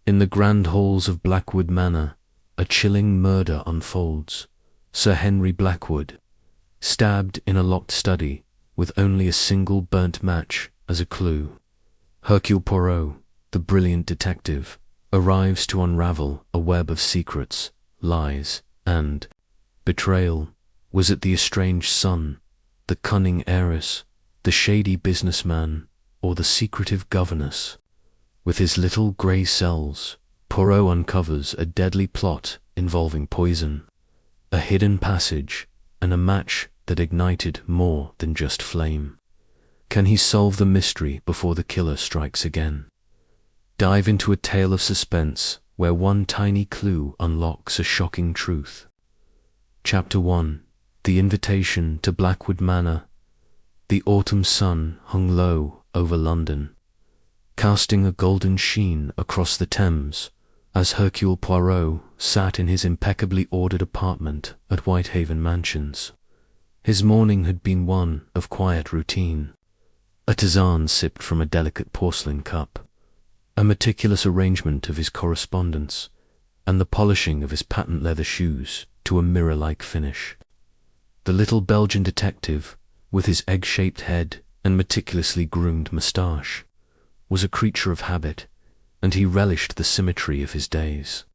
In the grand halls of Blackwood Manor, a chilling murder unfolds. Sir Henry Blackwood, stabbed in a locked study with only a single burnt match as a clue. Hercule Poirot, the brilliant detective, arrives to unravel a web of secrets, lies, and betrayal. Was it the estranged son, the cunning heiress, the shady businessman, or the secretive governess? With his little grey cells, Poirot uncovers a deadly plot involving poison, a hidden passage, and a match that ignited more than just flame. Can he solve the mystery before the killer strikes again? Dive into a tale of suspense where one tiny clue unlocks a shocking truth. Chapter 1. The Invitation to Blackwood Manor. The autumn sun hung low over London, casting a golden sheen across the Thames as Hercule Poirot sat in his impeccably ordered apartment at Whitehaven Mansions. His morning had been one of quiet routine. A tisane sipped from a delicate porcelain cup, a meticulous arrangement of his correspondence, and the polishing of his patent leather shoes to a mirror-like finish. The little Belgian detective, with his egg-shaped head and meticulously groomed moustache, was a creature of habit, and he relished the symmetry of his days.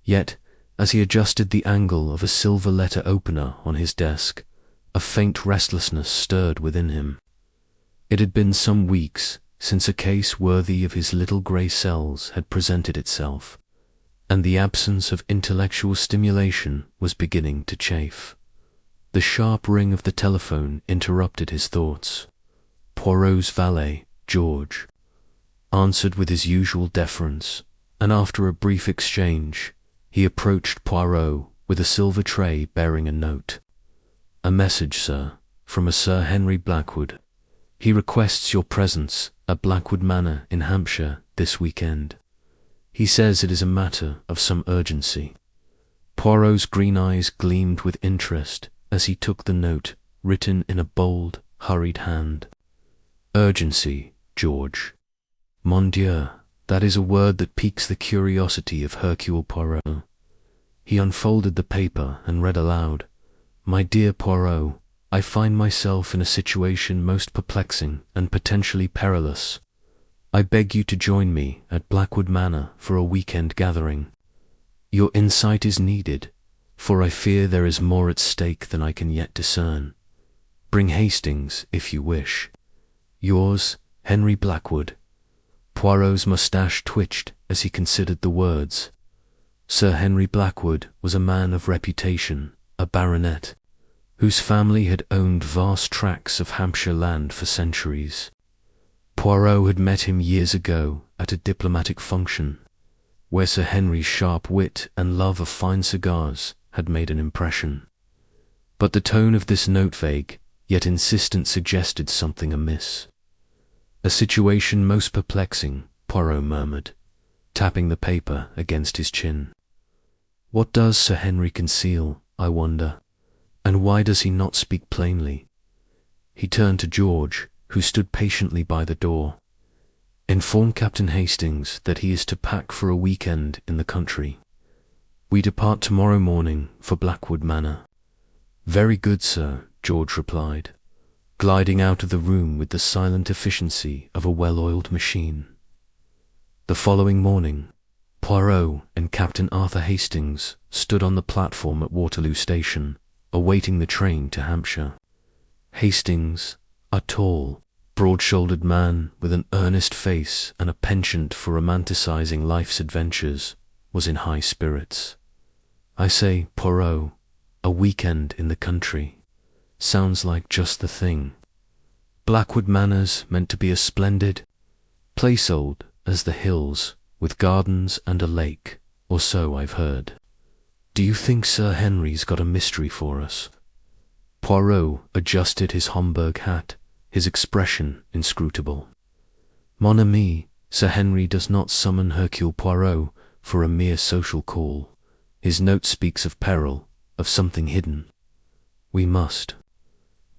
Yet, as he adjusted the angle of a silver letter opener on his desk, a faint restlessness stirred within him. It had been some weeks since a case worthy of his little grey cells had presented itself, and the absence of intellectual stimulation was beginning to chafe. The sharp ring of the telephone interrupted his thoughts. Poirot's valet, George, answered with his usual deference, and after a brief exchange, he approached Poirot with a silver tray bearing a note. "A message, sir, from a Sir Henry Blackwood. He requests your presence at Blackwood Manor in Hampshire this weekend. He says it is a matter of some urgency." Poirot's green eyes gleamed with interest as he took the note, written in a bold, hurried hand. "Urgency, George. Mon Dieu, that is a word that piques the curiosity of Hercule Poirot." He unfolded the paper and read aloud, "My dear Poirot, I find myself in a situation most perplexing and potentially perilous. I beg you to join me at Blackwood Manor for a weekend gathering. Your insight is needed, for I fear there is more at stake than I can yet discern. Bring Hastings if you wish. Yours, Henry Blackwood." Poirot's moustache twitched as he considered the words. Sir Henry Blackwood was a man of reputation, a baronet, whose family had owned vast tracts of Hampshire land for centuries. Poirot had met him years ago at a diplomatic function, where Sir Henry's sharp wit and love of fine cigars had made an impression. But the tone of this note, vague yet insistent, suggested something amiss. "A situation most perplexing," Poirot murmured, tapping the paper against his chin. "What does Sir Henry conceal, I wonder, and why does he not speak plainly?" He turned to George, who stood patiently by the door. "Inform Captain Hastings that he is to pack for a weekend in the country. We depart tomorrow morning for Blackwood Manor." "Very good, sir," George replied, gliding out of the room with the silent efficiency of a well-oiled machine. The following morning, Poirot and Captain Arthur Hastings stood on the platform at Waterloo Station, awaiting the train to Hampshire. Hastings, a tall, broad-shouldered man with an earnest face and a penchant for romanticizing life's adventures, was in high spirits. "I say, Poirot, a weekend in the country. Sounds like just the thing. Blackwood Manor's meant to be a splendid place, old as the hills, with gardens and a lake, or so I've heard. Do you think Sir Henry's got a mystery for us?" Poirot adjusted his Homburg hat, his expression inscrutable. "Mon ami, Sir Henry does not summon Hercule Poirot for a mere social call. His note speaks of peril, of something hidden. We must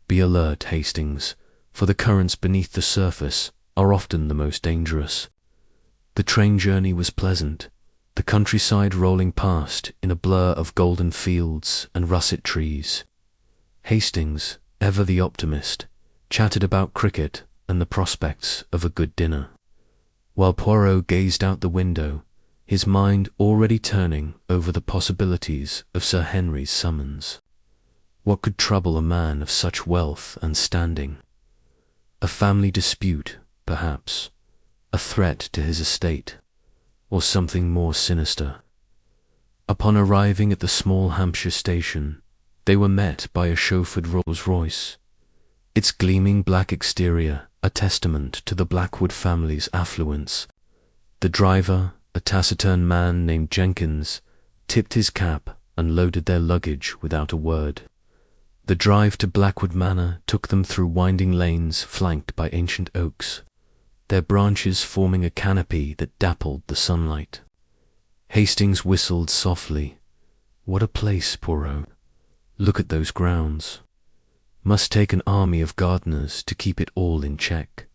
be alert, Hastings, for the currents beneath the surface are often the most dangerous. The train journey was pleasant, the countryside rolling past in a blur of golden fields and russet trees. Hastings, ever the optimist, chatted about cricket and the prospects of a good dinner, while Poirot gazed out the window, his mind already turning over the possibilities of Sir Henry's summons. What could trouble a man of such wealth and standing? A family dispute, perhaps, a threat to his estate, or something more sinister. Upon arriving at the small Hampshire station, they were met by a chauffeured Rolls-Royce, its gleaming black exterior a testament to the Blackwood family's affluence. The driver, a taciturn man named Jenkins, tipped his cap and loaded their luggage without a word. The drive to Blackwood Manor took them through winding lanes flanked by ancient oaks, their branches forming a canopy that dappled the sunlight. Hastings whistled softly. "What a place, Poirot. Look at those grounds. Must take an army of gardeners to keep it all in check."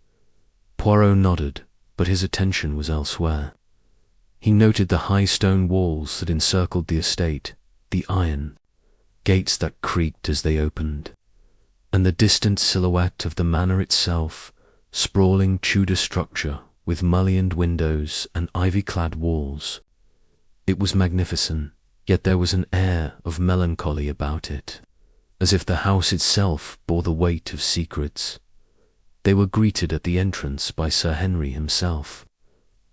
Poirot nodded, but his attention was elsewhere. He noted the high stone walls that encircled the estate, the iron gates that creaked as they opened, and the distant silhouette of the manor itself, sprawling Tudor structure with mullioned windows and ivy-clad walls. It was magnificent, yet there was an air of melancholy about it, as if the house itself bore the weight of secrets. They were greeted at the entrance by Sir Henry himself,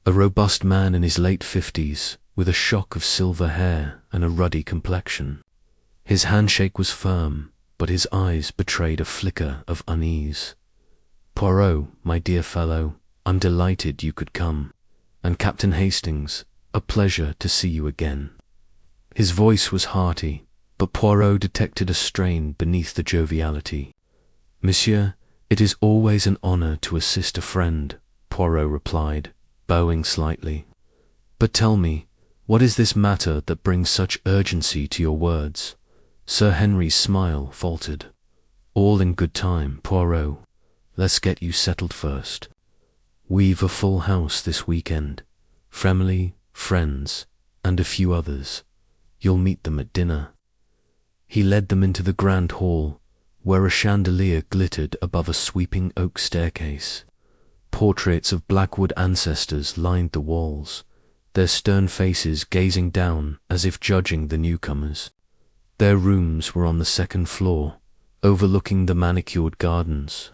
a robust man in his late 50s, with a shock of silver hair and a ruddy complexion. His handshake was firm, but his eyes betrayed a flicker of unease. "Poirot, my dear fellow, I'm delighted you could come. And Captain Hastings, a pleasure to see you again." His voice was hearty, but Poirot detected a strain beneath the joviality. "Monsieur, it is always an honor to assist a friend," Poirot replied, bowing slightly. "But tell me, what is this matter that brings such urgency to your words?" Sir Henry's smile faltered. "All in good time, Poirot. Let's get you settled first. We've a full house this weekend. Family, friends, and a few others. You'll meet them at dinner." He led them into the grand hall, where a chandelier glittered above a sweeping oak staircase. Portraits of Blackwood ancestors lined the walls, their stern faces gazing down as if judging the newcomers. Their rooms were on the second floor, overlooking the manicured gardens.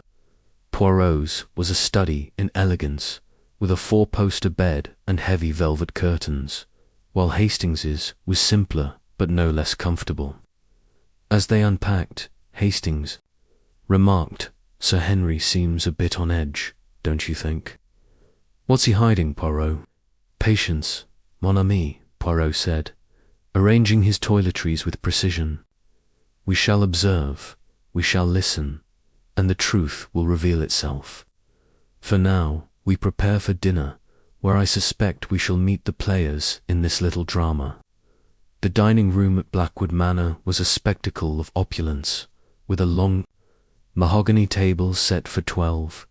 Poirot's was a study in elegance, with a four-poster bed and heavy velvet curtains, while Hastings's was simpler but no less comfortable. As they unpacked, Hastings remarked, "Sir Henry seems a bit on edge, don't you think?" "What's he hiding, Poirot?" "Patience, mon ami," Poirot said, arranging his toiletries with precision. "We shall observe, we shall listen, and the truth will reveal itself. For now, we prepare for dinner, where I suspect we shall meet the players in this little drama." The dining room at Blackwood Manor was a spectacle of opulence, with a long mahogany table set for 12,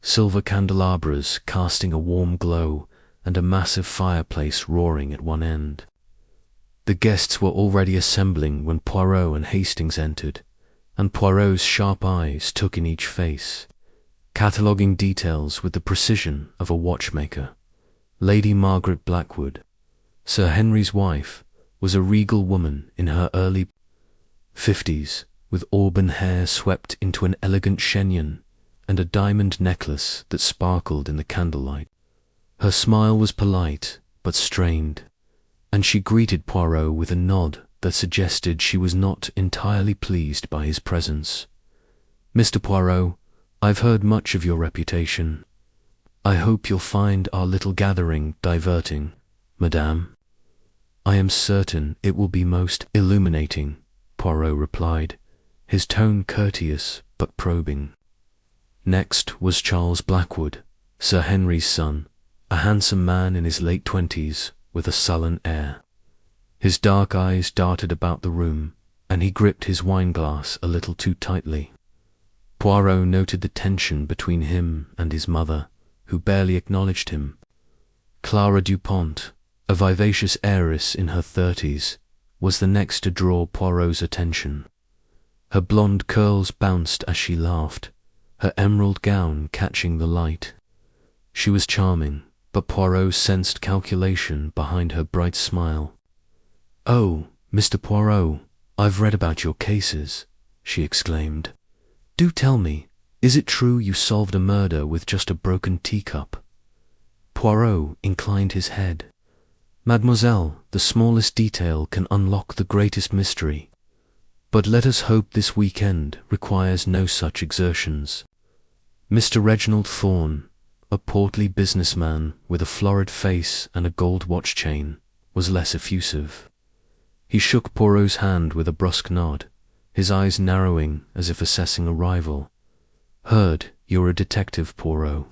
silver candelabras casting a warm glow, and a massive fireplace roaring at one end. The guests were already assembling when Poirot and Hastings entered, and Poirot's sharp eyes took in each face, cataloguing details with the precision of a watchmaker. Lady Margaret Blackwood, Sir Henry's wife, was a regal woman in her early 50s, with auburn hair swept into an elegant chignon and a diamond necklace that sparkled in the candlelight. Her smile was polite but strained, and she greeted Poirot with a nod that suggested she was not entirely pleased by his presence. "Mr. Poirot, I've heard much of your reputation. I hope you'll find our little gathering diverting, madame." "I am certain it will be most illuminating," Poirot replied, his tone courteous but probing. Next was Charles Blackwood, Sir Henry's son, a handsome man in his late 20s, with a sullen air. His dark eyes darted about the room, and he gripped his wine-glass a little too tightly. Poirot noted the tension between him and his mother, who barely acknowledged him. Clara Dupont, a vivacious heiress in her 30s, was the next to draw Poirot's attention. Her blonde curls bounced as she laughed, her emerald gown catching the light. She was charming, but Poirot sensed calculation behind her bright smile. "Oh, Mr. Poirot, I've read about your cases," she exclaimed. "Do tell me, is it true you solved a murder with just a broken teacup?" Poirot inclined his head. "Mademoiselle, the smallest detail can unlock the greatest mystery. But let us hope this weekend requires no such exertions." Mr. Reginald Thorne, a portly businessman with a florid face and a gold watch chain, was less effusive. He shook Poirot's hand with a brusque nod, his eyes narrowing as if assessing a rival. "Heard you're a detective, Poirot.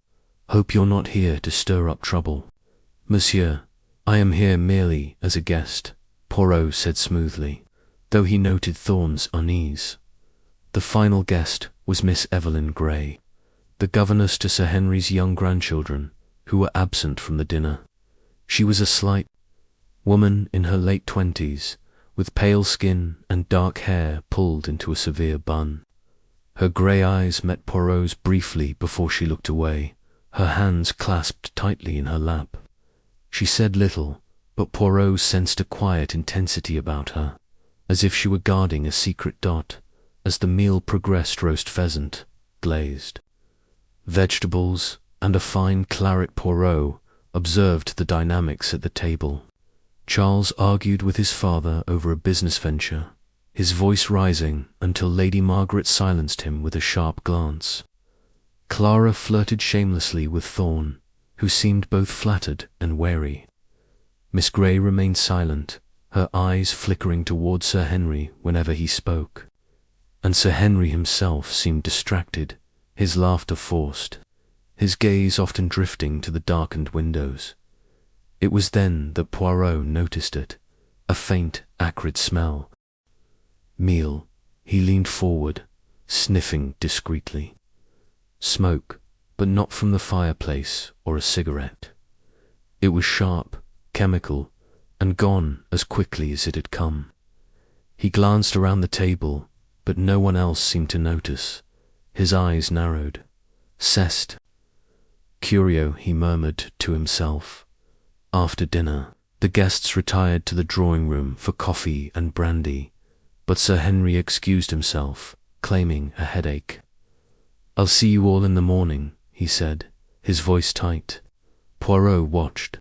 Hope you're not here to stir up trouble." "Monsieur, I am here merely as a guest," Poirot said smoothly, though he noted Thorne's unease. The final guest was Miss Evelyn Grey, the governess to Sir Henry's young grandchildren, who were absent from the dinner. She was a slight woman in her late 20s, with pale skin and dark hair pulled into a severe bun. Her grey eyes met Poirot's briefly before she looked away, her hands clasped tightly in her lap. She said little, but Poirot sensed a quiet intensity about her, as if she were guarding a secret dot. As the meal progressed, roast pheasant, glazed vegetables, and a fine claret, Poirot observed the dynamics at the table. Charles argued with his father over a business venture, his voice rising until Lady Margaret silenced him with a sharp glance. Clara flirted shamelessly with Thorne, who seemed both flattered and wary. Miss Grey remained silent, her eyes flickering toward Sir Henry whenever he spoke. And Sir Henry himself seemed distracted, his laughter forced, his gaze often drifting to the darkened windows. It was then that Poirot noticed it, a faint, acrid smell. Meal. He leaned forward, sniffing discreetly. Smoke, but not from the fireplace or a cigarette. It was sharp, chemical, and gone as quickly as it had come. He glanced around the table, but no one else seemed to notice. His eyes narrowed. "Cest. Curio," he murmured to himself. After dinner, the guests retired to the drawing-room for coffee and brandy, but Sir Henry excused himself, claiming a headache. "I'll see you all in the morning," he said, his voice tight. Poirot watched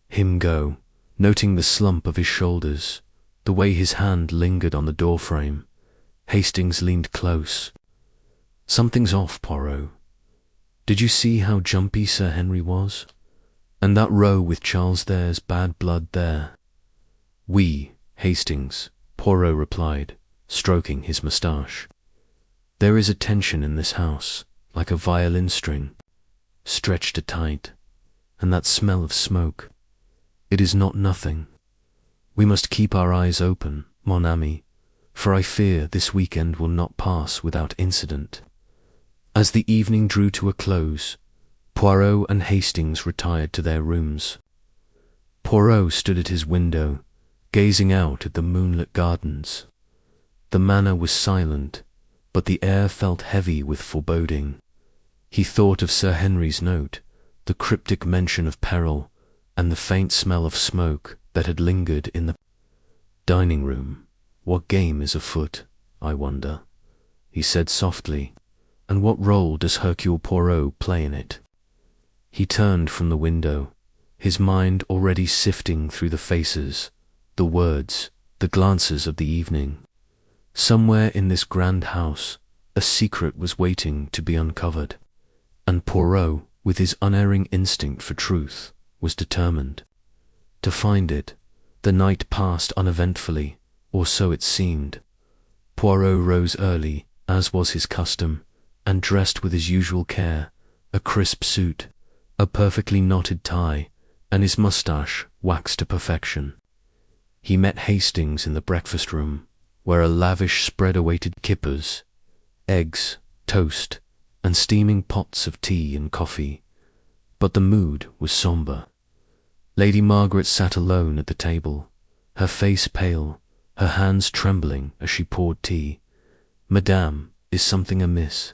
him go, noting the slump of his shoulders, the way his hand lingered on the doorframe. Hastings leaned close. "Something's off, Poirot. Did you see how jumpy Sir Henry was? And that row with Charles there's bad blood there." "Oui, Hastings," Poirot replied, stroking his moustache. "There is a tension in this house, like a violin string, stretched tight, and that smell of smoke. It is not nothing. We must keep our eyes open, mon ami, for I fear this weekend will not pass without incident." As the evening drew to a close, Poirot and Hastings retired to their rooms. Poirot stood at his window, gazing out at the moonlit gardens. The manor was silent, but the air felt heavy with foreboding. He thought of Sir Henry's note, the cryptic mention of peril, and the faint smell of smoke that had lingered in the dining room. "What game is afoot, I wonder?" he said softly. "And what role does Hercule Poirot play in it?" He turned from the window, his mind already sifting through the faces, the words, the glances of the evening. Somewhere in this grand house, a secret was waiting to be uncovered, and Poirot, with his unerring instinct for truth, was determined to find it. The night passed uneventfully, or so it seemed. Poirot rose early, as was his custom, and dressed with his usual care, a crisp suit, a perfectly knotted tie, and his moustache waxed to perfection. He met Hastings in the breakfast room, where a lavish spread awaited kippers, eggs, toast, and steaming pots of tea and coffee. But the mood was sombre. Lady Margaret sat alone at the table, her face pale, her hands trembling as she poured tea. "Madame, is something amiss?"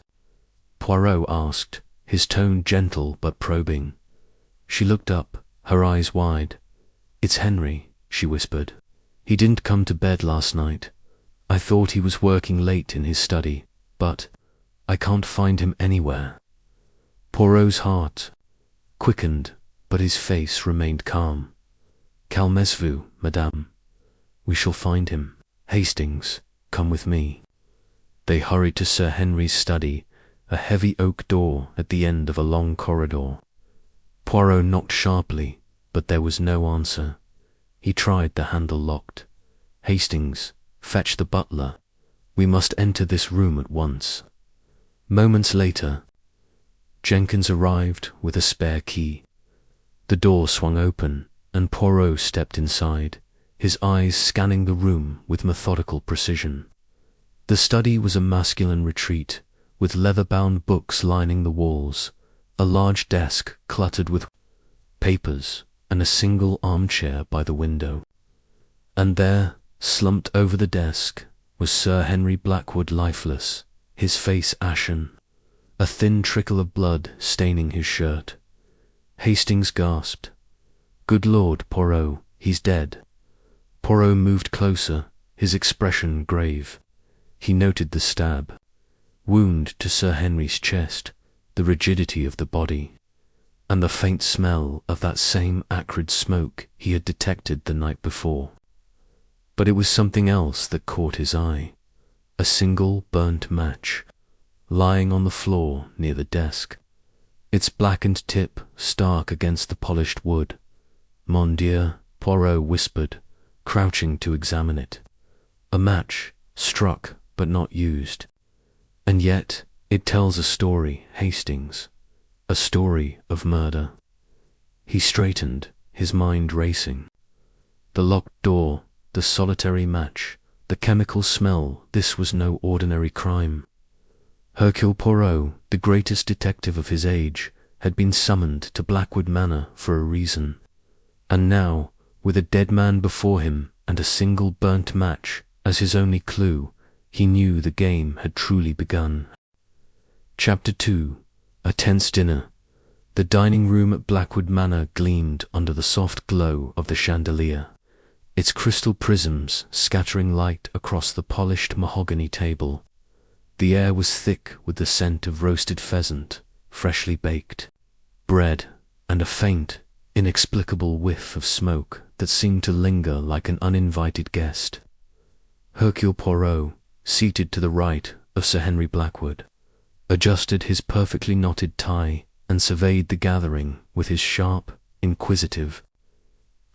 Poirot asked, his tone gentle but probing. She looked up, her eyes wide. "It's Henry," she whispered. "He didn't come to bed last night. I thought he was working late in his study, but I can't find him anywhere." Poirot's heart quickened, but his face remained calm. "Calmez-vous, madame. We shall find him. Hastings, come with me." They hurried to Sir Henry's study, a heavy oak door at the end of a long corridor. Poirot knocked sharply, but there was no answer. He tried the handle locked. "Hastings, fetch the butler. We must enter this room at once." Moments later, Jenkins arrived with a spare key. The door swung open, and Poirot stepped inside, his eyes scanning the room with methodical precision. The study was a masculine retreat, with leather-bound books lining the walls, a large desk cluttered with papers, and a single armchair by the window. And there, slumped over the desk, was Sir Henry Blackwood lifeless, his face ashen, a thin trickle of blood staining his shirt. Hastings gasped. "Good Lord, Poirot, he's dead." Poirot moved closer, his expression grave. He noted the stab wound to Sir Henry's chest, the rigidity of the body, and the faint smell of that same acrid smoke he had detected the night before. But it was something else that caught his eye. A single burnt match, lying on the floor near the desk, its blackened tip stark against the polished wood. "Mon Dieu," Poirot whispered, crouching to examine it. A match, struck but not used. "And yet it tells a story, Hastings, a story of murder." He straightened, his mind racing. The locked door, the solitary match, the chemical smell, this was no ordinary crime. Hercule Poirot, the greatest detective of his age, had been summoned to Blackwood Manor for a reason. And now, with a dead man before him and a single burnt match as his only clue, he knew the game had truly begun. Chapter 2. A tense dinner. The dining room at Blackwood Manor gleamed under the soft glow of the chandelier, its crystal prisms scattering light across the polished mahogany table. The air was thick with the scent of roasted pheasant, freshly baked, bread, and a faint, inexplicable whiff of smoke that seemed to linger like an uninvited guest. Hercule Poirot, seated to the right of Sir Henry Blackwood, adjusted his perfectly knotted tie and surveyed the gathering with his sharp, inquisitive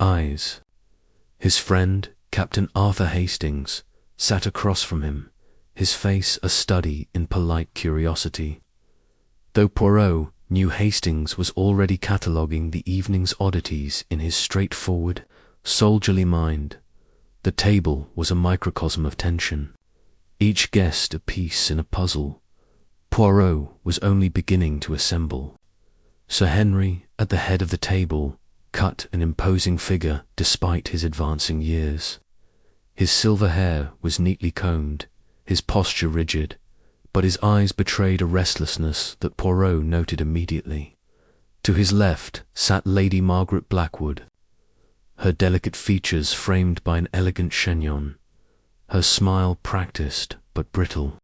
eyes. His friend, Captain Arthur Hastings, sat across from him, his face a study in polite curiosity. Though Poirot knew Hastings was already cataloguing the evening's oddities in his straightforward, soldierly mind, the table was a microcosm of tension, each guest a piece in a puzzle Poirot was only beginning to assemble. Sir Henry, at the head of the table, cut an imposing figure despite his advancing years. His silver hair was neatly combed, his posture rigid, but his eyes betrayed a restlessness that Poirot noted immediately. To his left sat Lady Margaret Blackwood, her delicate features framed by an elegant chignon, her smile practiced but brittle.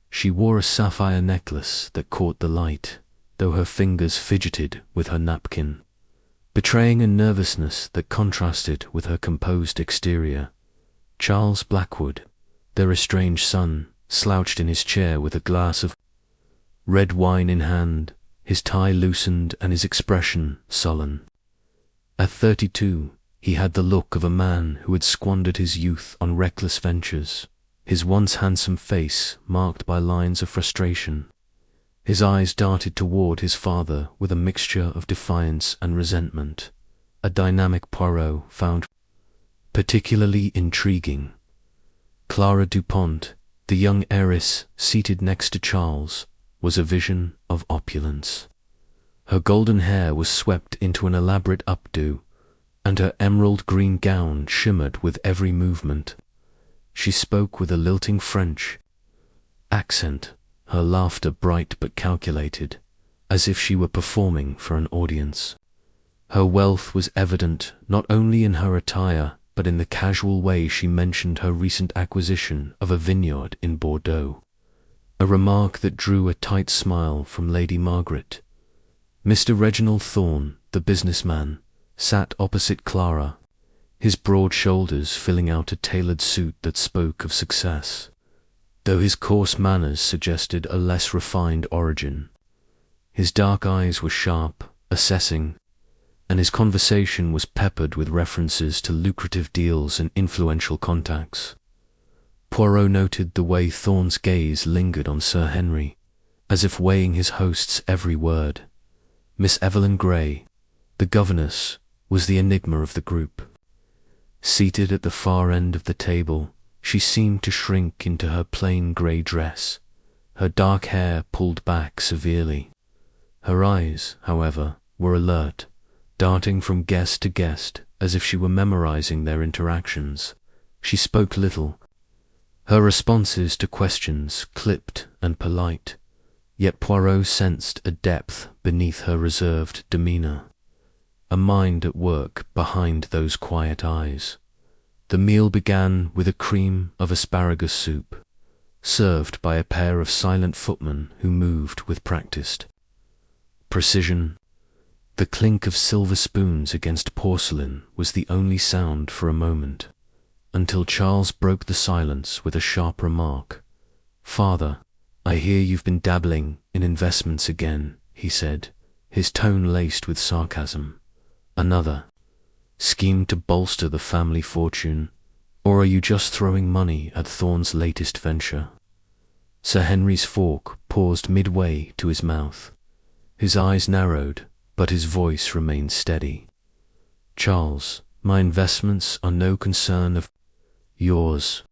She wore a sapphire necklace that caught the light, though her fingers fidgeted with her napkin, betraying a nervousness that contrasted with her composed exterior. Charles Blackwood, their estranged son, slouched in his chair with a glass of red wine in hand, his tie loosened and his expression sullen. At 32, he had the look of a man who had squandered his youth on reckless ventures, his once handsome face marked by lines of frustration. His eyes darted toward his father with a mixture of defiance and resentment, a dynamic Poirot found particularly intriguing. Clara Dupont, the young heiress seated next to Charles, was a vision of opulence. Her golden hair was swept into an elaborate updo, and her emerald-green gown shimmered with every movement. She spoke with a lilting French accent, her laughter bright but calculated, as if she were performing for an audience. Her wealth was evident not only in her attire, but in the casual way she mentioned her recent acquisition of a vineyard in Bordeaux, a remark that drew a tight smile from Lady Margaret. Mr. Reginald Thorne, the businessman, sat opposite Clara, his broad shoulders filling out a tailored suit that spoke of success, though his coarse manners suggested a less refined origin. His dark eyes were sharp, assessing, and his conversation was peppered with references to lucrative deals and influential contacts. Poirot noted the way Thorne's gaze lingered on Sir Henry, as if weighing his host's every word. Miss Evelyn Grey, the governess, was the enigma of the group. Seated at the far end of the table, she seemed to shrink into her plain grey dress, her dark hair pulled back severely. Her eyes, however, were alert, darting from guest to guest as if she were memorizing their interactions. She spoke little, her responses to questions clipped and polite, yet Poirot sensed a depth beneath her reserved demeanour, a mind at work behind those quiet eyes. The meal began with a cream of asparagus soup, served by a pair of silent footmen who moved with practiced precision. The clink of silver spoons against porcelain was the only sound for a moment, until Charles broke the silence with a sharp remark. "Father, I hear you've been dabbling in investments again," he said, his tone laced with sarcasm. "Another scheme to bolster the family fortune, or are you just throwing money at Thorne's latest venture?" Sir Henry's fork paused midway to his mouth. His eyes narrowed, but his voice remained steady. "Charles, my investments are no concern of yours.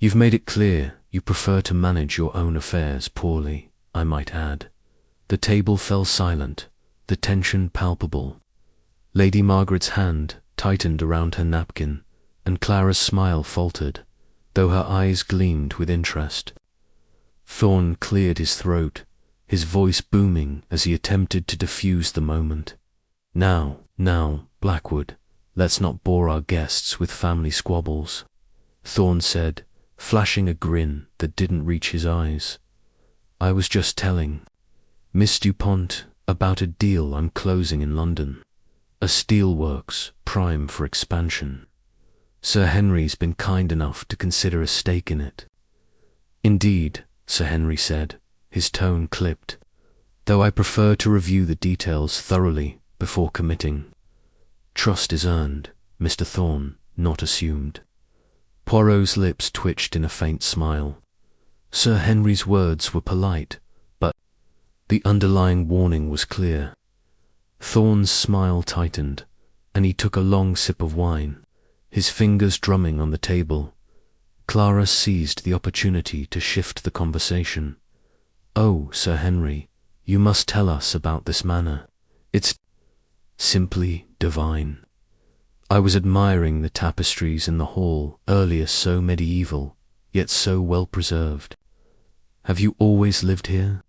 You've made it clear you prefer to manage your own affairs poorly, I might add." The table fell silent, the tension palpable. Lady Margaret's hand tightened around her napkin, and Clara's smile faltered, though her eyes gleamed with interest. Thorne cleared his throat, his voice booming as he attempted to diffuse the moment. Now, Blackwood, let's not bore our guests with family squabbles," Thorne said, flashing a grin that didn't reach his eyes. "I was just telling Miss Dupont about a deal I'm closing in London, a steelworks prime for expansion. Sir Henry's been kind enough to consider a stake in it." "Indeed," Sir Henry said, his tone clipped, "though I prefer to review the details thoroughly before committing. Trust is earned, Mr. Thorne, not assumed." Poirot's lips twitched in a faint smile. Sir Henry's words were polite, but the underlying warning was clear. Thorne's smile tightened, and he took a long sip of wine, his fingers drumming on the table. Clara seized the opportunity to shift the conversation. "Oh, Sir Henry, you must tell us about this manor. It's simply divine. I was admiring the tapestries in the hall earlier, so medieval, yet so well preserved. Have you always lived here?"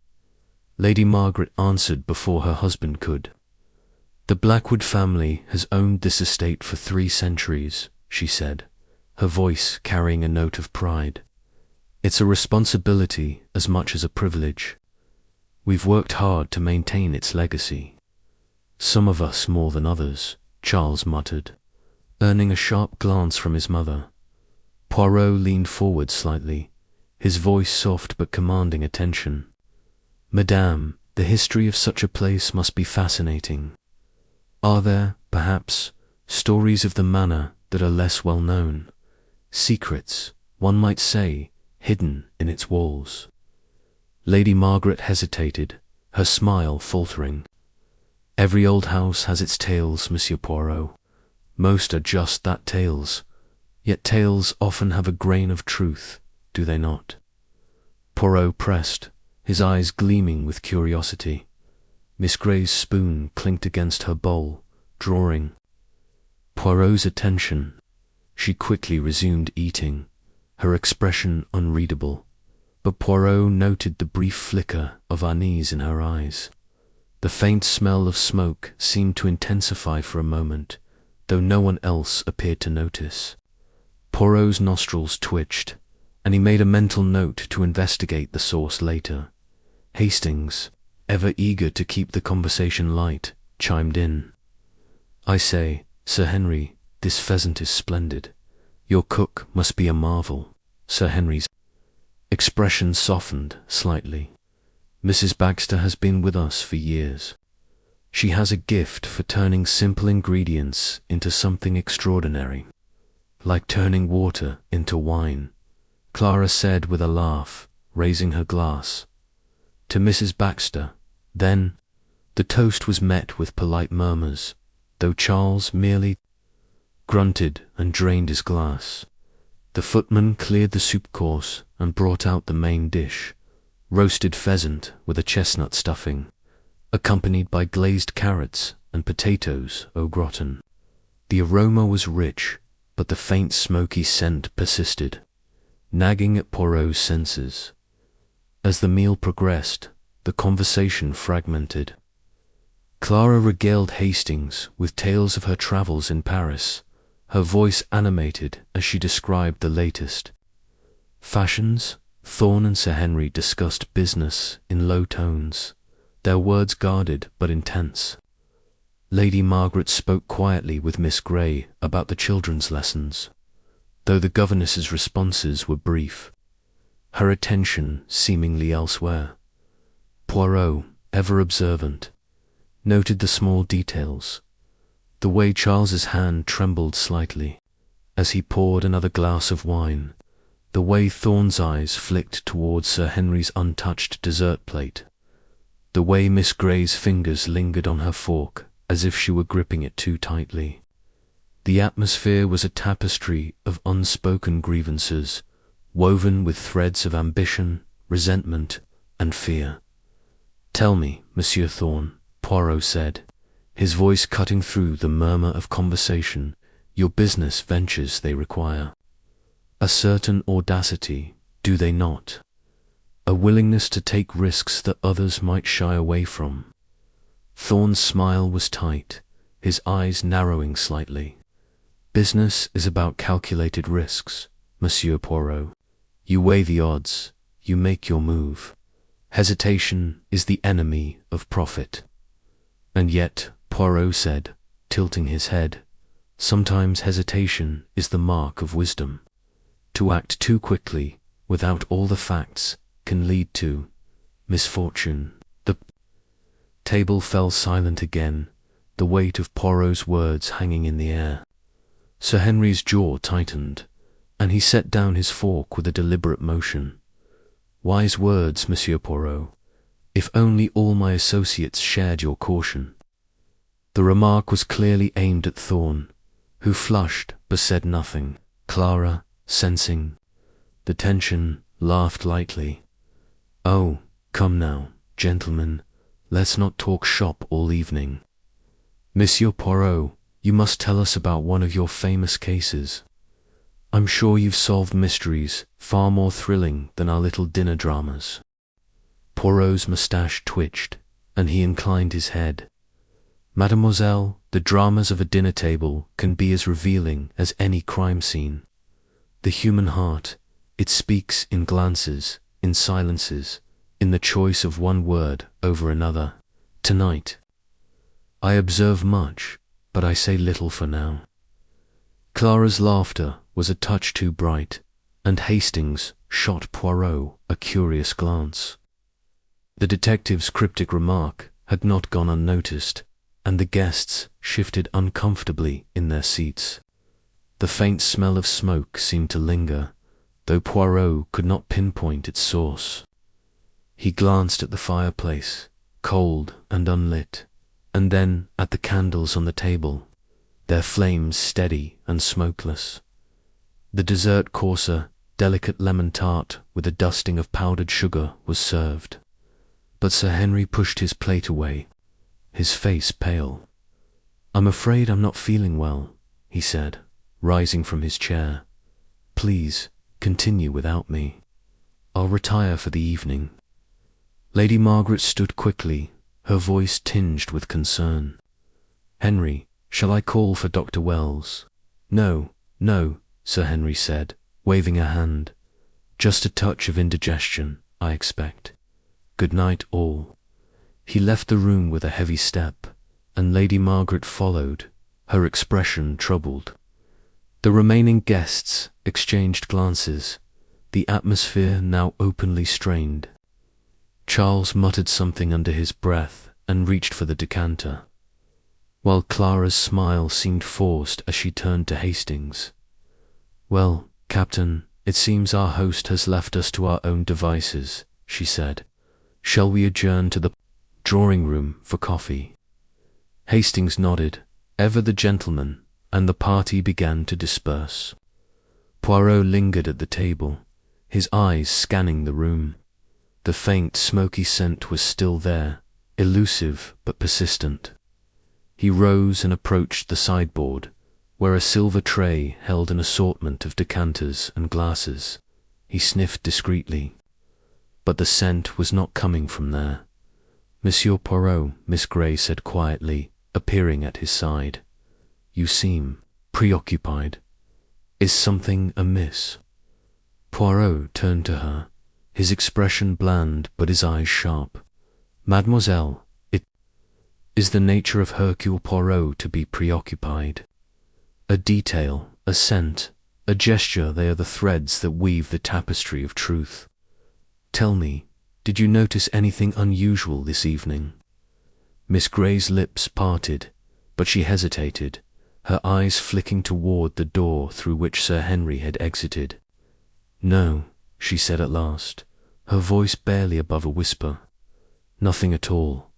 Lady Margaret answered before her husband could. "The Blackwood family has owned this estate for 3 centuries, she said, her voice carrying a note of pride. "It's a responsibility as much as a privilege. We've worked hard to maintain its legacy. Some of us more than others," Charles muttered, earning a sharp glance from his mother. Poirot leaned forward slightly, his voice soft but commanding attention. "Madame, the history of such a place must be fascinating. Are there, perhaps, stories of the manor that are less well known? Secrets, one might say, hidden in its walls?" Lady Margaret hesitated, her smile faltering. "Every old house has its tales, Monsieur Poirot. Most are just that, tales. Yet tales often have a grain of truth, do they not?" Poirot pressed, his eyes gleaming with curiosity. Miss Grey's spoon clinked against her bowl, drawing Poirot's attention. She quickly resumed eating, her expression unreadable, but Poirot noted the brief flicker of unease in her eyes. The faint smell of smoke seemed to intensify for a moment, though no one else appeared to notice. Poirot's nostrils twitched, and he made a mental note to investigate the source later. Hastings, ever eager to keep the conversation light, chimed in. "I say, Sir Henry, this pheasant is splendid. Your cook must be a marvel." Sir Henry's expression softened slightly. "Mrs. Baxter has been with us for years. She has a gift for turning simple ingredients into something extraordinary, like turning water into wine," Clara said with a laugh, raising her glass. To Mrs. Baxter, then, the toast was met with polite murmurs, though Charles merely grunted and drained his glass. The footman cleared the soup course and brought out the main dish, roasted pheasant with a chestnut stuffing, accompanied by glazed carrots and potatoes au gratin. The aroma was rich, but the faint smoky scent persisted, nagging at Poirot's senses. As the meal progressed, the conversation fragmented. Clara regaled Hastings with tales of her travels in Paris, her voice animated as she described the latest fashions. Thorn and Sir Henry discussed business in low tones, their words guarded but intense. Lady Margaret spoke quietly with Miss Grey about the children's lessons, though the governess's responses were brief, her attention seemingly elsewhere. Poirot, ever observant, noted the small details, the way Charles's hand trembled slightly as he poured another glass of wine, the way Thorn's eyes flicked towards Sir Henry's untouched dessert plate, the way Miss Grey's fingers lingered on her fork as if she were gripping it too tightly. The atmosphere was a tapestry of unspoken grievances, woven with threads of ambition, resentment, and fear. "Tell me, Monsieur Thorn," Poirot said, his voice cutting through the murmur of conversation, "your business ventures, they require a certain audacity, do they not? A willingness to take risks that others might shy away from." Thorn's smile was tight, his eyes narrowing slightly. "Business is about calculated risks, Monsieur Poirot. You weigh the odds, you make your move. Hesitation is the enemy of profit." "And yet," Poirot said, tilting his head, "sometimes hesitation is the mark of wisdom. To act too quickly, without all the facts, can lead to misfortune." The table fell silent again, the weight of Poirot's words hanging in the air. Sir Henry's jaw tightened, and he set down his fork with a deliberate motion. "Wise words, Monsieur Poirot. If only all my associates shared your caution." The remark was clearly aimed at Thorn, who flushed but said nothing. Clara, sensing the tension, laughed lightly. "Oh, come now, gentlemen, let's not talk shop all evening. Monsieur Poirot, you must tell us about one of your famous cases. I'm sure you've solved mysteries far more thrilling than our little dinner dramas." Poirot's moustache twitched, and he inclined his head. "Mademoiselle, the dramas of a dinner table can be as revealing as any crime scene. The human heart, it speaks in glances, in silences, in the choice of one word over another. Tonight, I observe much, but I say little for now." Clara's laughter was a touch too bright, and Hastings shot Poirot a curious glance. The detective's cryptic remark had not gone unnoticed, and the guests shifted uncomfortably in their seats. The faint smell of smoke seemed to linger, though Poirot could not pinpoint its source. He glanced at the fireplace, cold and unlit, and then at the candles on the table, their flames steady and smokeless. The dessert courser, delicate lemon tart with a dusting of powdered sugar, was served. But Sir Henry pushed his plate away, his face pale. "I'm afraid I'm not feeling well," he said, rising from his chair. Please, continue without me. I'll retire for the evening. Lady Margaret stood quickly, her voice tinged with concern. Henry, shall I call for Dr. Wells? No, no, Sir Henry said, waving a hand. Just a touch of indigestion, I expect. Good night, all. He left the room with a heavy step, and Lady Margaret followed, her expression troubled. The remaining guests exchanged glances, the atmosphere now openly strained. Charles muttered something under his breath and reached for the decanter, while Clara's smile seemed forced as she turned to Hastings. Well, Captain, it seems our host has left us to our own devices, she said. Shall we adjourn to the drawing-room for coffee? Hastings nodded, ever the gentleman, and the party began to disperse. Poirot lingered at the table, his eyes scanning the room. The faint, smoky scent was still there, elusive but persistent. He rose and approached the sideboard, where a silver tray held an assortment of decanters and glasses. He sniffed discreetly, but the scent was not coming from there. Monsieur Poirot, Miss Grey said quietly, appearing at his side. You seem preoccupied. Is something amiss? Poirot turned to her, his expression bland but his eyes sharp. Mademoiselle, it is the nature of Hercule Poirot to be preoccupied. A detail, a scent, a gesture, they are the threads that weave the tapestry of truth. Tell me, did you notice anything unusual this evening? Miss Grey's lips parted, but she hesitated, her eyes flicking toward the door through which Sir Henry had exited. No, she said at last, her voice barely above a whisper. Nothing at all.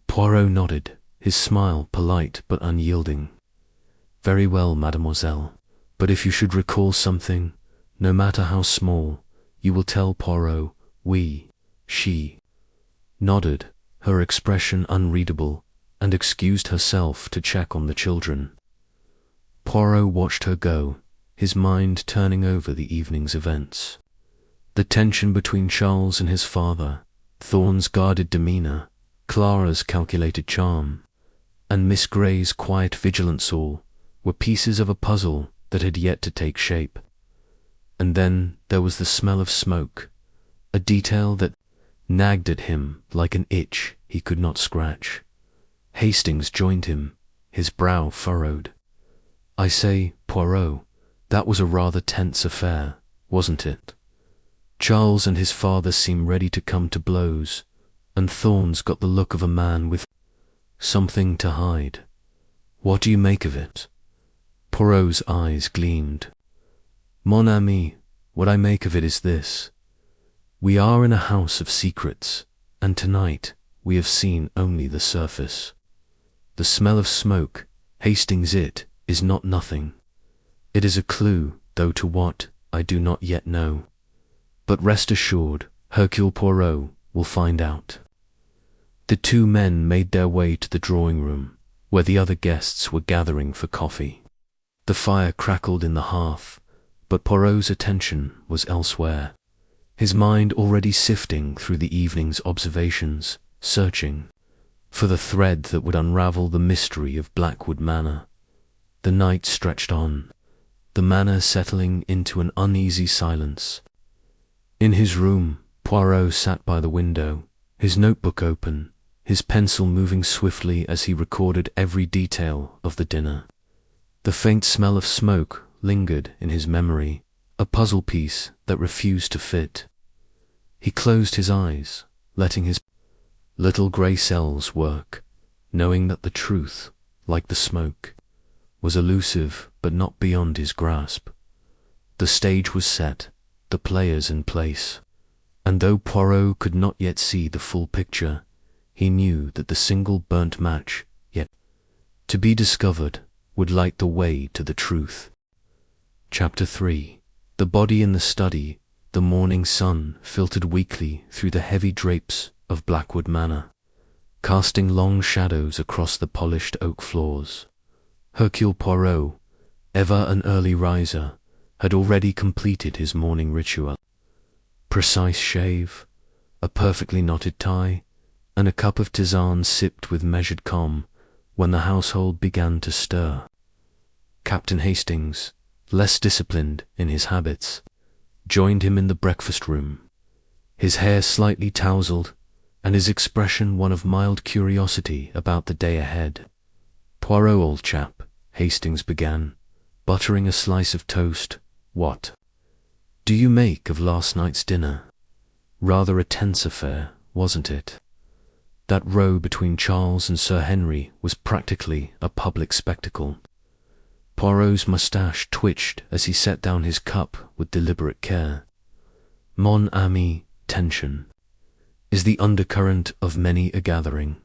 Poirot nodded, his smile polite but unyielding. Very well, mademoiselle, but if you should recall something, no matter how small, you will tell Poirot. She nodded, her expression unreadable, and excused herself to check on the children. Poirot watched her go, his mind turning over the evening's events. The tension between Charles and his father, Thorne's guarded demeanour, Clara's calculated charm, and Miss Grey's quiet vigilance all were pieces of a puzzle that had yet to take shape. And then there was the smell of smoke, a detail that nagged at him like an itch he could not scratch. Hastings joined him, his brow furrowed. I say, Poirot, that was a rather tense affair, wasn't it? Charles and his father seem ready to come to blows, and Thorne's got the look of a man with something to hide. What do you make of it? Poirot's eyes gleamed. Mon ami, what I make of it is this. We are in a house of secrets, and tonight we have seen only the surface. The smell of smoke, Hastings, it is not nothing. It is a clue, though to what, I do not yet know. But rest assured, Hercule Poirot will find out. The two men made their way to the drawing-room, where the other guests were gathering for coffee. The fire crackled in the hearth, but Poirot's attention was elsewhere, his mind already sifting through the evening's observations, searching for the thread that would unravel the mystery of Blackwood Manor. The night stretched on, the manor settling into an uneasy silence. In his room, Poirot sat by the window, his notebook open, his pencil moving swiftly as he recorded every detail of the dinner. The faint smell of smoke lingered in his memory, a puzzle piece that refused to fit. He closed his eyes, letting his little grey cells work, knowing that the truth, like the smoke, was elusive but not beyond his grasp. The stage was set, the players in place, and though Poirot could not yet see the full picture, he knew that the single burnt match, yet to be discovered, would light the way to the truth. Chapter 3. The body in the study. The morning sun filtered weakly through the heavy drapes of Blackwood Manor, casting long shadows across the polished oak floors. Hercule Poirot, ever an early riser, had already completed his morning ritual. Precise shave, a perfectly knotted tie, and a cup of tisane sipped with measured calm when the household began to stir. Captain Hastings, less disciplined in his habits, joined him in the breakfast room, his hair slightly tousled, and his expression one of mild curiosity about the day ahead. "Poirot, old chap," Hastings began, buttering a slice of toast, "what do you make of last night's dinner? Rather a tense affair, wasn't it? That row between Charles and Sir Henry was practically a public spectacle." Poirot's moustache twitched as he set down his cup with deliberate care. Mon ami, tension is the undercurrent of many a gathering,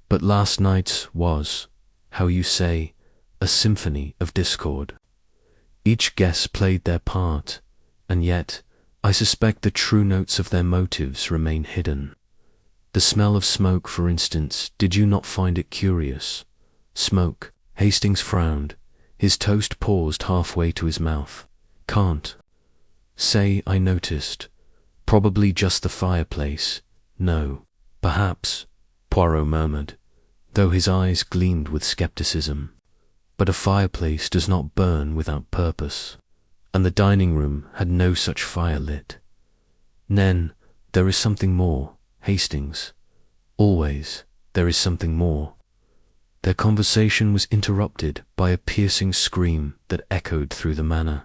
but last night's was, how you say, a symphony of discord. Each guest played their part, and yet I suspect the true notes of their motives remain hidden. The smell of smoke, for instance, did you not find it curious? Smoke. Hastings frowned. His toast paused halfway to his mouth. "Can't say I noticed. Probably just the fireplace. No, perhaps," Poirot murmured, though his eyes gleamed with skepticism. But a fireplace does not burn without purpose, and the dining room had no such fire lit. "Then there is something more, Hastings. Always there is something more." Their conversation was interrupted by a piercing scream that echoed through the manor,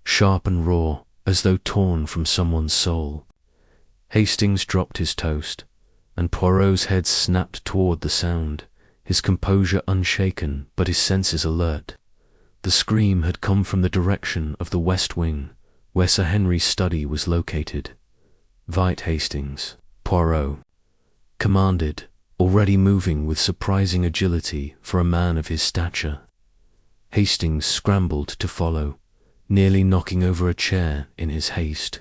sharp and raw, as though torn from someone's soul. Hastings dropped his toast, and Poirot's head snapped toward the sound, his composure unshaken but his senses alert. The scream had come from the direction of the west wing, where Sir Henry's study was located. "Vite, Hastings," Poirot commanded, already moving with surprising agility for a man of his stature. Hastings scrambled to follow, nearly knocking over a chair in his haste.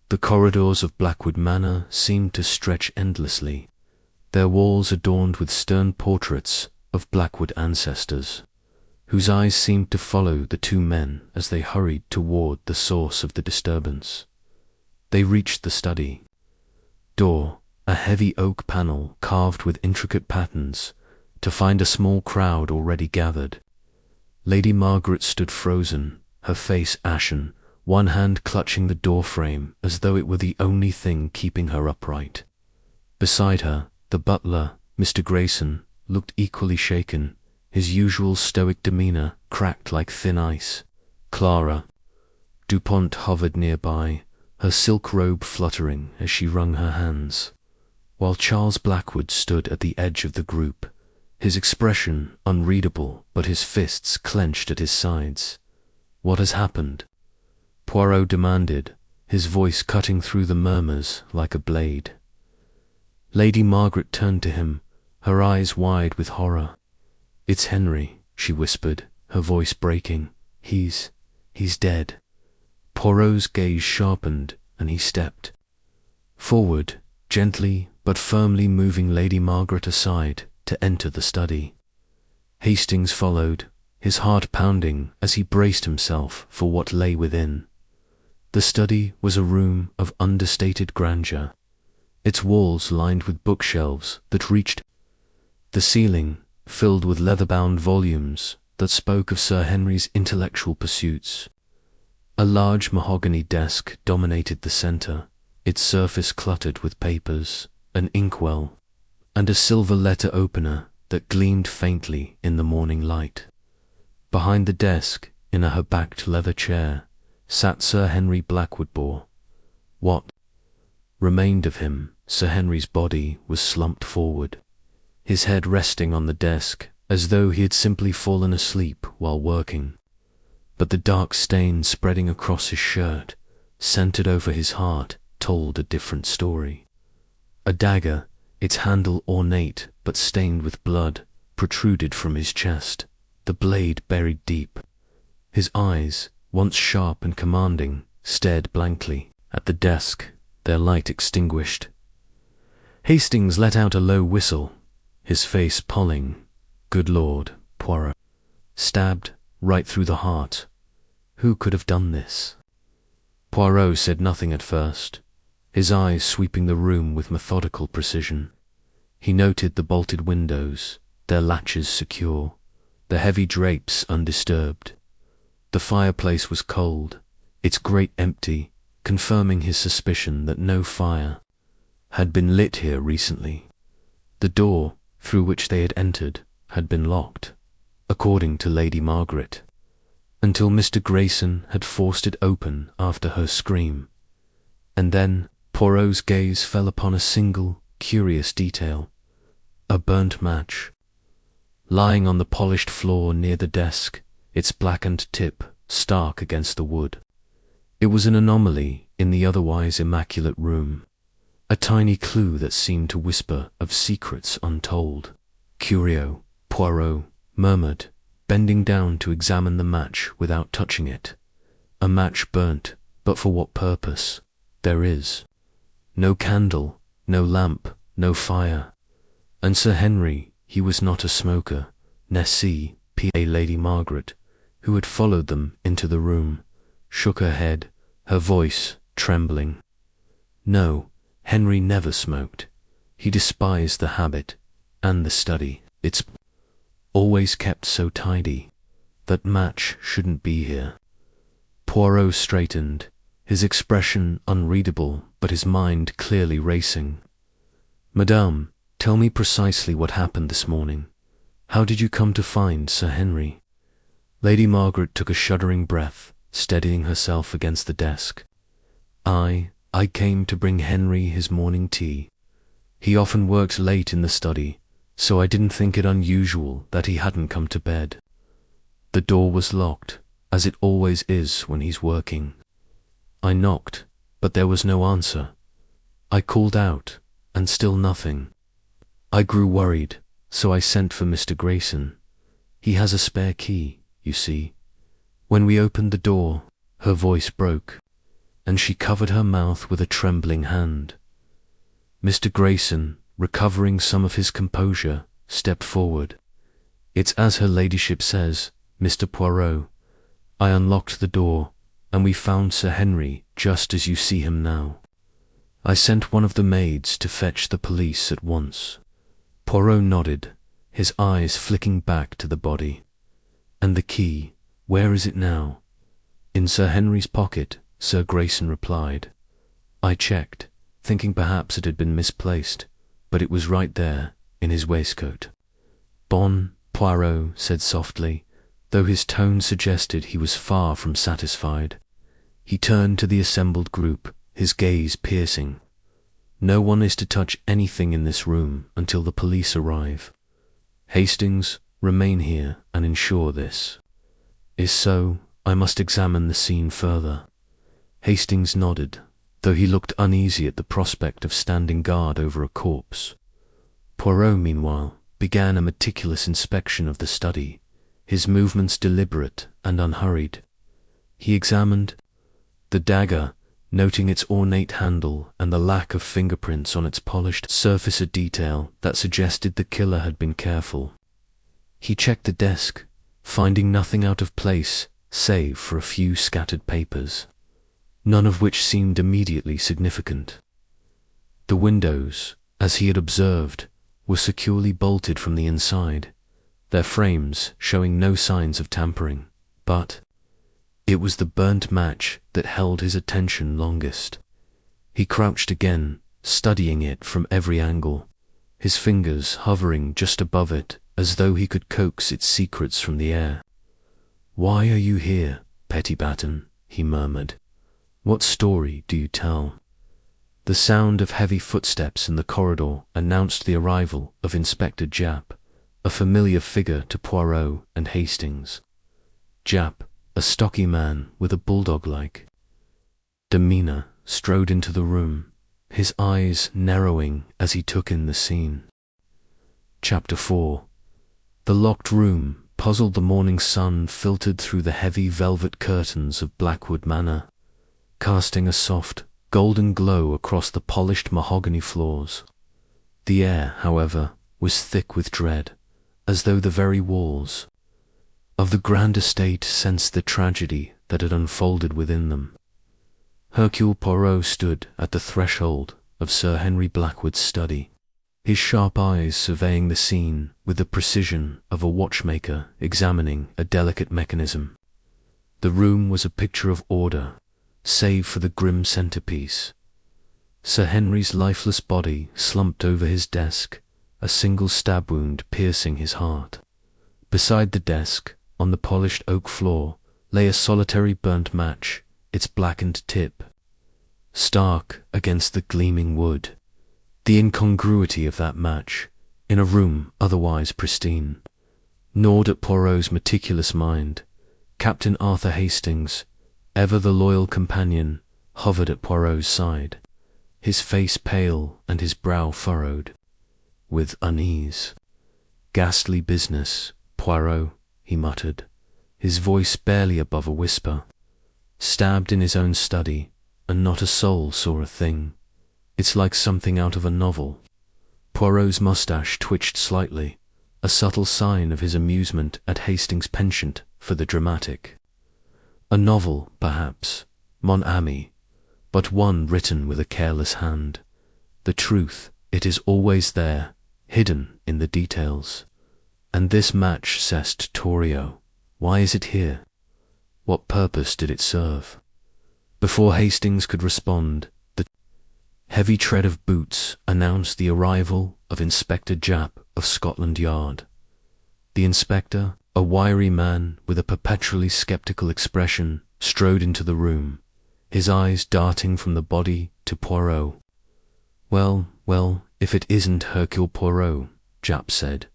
The corridors of Blackwood Manor seemed to stretch endlessly, their walls adorned with stern portraits of Blackwood ancestors, whose eyes seemed to follow the two men as they hurried toward the source of the disturbance. They reached the study door, a heavy oak panel carved with intricate patterns, to find a small crowd already gathered. Lady Margaret stood frozen, her face ashen, one hand clutching the door frame as though it were the only thing keeping her upright. Beside her, the butler, Mr. Grayson, looked equally shaken, his usual stoic demeanour cracked like thin ice. Clara Dupont hovered nearby, her silk robe fluttering as she wrung her hands, while Charles Blackwood stood at the edge of the group, his expression unreadable but his fists clenched at his sides. "What has happened?" Poirot demanded, his voice cutting through the murmurs like a blade. Lady Margaret turned to him, her eyes wide with horror. "It's Henry," she whispered, her voice breaking. He's dead." Poirot's gaze sharpened, and he stepped forward, gently but firmly moving Lady Margaret aside to enter the study. Hastings followed, his heart pounding as he braced himself for what lay within. The study was a room of understated grandeur, its walls lined with bookshelves that reached the ceiling, filled with leather-bound volumes that spoke of Sir Henry's intellectual pursuits. A large mahogany desk dominated the centre, its surface cluttered with papers, an inkwell, and a silver letter opener that gleamed faintly in the morning light. Behind the desk, in a her-backed leather chair, sat Sir Henry Blackwood. What remained of him, Sir Henry's body was slumped forward, his head resting on the desk as though he had simply fallen asleep while working. But the dark stain spreading across his shirt, centered over his heart, told a different story. A dagger, its handle ornate but stained with blood, protruded from his chest, the blade buried deep. His eyes, once sharp and commanding, stared blankly at the desk, their light extinguished. Hastings let out a low whistle, his face pulling. "Good Lord, Poirot." Stabbed, right through the heart. Who could have done this? Poirot said nothing at first, his eyes sweeping the room with methodical precision. He noted the bolted windows, their latches secure, the heavy drapes undisturbed. The fireplace was cold, its grate empty, confirming his suspicion that no fire had been lit here recently. The door, through which they had entered, had been locked, according to Lady Margaret, until Mr. Grayson had forced it open after her scream. And then Poirot's gaze fell upon a single, curious detail: a burnt match, lying on the polished floor near the desk, its blackened tip stark against the wood. It was an anomaly in the otherwise immaculate room, a tiny clue that seemed to whisper of secrets untold. "Curio," Poirot murmured, bending down to examine the match without touching it. A match burnt, but for what purpose? There is no candle, no lamp, no fire. And Sir Henry, he was not a smoker. Nessie, P.A. Lady Margaret, who had followed them into the room, shook her head, her voice trembling. No, Henry never smoked. He despised the habit and the study. It's always kept so tidy. That match shouldn't be here. Poirot straightened, his expression unreadable, but his mind clearly racing. "Madame, tell me precisely what happened this morning. How did you come to find Sir Henry?" Lady Margaret took a shuddering breath, steadying herself against the desk. I came to bring Henry his morning tea. He often worked late in the study, so I didn't think it unusual that he hadn't come to bed. The door was locked, as it always is when he's working. I knocked, but there was no answer. I called out, and still nothing. I grew worried, so I sent for Mr. Grayson. He has a spare key, you see. When we opened the door, her voice broke, and she covered her mouth with a trembling hand. Mr. Grayson, recovering some of his composure, stepped forward. "It's as her ladyship says, Mr. Poirot. I unlocked the door, and we found Sir Henry just as you see him now. I sent one of the maids to fetch the police at once." Poirot nodded, his eyes flicking back to the body. "And the key, where is it now?" "In Sir Henry's pocket," Sir Grayson replied. "I checked, thinking perhaps it had been misplaced, but it was right there, in his waistcoat." "Bon," Poirot said softly, though his tone suggested he was far from satisfied. He turned to the assembled group, his gaze piercing. "No one is to touch anything in this room until the police arrive. Hastings, remain here and ensure this. If so, I must examine the scene further." Hastings nodded, though he looked uneasy at the prospect of standing guard over a corpse. Poirot, meanwhile, began a meticulous inspection of the study, his movements deliberate and unhurried. He examined the dagger, noting its ornate handle and the lack of fingerprints on its polished surface, a detail that suggested the killer had been careful. He checked the desk, finding nothing out of place save for a few scattered papers, none of which seemed immediately significant. The windows, as he had observed, were securely bolted from the inside, their frames showing no signs of tampering, but it was the burnt match that held his attention longest. He crouched again, studying it from every angle, his fingers hovering just above it as though he could coax its secrets from the air. "Why are you here, Pettybatten?" he murmured. "What story do you tell?" The sound of heavy footsteps in the corridor announced the arrival of Inspector Japp, a familiar figure to Poirot and Hastings. Japp, a stocky man with a bulldog-like demeanour, strode into the room, his eyes narrowing as he took in the scene. Chapter 4. The locked room puzzled. The morning sun filtered through the heavy velvet curtains of Blackwood Manor, casting a soft, golden glow across the polished mahogany floors. The air, however, was thick with dread, as though the very walls of the grand estate sensed the tragedy that had unfolded within them. Hercule Poirot stood at the threshold of Sir Henry Blackwood's study, his sharp eyes surveying the scene with the precision of a watchmaker examining a delicate mechanism. The room was a picture of order, save for the grim centerpiece. Sir Henry's lifeless body slumped over his desk, a single stab wound piercing his heart. Beside the desk, on the polished oak floor, lay a solitary burnt match, its blackened tip stark against the gleaming wood. The incongruity of that match, in a room otherwise pristine, gnawed at Poirot's meticulous mind. Captain Arthur Hastings, ever the loyal companion, hovered at Poirot's side, his face pale and his brow furrowed with unease. "Ghastly business, Poirot," he muttered, his voice barely above a whisper. "Stabbed in his own study, and not a soul saw a thing. It's like something out of a novel." Poirot's moustache twitched slightly, a subtle sign of his amusement at Hastings' penchant for the dramatic. "A novel, perhaps, mon ami, but one written with a careless hand. The truth, it is always there, hidden in the details. And this match, cest Torio, why is it here? What purpose did it serve?" Before Hastings could respond, the heavy tread of boots announced the arrival of Inspector Japp of Scotland Yard. The inspector, a wiry man with a perpetually sceptical expression, strode into the room, his eyes darting from the body to Poirot. Well, if it isn't Hercule Poirot," Japp said,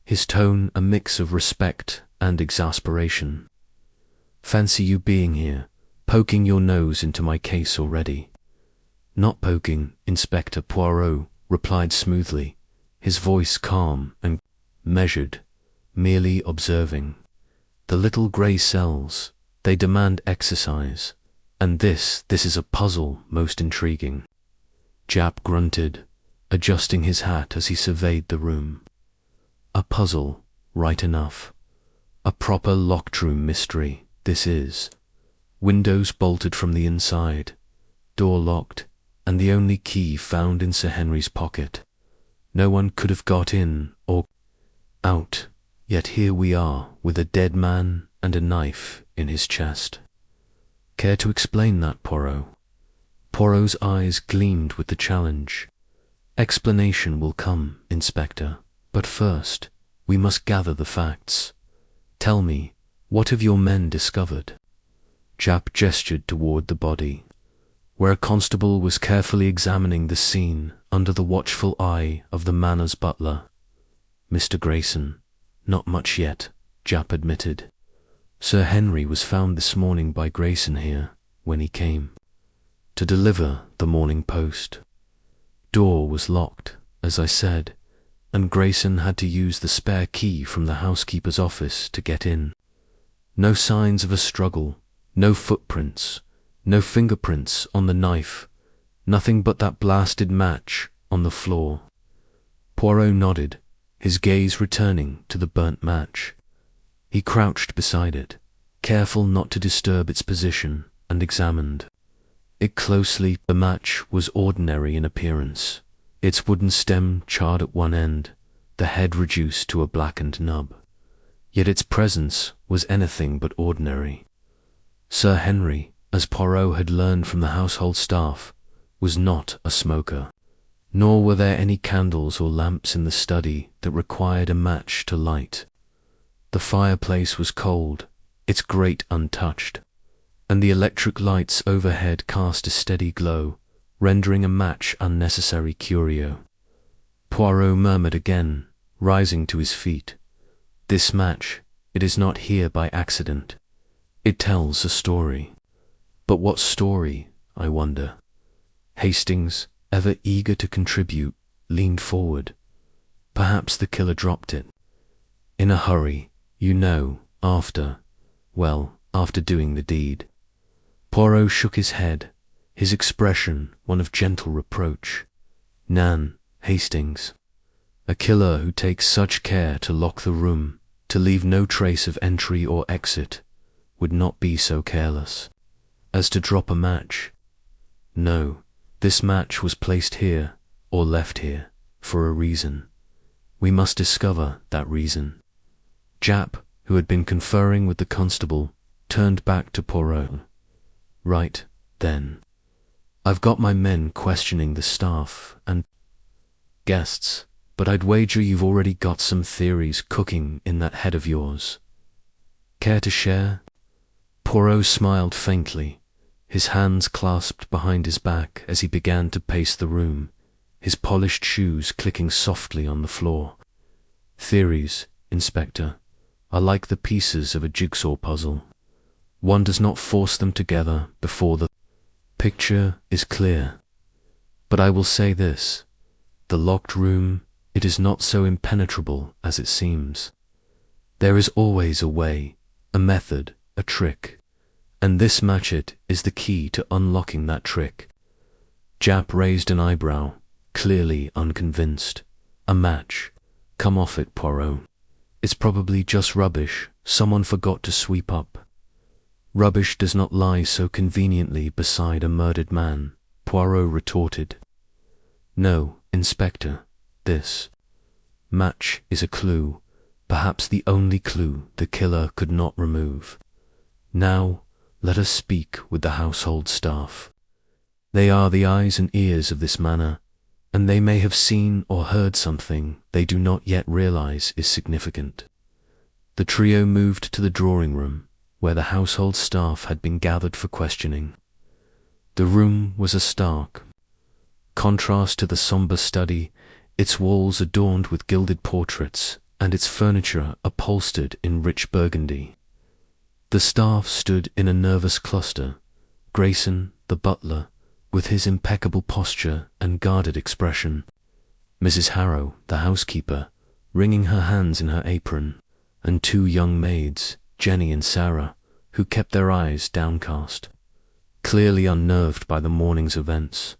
his tone a mix of respect and exasperation. "Fancy you being here, poking your nose into my case already." "Not poking," Inspector Poirot replied smoothly, his voice calm and measured, "merely observing. The little grey cells, they demand exercise, and this is a puzzle most intriguing." Japp grunted, adjusting his hat as he surveyed the room. "A puzzle, right enough. A proper locked-room mystery, this is. Windows bolted from the inside, door locked, and the only key found in Sir Henry's pocket. No one could have got in or out, yet here we are with a dead man and a knife in his chest. Care to explain that, Poirot?" Poirot's eyes gleamed with the challenge. "Explanation will come, Inspector, but first we must gather the facts. Tell me, what have your men discovered?" Japp gestured toward the body, where a constable was carefully examining the scene under the watchful eye of the manor's butler. "Mr. Grayson, not much yet," Japp admitted. "Sir Henry was found this morning by Grayson here, when he came to deliver the morning post. Door was locked, as I said, and Grayson had to use the spare key from the housekeeper's office to get in. No signs of a struggle, no footprints, no fingerprints on the knife, nothing but that blasted match on the floor." Poirot nodded, his gaze returning to the burnt match. He crouched beside it, careful not to disturb its position, and examined it closely. The match was ordinary in appearance, its wooden stem charred at one end, the head reduced to a blackened nub. Yet its presence was anything but ordinary. Sir Henry, as Poirot had learned from the household staff, was not a smoker, nor were there any candles or lamps in the study that required a match to light. The fireplace was cold, its grate untouched, and the electric lights overhead cast a steady glow, rendering a match unnecessary curio. Poirot murmured again, rising to his feet. "This match, it is not here by accident. It tells a story. But what story, I wonder?" Hastings, ever eager to contribute, leaned forward. "Perhaps the killer dropped it in a hurry, you know, after doing the deed." Poirot shook his head, his expression one of gentle reproach. "Nan, Hastings, a killer who takes such care to lock the room, to leave no trace of entry or exit, would not be so careless as to drop a match. No, this match was placed here, or left here, for a reason. We must discover that reason. Jap, who had been conferring with the constable, turned back to Poirot. Right, then. I've got my men questioning the staff and guests, but I'd wager you've already got some theories cooking in that head of yours. Care to share? Poirot smiled faintly, his hands clasped behind his back as he began to pace the room, his polished shoes clicking softly on the floor. Theories, Inspector, are like the pieces of a jigsaw puzzle. One does not force them together before the picture is clear. But I will say this, the locked room, it is not so impenetrable as it seems. There is always a way, a method, a trick, and this matchet is the key to unlocking that trick. Jap raised an eyebrow, clearly unconvinced. A match. Come off it, Poirot. It's probably just rubbish someone forgot to sweep up. Rubbish does not lie so conveniently beside a murdered man, Poirot retorted. No, Inspector, this match is a clue, perhaps the only clue the killer could not remove. Now, let us speak with the household staff. They are the eyes and ears of this manor, and they may have seen or heard something they do not yet realize is significant. The trio moved to the drawing room, where the household staff had been gathered for questioning. The room was a stark contrast to the sombre study, its walls adorned with gilded portraits, and its furniture upholstered in rich burgundy. The staff stood in a nervous cluster, Grayson, the butler, with his impeccable posture and guarded expression, Mrs. Harrow, the housekeeper, wringing her hands in her apron, and two young maids, Jenny and Sarah, who kept their eyes downcast, clearly unnerved by the morning's events.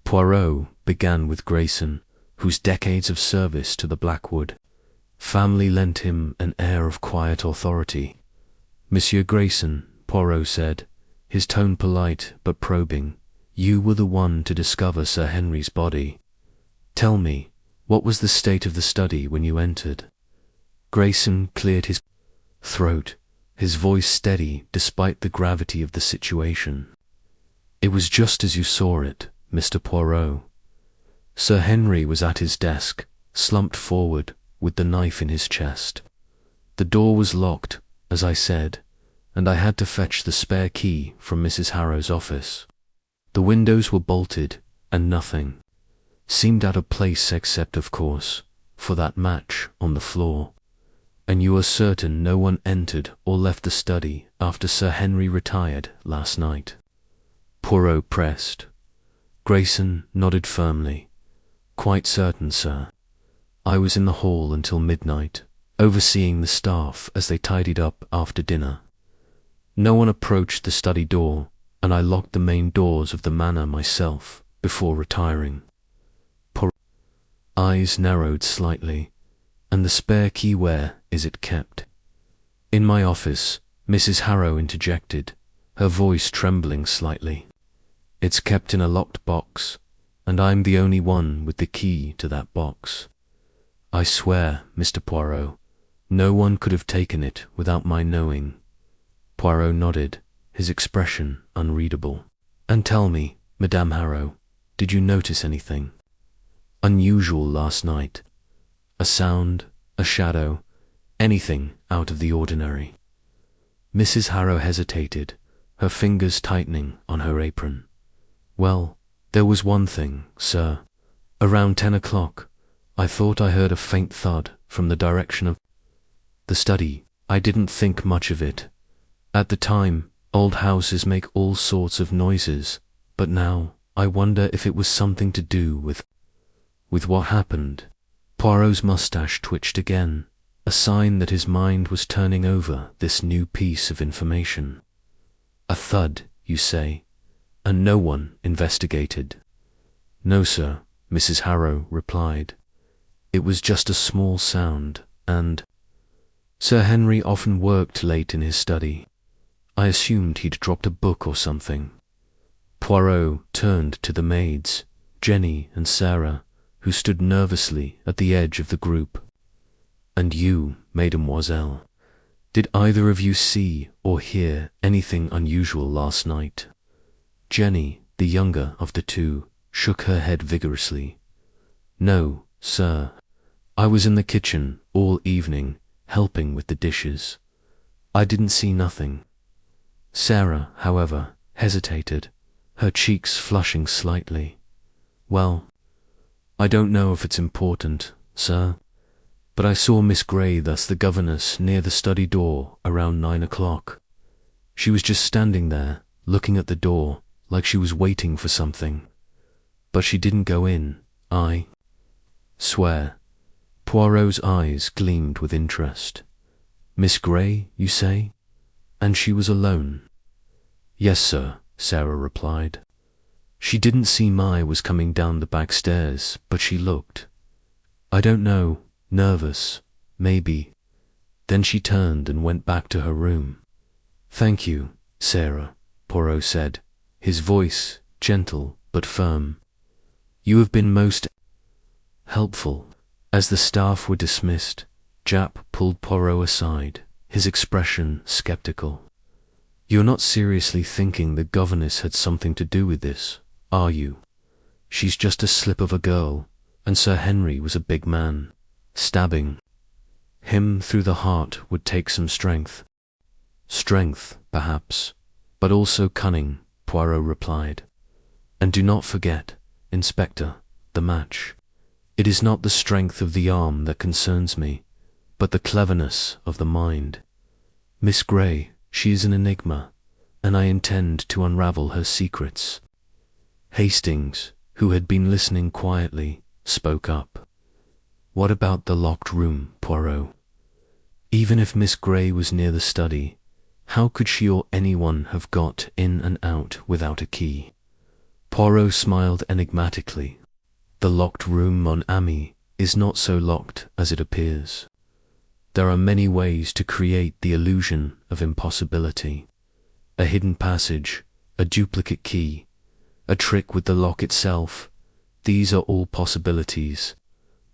Poirot began with Grayson, whose decades of service to the Blackwood family lent him an air of quiet authority. Monsieur Grayson, Poirot said, his tone polite but probing, you were the one to discover Sir Henry's body. Tell me, what was the state of the study when you entered? Grayson cleared his throat, his voice steady despite the gravity of the situation. It was just as you saw it, Mr. Poirot. Sir Henry was at his desk, slumped forward, with the knife in his chest. The door was locked, as I said, and I had to fetch the spare key from Mrs. Harrow's office. The windows were bolted, and nothing seemed out of place except, of course, for that match on the floor. And you are certain no one entered or left the study after Sir Henry retired last night? Poirot pressed. Grayson nodded firmly. Quite certain, sir. I was in the hall until midnight, overseeing the staff as they tidied up after dinner. No one approached the study door, and I locked the main doors of the manor myself before retiring. Poirot's eyes narrowed slightly. And the spare key, where is it kept? In my office, Mrs. Harrow interjected, her voice trembling slightly. It's kept in a locked box, and I'm the only one with the key to that box. I swear, Mr. Poirot, no one could have taken it without my knowing. Poirot nodded, his expression unreadable. And tell me, Madame Harrow, did you notice anything unusual last night? A sound, a shadow, anything out of the ordinary? Mrs. Harrow hesitated, her fingers tightening on her apron. Well, there was one thing, sir. Around 10 o'clock, I thought I heard a faint thud from the direction of the study. I didn't think much of it. At the time, old houses make all sorts of noises, but now I wonder if it was something to do with what happened. Poirot's moustache twitched again, a sign that his mind was turning over this new piece of information. A thud, you say, and no one investigated? No, sir, Mrs. Harrow replied. It was just a small sound, and Sir Henry often worked late in his study. I assumed he'd dropped a book or something. Poirot turned to the maids, Jenny and Sarah, who stood nervously at the edge of the group. And you, mademoiselle, did either of you see or hear anything unusual last night? Jenny, the younger of the two, shook her head vigorously. No, sir. I was in the kitchen all evening, helping with the dishes. I didn't see nothing. Sarah, however, hesitated, her cheeks flushing slightly. Well, I don't know if it's important, sir, but I saw Miss Grey, thus the governess, near the study door around 9 o'clock. She was just standing there, looking at the door, like she was waiting for something. But she didn't go in, I swear. Poirot's eyes gleamed with interest. Miss Grey, you say? And she was alone? Yes, sir, Sarah replied. She didn't see Mai was coming down the back stairs, but she looked, I don't know, nervous, maybe. Then she turned and went back to her room. Thank you, Sarah, Poirot said, his voice gentle but firm. You have been most helpful. As the staff were dismissed, Japp pulled Poirot aside, his expression skeptical. You're not seriously thinking the governess had something to do with this, are you? She's just a slip of a girl, and Sir Henry was a big man. Stabbing him through the heart would take some strength. Strength, perhaps, but also cunning, Poirot replied. And do not forget, Inspector, the match. It is not the strength of the arm that concerns me, but the cleverness of the mind. Miss Grey, she is an enigma, and I intend to unravel her secrets. Hastings, who had been listening quietly, spoke up. What about the locked room, Poirot? Even if Miss Grey was near the study, how could she or anyone have got in and out without a key? Poirot smiled enigmatically. The locked room, mon ami, is not so locked as it appears. There are many ways to create the illusion of impossibility. A hidden passage, a duplicate key, a trick with the lock itself. These are all possibilities,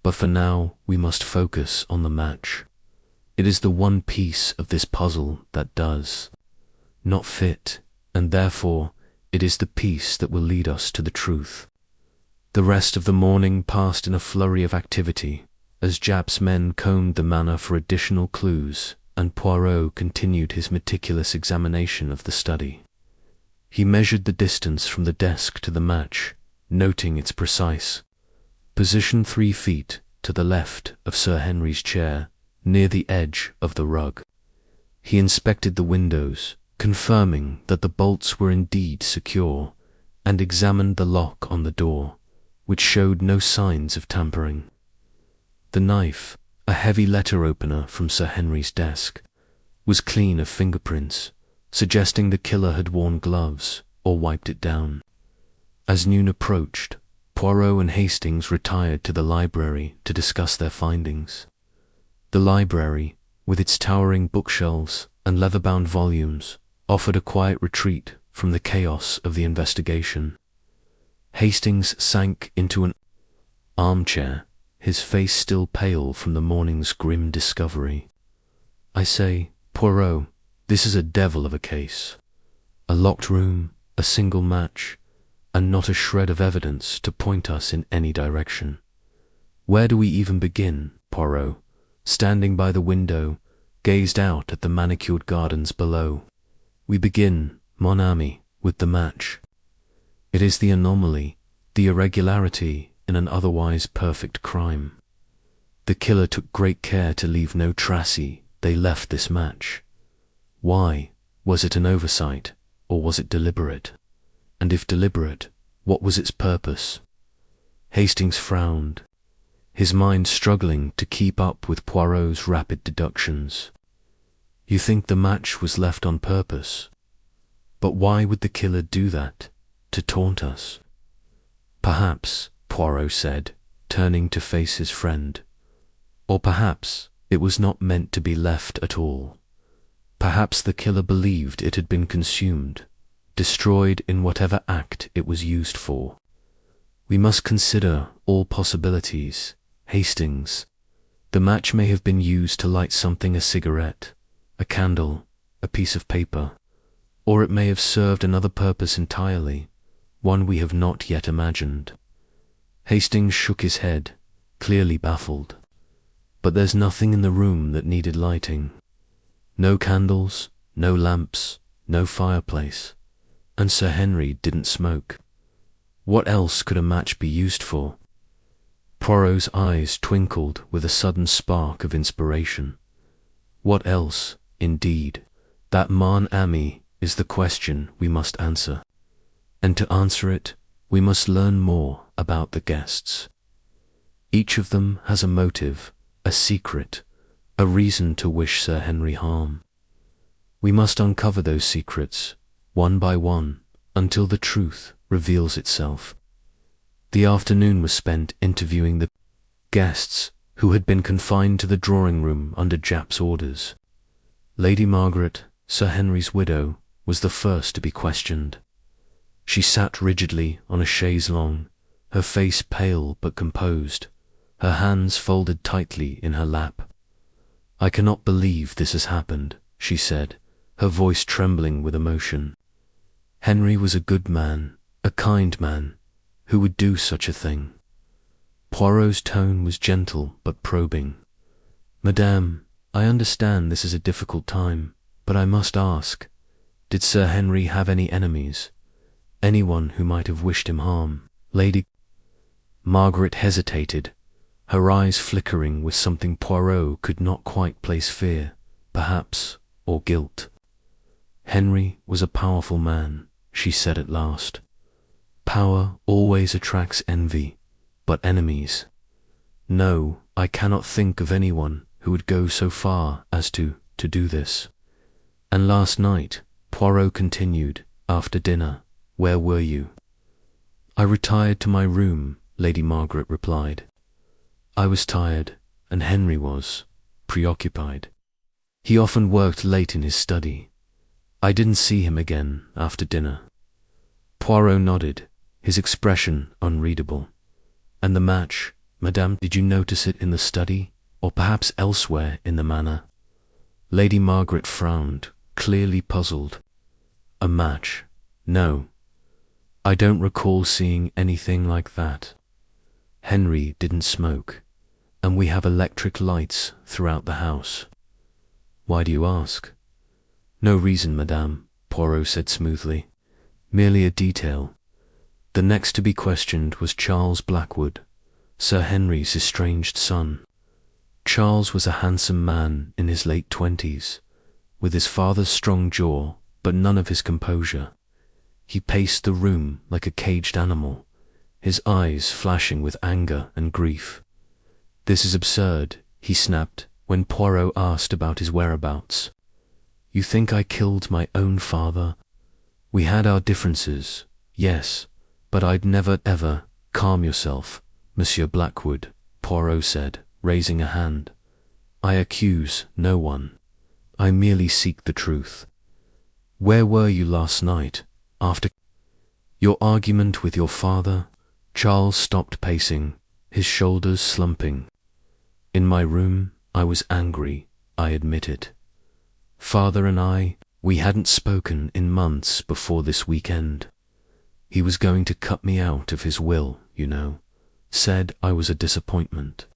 but for now we must focus on the match. It is the one piece of this puzzle that does not fit, and therefore it is the piece that will lead us to the truth. The rest of the morning passed in a flurry of activity, as Japp's men combed the manor for additional clues, and Poirot continued his meticulous examination of the study. He measured the distance from the desk to the match, noting its precise position 3 feet to the left of Sir Henry's chair, near the edge of the rug. He inspected the windows, confirming that the bolts were indeed secure, and examined the lock on the door, which showed no signs of tampering. The knife, a heavy letter opener from Sir Henry's desk, was clean of fingerprints, suggesting the killer had worn gloves or wiped it down. As noon approached, Poirot and Hastings retired to the library to discuss their findings. The library, with its towering bookshelves and leather-bound volumes, offered a quiet retreat from the chaos of the investigation. Hastings sank into an armchair, his face still pale from the morning's grim discovery. I say, Poirot, this is a devil of a case. A locked room, a single match, and not a shred of evidence to point us in any direction. Where do we even begin? Poirot, standing by the window, gazed out at the manicured gardens below. We begin, mon ami, with the match. It is the anomaly, the irregularity in an otherwise perfect crime. The killer took great care to leave no trace. They left this match. Why? Was it an oversight, or was it deliberate? And if deliberate, what was its purpose? Hastings frowned, his mind struggling to keep up with Poirot's rapid deductions. You think the match was left on purpose? But why would the killer do that? To taunt us? Perhaps, Poirot said, turning to face his friend. Or perhaps, It was not meant to be left at all. Perhaps the killer believed it had been consumed, destroyed in whatever act it was used for. We must consider all possibilities. Hastings. The match may have been used to light something, a cigarette, a candle, a piece of paper, or it may have served another purpose entirely, one we have not yet imagined. Hastings shook his head, clearly baffled. But there's nothing in the room that needed lighting. No candles, no lamps, no fireplace, and Sir Henry didn't smoke. What else could a match be used for? Poirot's eyes twinkled with a sudden spark of inspiration. What else, indeed? That mon ami is the question we must answer. And to answer it, we must learn more about the guests. Each of them has a motive, a secret, a reason to wish Sir Henry harm. We must uncover those secrets, one by one, until the truth reveals itself. The afternoon was spent interviewing the guests who had been confined to the drawing room under Japp's orders. Lady Margaret, Sir Henry's widow, was the first to be questioned. She sat rigidly on a chaise longue, her face pale but composed, her hands folded tightly in her lap. "I cannot believe this has happened," she said, her voice trembling with emotion. "Henry was a good man, a kind man. Who would do such a thing?" Poirot's tone was gentle but probing. "Madame, I understand this is a difficult time, but I must ask, did Sir Henry have any enemies? Anyone who might have wished him harm?" Lady Margaret hesitated, her eyes flickering with something Poirot could not quite place, fear, perhaps, or guilt. "Henry was a powerful man," she said at last. "Power always attracts envy, but enemies. No, I cannot think of anyone who would go so far as to do this." "And last night," Poirot continued, "after dinner, where were you?" "I retired to my room," Lady Margaret replied. "I was tired, and Henry was preoccupied. He often worked late in his study. I didn't see him again after dinner." Poirot nodded, his expression unreadable. "And the match, Madame, did you notice it in the study, or perhaps elsewhere in the manor?" Lady Margaret frowned, clearly puzzled. "A match? No. I don't recall seeing anything like that. Henry didn't smoke, and we have electric lights throughout the house." "Why do you ask?" "No reason, Madame," Poirot said smoothly. "Merely a detail. The next to be questioned was Charles Blackwood, Sir Henry's estranged son. Charles was a handsome man in his late 20s, with his father's strong jaw, but none of his composure. He paced the room like a caged animal, his eyes flashing with anger and grief. "This is absurd," he snapped when Poirot asked about his whereabouts. "You think I killed my own father? We had our differences, yes, but I'd never ever—" "Calm yourself, Monsieur Blackwood," Poirot said, raising a hand. "I accuse no one. I merely seek the truth. Where were you last night, after your argument with your father?" Charles stopped pacing, his shoulders slumping. "In my room, I was angry, I admit it. Father and we hadn't spoken in months before this weekend. He was going to cut me out of his will, you know. Said I was a disappointment.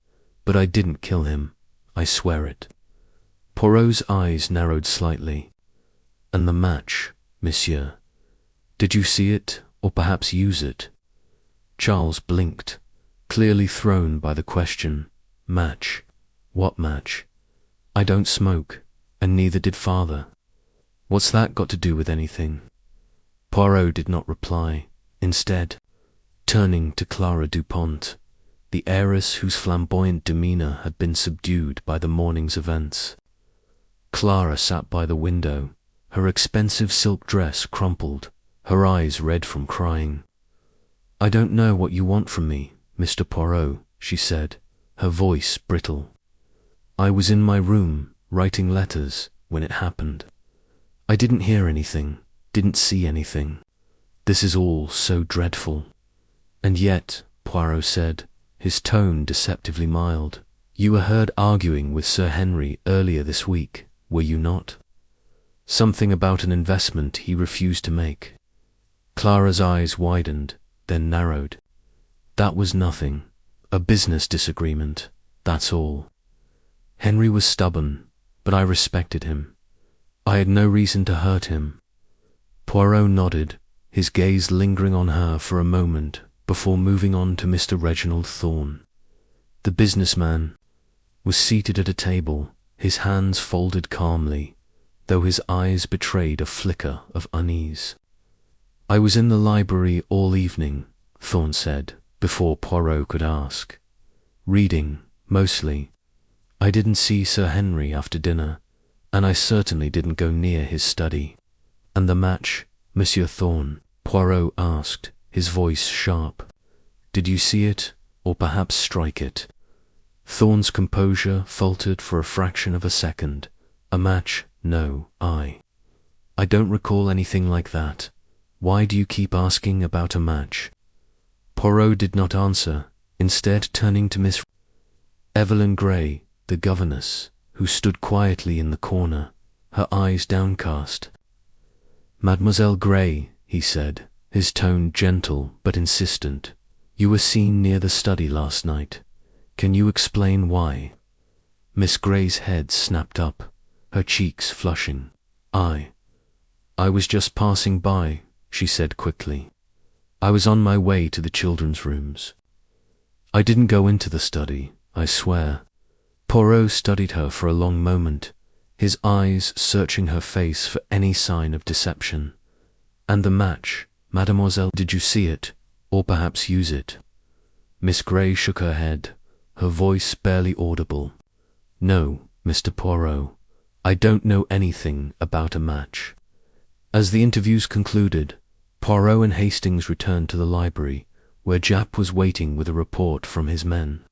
But I didn't kill him, I swear it." Poirot's eyes narrowed slightly. "And the match, monsieur? Did you see it, or perhaps use it?" Charles blinked, clearly thrown by the question. "Match? What match? I don't smoke, and neither did father. What's that got to do with anything?" Poirot did not reply, instead, turning to Clara Dupont, the heiress whose flamboyant demeanour had been subdued by the morning's events. Clara sat by the window, her expensive silk dress crumpled, her eyes red from crying. "I don't know what you want from me, Mr. Poirot," she said, her voice brittle. I was in my room, writing letters, when it happened. I didn't hear anything, didn't see anything. This is all so dreadful. And yet, Poirot said, his tone deceptively mild, you were heard arguing with Sir Henry earlier this week, were you not? Something about an investment he refused to make. Clara's eyes widened, then narrowed. That was nothing. A business disagreement, that's all. Henry was stubborn, but I respected him. I had no reason to hurt him. Poirot nodded, his gaze lingering on her for a moment before moving on to Mr. Reginald Thorne. The businessman was seated at a table, his hands folded calmly, though his eyes betrayed a flicker of unease. I was in the library all evening, Thorne said, before Poirot could ask. Reading, mostly. I didn't see Sir Henry after dinner, and I certainly didn't go near his study. And the match, Monsieur Thorne? Poirot asked, his voice sharp. Did you see it, or perhaps strike it? Thorne's composure faltered for a fraction of a second. A match? No, I don't recall anything like that. Why do you keep asking about a match? Poirot did not answer, instead turning to Miss Evelyn Grey, the governess, who stood quietly in the corner, her eyes downcast. Mademoiselle Grey, he said, his tone gentle but insistent, you were seen near the study last night. Can you explain why? Miss Grey's head snapped up, her cheeks flushing. I was just passing by, she said quickly. I was on my way to the children's rooms. I didn't go into the study, I swear. Poirot studied her for a long moment, his eyes searching her face for any sign of deception. And the match, mademoiselle, did you see it, or perhaps use it? Miss Grey shook her head, her voice barely audible. No, Mr. Poirot, I don't know anything about a match. As the interviews concluded, Poirot and Hastings returned to the library, where Japp was waiting with a report from his men.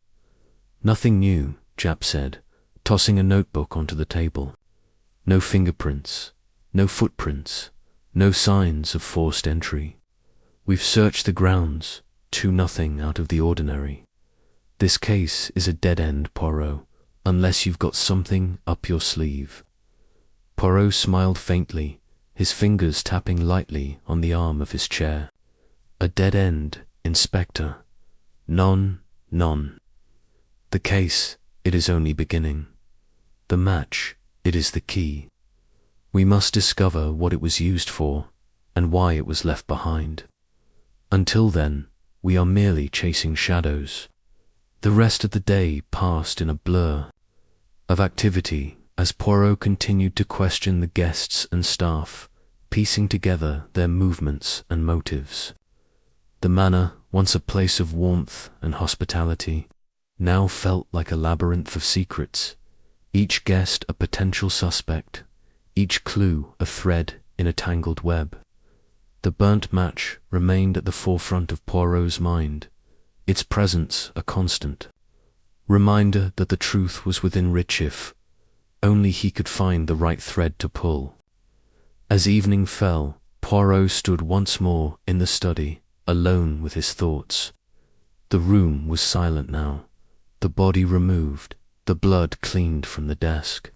Nothing new, Japp said, tossing a notebook onto the table. No fingerprints, no footprints, no signs of forced entry. We've searched the grounds, nothing out of the ordinary. This case is a dead end, Poirot, unless you've got something up your sleeve. Poirot smiled faintly, his fingers tapping lightly on the arm of his chair. A dead end, Inspector. None. The case, it is only beginning. The match, it is the key. We must discover what it was used for, and why it was left behind. Until then, we are merely chasing shadows. The rest of the day passed in a blur of activity as Poirot continued to question the guests and staff, piecing together their movements and motives. The manor, once a place of warmth and hospitality, now felt like a labyrinth of secrets, each guest a potential suspect, each clue a thread in a tangled web. The burnt match remained at the forefront of Poirot's mind, its presence a constant reminder that the truth was within reach if only he could find the right thread to pull. As evening fell, Poirot stood once more in the study, alone with his thoughts. The room was silent now, the body removed, the blood cleaned from the desk.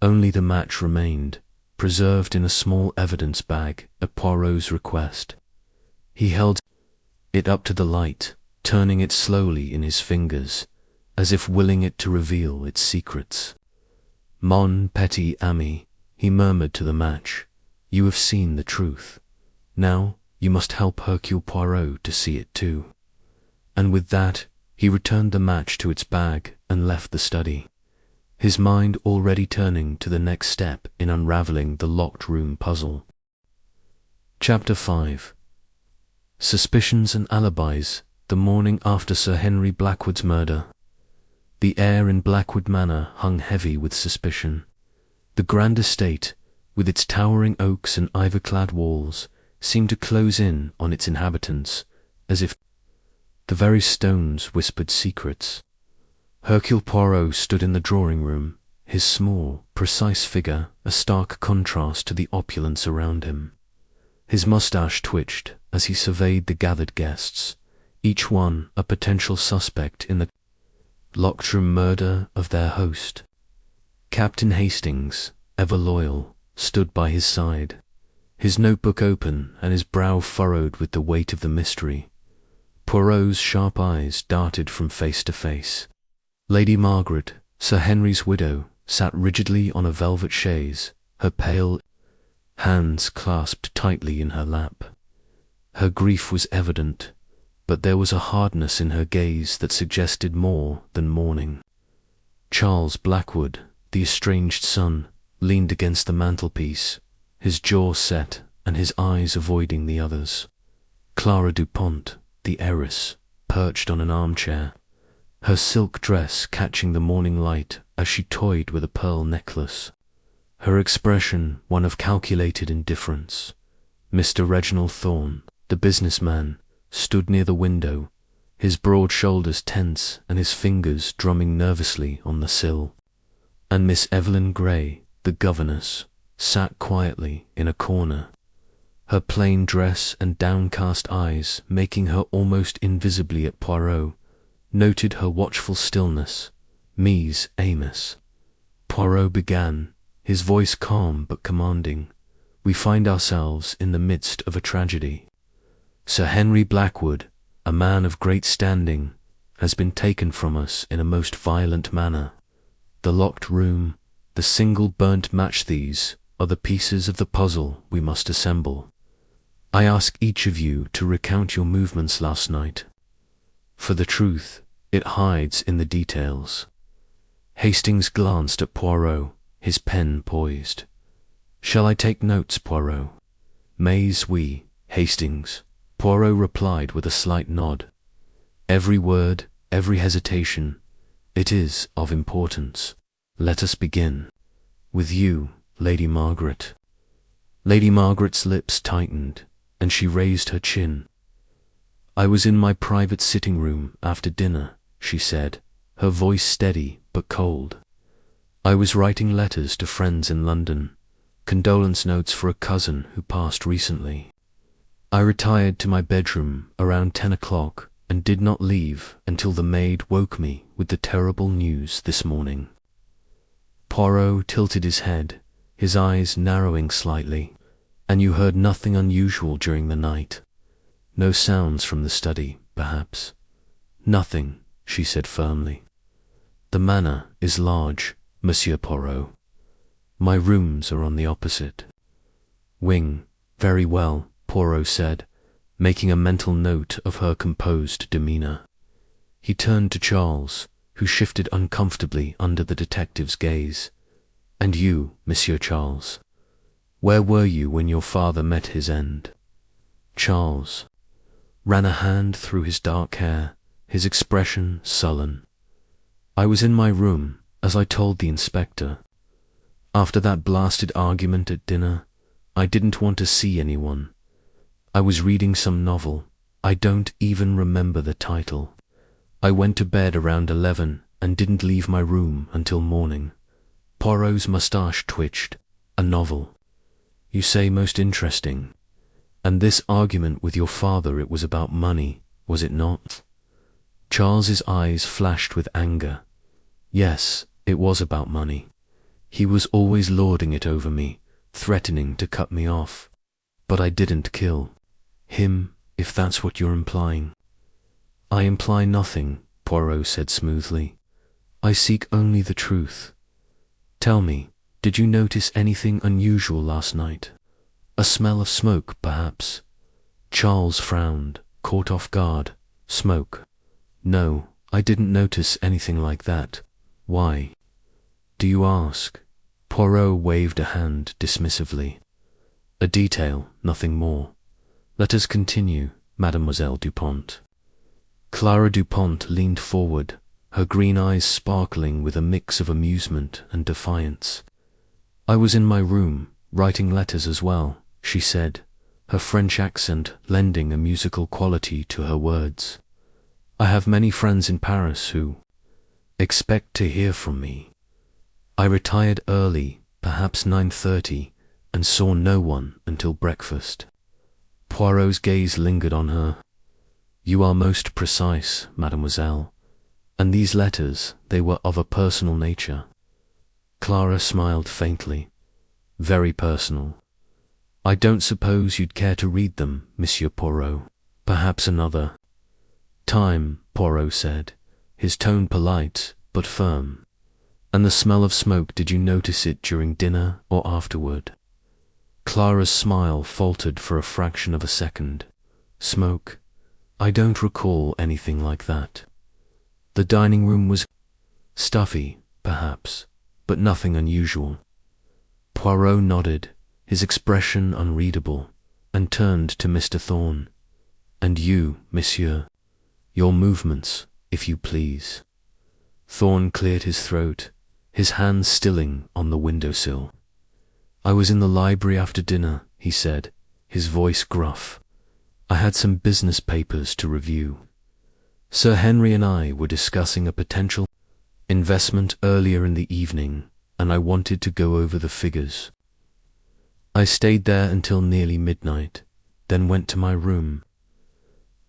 Only the match remained, preserved in a small evidence bag at Poirot's request. He held it up to the light, turning it slowly in his fingers, as if willing it to reveal its secrets. Mon petit ami, he murmured to the match, you have seen the truth. Now you must help Hercule Poirot to see it too. And with that, he returned the match to its bag and left the study, his mind already turning to the next step in unraveling the locked room puzzle. Chapter 5. Suspicions and alibis, the morning after Sir Henry Blackwood's murder. The air in Blackwood Manor hung heavy with suspicion. The grand estate, with its towering oaks and ivy-clad walls, seemed to close in on its inhabitants, as if the very stones whispered secrets. Hercule Poirot stood in the drawing-room, his small, precise figure a stark contrast to the opulence around him. His moustache twitched as he surveyed the gathered guests, each one a potential suspect in the locked-room murder of their host. Captain Hastings, ever loyal, stood by his side, his notebook open and his brow furrowed with the weight of the mystery. Poirot's sharp eyes darted from face to face. Lady Margaret, Sir Henry's widow, sat rigidly on a velvet chaise, her pale hands clasped tightly in her lap. Her grief was evident, but there was a hardness in her gaze that suggested more than mourning. Charles Blackwood, the estranged son, leaned against the mantelpiece, his jaw set and his eyes avoiding the others. Clara Dupont, the heiress, perched on an armchair, her silk dress catching the morning light as she toyed with a pearl necklace, her expression one of calculated indifference. Mr. Reginald Thorne, the businessman, stood near the window, his broad shoulders tense and his fingers drumming nervously on the sill. And Miss Evelyn Grey, the governess, sat quietly in a corner, her plain dress and downcast eyes making her almost invisibly at Poirot, noted her watchful stillness. Mise Amos. Poirot began, his voice calm but commanding. We find ourselves in the midst of a tragedy. Sir Henry Blackwood, a man of great standing, has been taken from us in a most violent manner. The locked room, the single burnt match, these are the pieces of the puzzle we must assemble. I ask each of you to recount your movements last night, for the truth, it hides in the details. Hastings glanced at Poirot, his pen poised. Shall I take notes, Poirot? Mais oui, Hastings, Poirot replied with a slight nod. Every word, every hesitation, it is of importance. Let us begin. With you, Lady Margaret. Lady Margaret's lips tightened, and she raised her chin. I was in my private sitting room after dinner, she said, her voice steady but cold. I was writing letters to friends in London, condolence notes for a cousin who passed recently. I retired to my bedroom around 10 o'clock and did not leave until the maid woke me with the terrible news this morning. Poirot tilted his head, his eyes narrowing slightly. And you heard nothing unusual during the night? No sounds from the study, perhaps? Nothing, she said firmly. The manor is large, Monsieur Poirot. My rooms are on the opposite wing. Very well, Poirot said, making a mental note of her composed demeanour. He turned to Charles, who shifted uncomfortably under the detective's gaze. And you, Monsieur Charles? Where were you when your father met his end? Charles ran a hand through his dark hair, his expression sullen. I was in my room, as I told the inspector. After that blasted argument at dinner, I didn't want to see anyone. I was reading some novel. I don't even remember the title. I went to bed around 11 and didn't leave my room until morning. Poirot's moustache twitched. A novel. You say most interesting. And this argument with your father, it was about money, was it not? Charles's eyes flashed with anger. Yes, it was about money. He was always lording it over me, threatening to cut me off. But I didn't kill him, if that's what you're implying. I imply nothing, Poirot said smoothly. I seek only the truth. Tell me, did you notice anything unusual last night? A smell of smoke, perhaps? Charles frowned, caught off guard. Smoke? No, I didn't notice anything like that. Why? Do you ask? Poirot waved a hand dismissively. A detail, nothing more. Let us continue, Mademoiselle Dupont. Clara Dupont leaned forward, her green eyes sparkling with a mix of amusement and defiance. I was in my room, writing letters as well, she said, her French accent lending a musical quality to her words. I have many friends in Paris who... expect to hear from me. I retired early, perhaps 9:30, and saw no one until breakfast. Poirot's gaze lingered on her. You are most precise, mademoiselle. And these letters, they were of a personal nature. Clara smiled faintly. Very personal. I don't suppose you'd care to read them, Monsieur Poirot. Perhaps another time, Poirot said, his tone polite but firm. And the smell of smoke, did you notice it during dinner or afterward? Clara's smile faltered for a fraction of a second. Smoke? I don't recall anything like that. The dining room was stuffy, perhaps, but nothing unusual. Poirot nodded, his expression unreadable, and turned to Mr. Thorne. And you, monsieur, your movements, if you please. Thorne cleared his throat, his hands stilling on the windowsill. I was in the library after dinner, he said, his voice gruff. I had some business papers to review. Sir Henry and I were discussing a potential investment earlier in the evening, and I wanted to go over the figures. I stayed there until nearly midnight, then went to my room.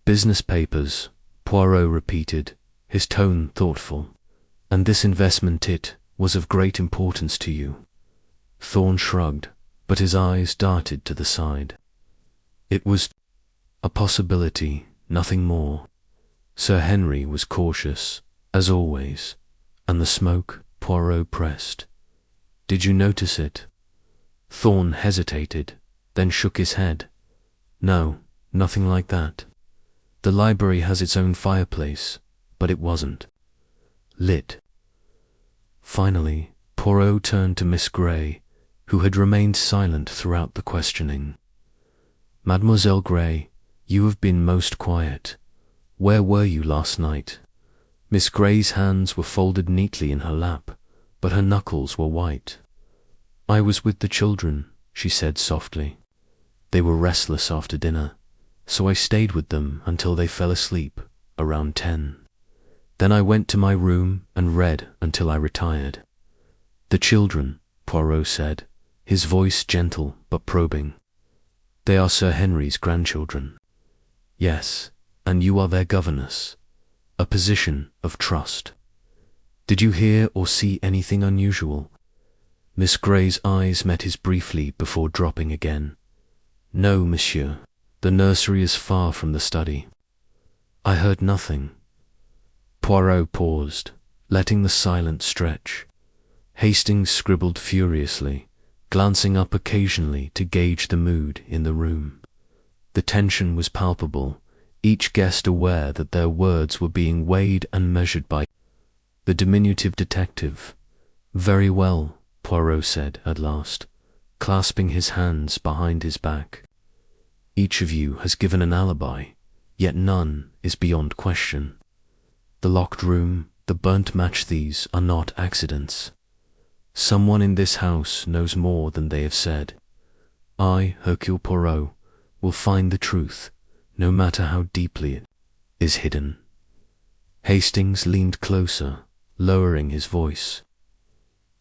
Business papers, Poirot repeated, his tone thoughtful. And this investment, it was of great importance to you. Thorne shrugged, but his eyes darted to the side. It was a possibility, nothing more. Sir Henry was cautious, as always. And the smoke, Poirot pressed. Did you notice it? Thorne hesitated, then shook his head. No, nothing like that. The library has its own fireplace, but it wasn't lit. Finally, Poirot turned to Miss Grey, who had remained silent throughout the questioning. Mademoiselle Grey, you have been most quiet. Where were you last night? Miss Grey's hands were folded neatly in her lap, but her knuckles were white. I was with the children, she said softly. They were restless after dinner, so I stayed with them until they fell asleep, around 10. Then I went to my room and read until I retired. The children, Poirot said, his voice gentle but probing. They are Sir Henry's grandchildren. Yes, and you are their governess. A position of trust. Did you hear or see anything unusual? Miss Grey's eyes met his briefly before dropping again. No, monsieur. The nursery is far from the study. I heard nothing. Poirot paused, letting the silence stretch. Hastings scribbled furiously, glancing up occasionally to gauge the mood in the room. The tension was palpable, each guest aware that their words were being weighed and measured by the diminutive detective. Very well, Poirot said at last, clasping his hands behind his back. Each of you has given an alibi, yet none is beyond question. The locked room, the burnt match, these are not accidents. Someone in this house knows more than they have said. I, Hercule Poirot, will find the truth, no matter how deeply it is hidden. Hastings leaned closer, lowering his voice.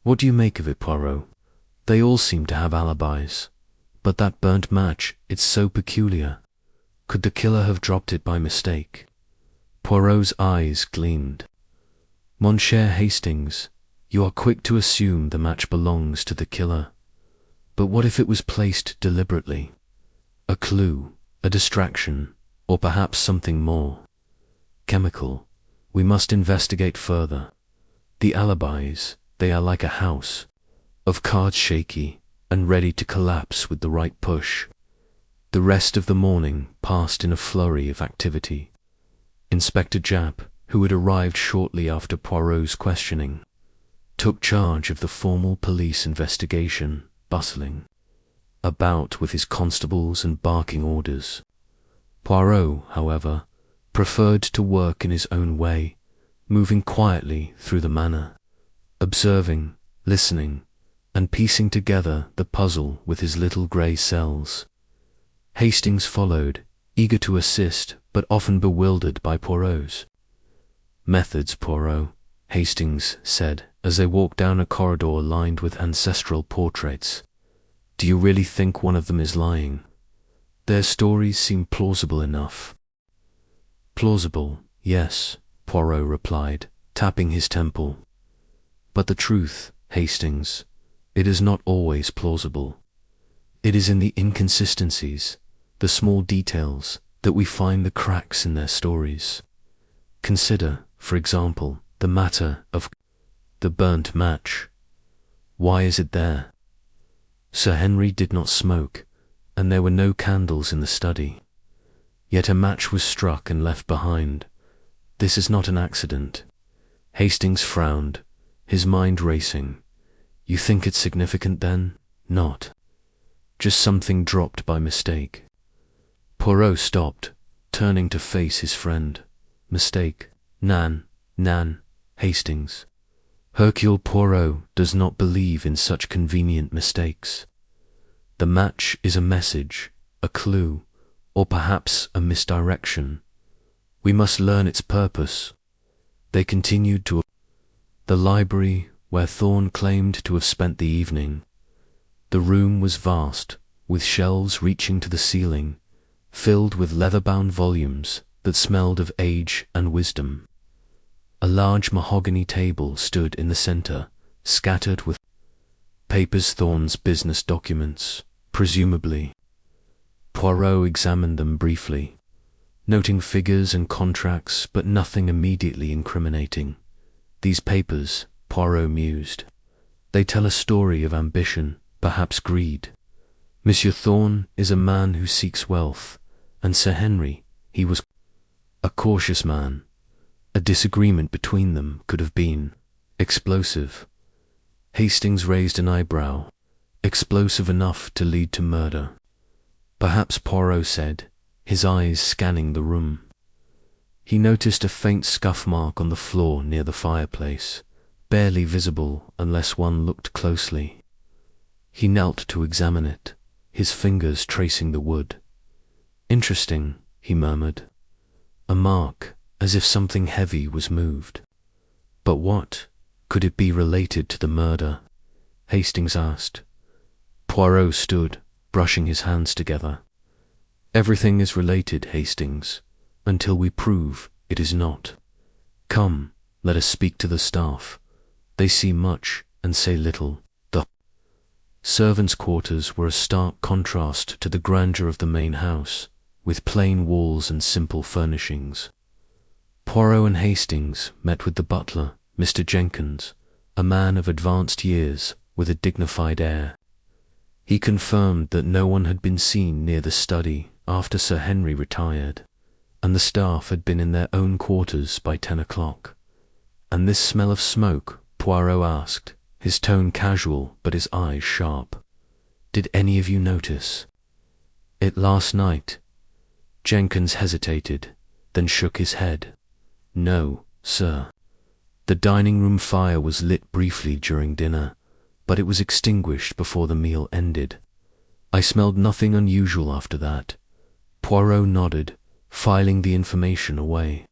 What do you make of it, Poirot? They all seem to have alibis. But that burnt match, it's so peculiar. Could the killer have dropped it by mistake? Poirot's eyes gleamed. Mon cher Hastings, you are quick to assume the match belongs to the killer. But what if it was placed deliberately? A clue, a distraction, or perhaps something more? Chemical. We must investigate further. The alibis, they are like a house, of cards, shaky and ready to collapse with the right push. The rest of the morning passed in a flurry of activity. Inspector Japp, who had arrived shortly after Poirot's questioning, took charge of the formal police investigation, bustling about with his constables and barking orders. Poirot, however, preferred to work in his own way, moving quietly through the manor, observing, listening, and piecing together the puzzle with his little grey cells. Hastings followed, eager to assist, but often bewildered by Poirot's methods. Poirot, Hastings said, as they walked down a corridor lined with ancestral portraits. "Do you really think one of them is lying? Their stories seem plausible enough." "Plausible, yes," Poirot replied, tapping his temple. "But the truth, Hastings, it is not always plausible. It is in the inconsistencies, the small details, that we find the cracks in their stories. Consider, for example, the matter of the burnt match. Why is it there? Sir Henry did not smoke, and there were no candles in the study. Yet a match was struck and left behind. This is not an accident." Hastings frowned, his mind racing. "You think it's significant then?" "Not. Just something dropped by mistake." Poirot stopped, turning to face his friend. "Mistake? Nan, Hastings. Hercule Poirot does not believe in such convenient mistakes. The match is a message, a clue, or perhaps a misdirection. We must learn its purpose." They continued to the library where Thorn claimed to have spent the evening. The room was vast, with shelves reaching to the ceiling, filled with leather-bound volumes that smelled of age and wisdom. A large mahogany table stood in the center, scattered with papers, Thorn's business documents, presumably. Poirot examined them briefly, noting figures and contracts, but nothing immediately incriminating. "These papers," Poirot mused, "they tell a story of ambition, perhaps greed. Monsieur Thorn is a man who seeks wealth, and Sir Henry, he was a cautious man. A disagreement between them could have been explosive." Hastings raised an eyebrow. "Explosive enough to lead to murder?" "Perhaps," Poirot said, his eyes scanning the room. He noticed a faint scuff mark on the floor near the fireplace, barely visible unless one looked closely. He knelt to examine it, his fingers tracing the wood. "Interesting," he murmured. "A mark, as if something heavy was moved. But what? Could it be related to the murder?" Hastings asked. Poirot stood, brushing his hands together. "Everything is related, Hastings, until we prove it is not. Come, let us speak to the staff. They see much and say little." The servants' quarters were a stark contrast to the grandeur of the main house, with plain walls and simple furnishings. Poirot and Hastings met with the butler, Mr. Jenkins, a man of advanced years with a dignified air. He confirmed that no one had been seen near the study after Sir Henry retired, and the staff had been in their own quarters by 10 o'clock. "And this smell of smoke?" Poirot asked, his tone casual but his eyes sharp. "Did any of you notice it last night?" Jenkins hesitated, then shook his head. "No, sir. The dining-room fire was lit briefly during dinner, but it was extinguished before the meal ended. I smelled nothing unusual after that." Poirot nodded, filing the information away.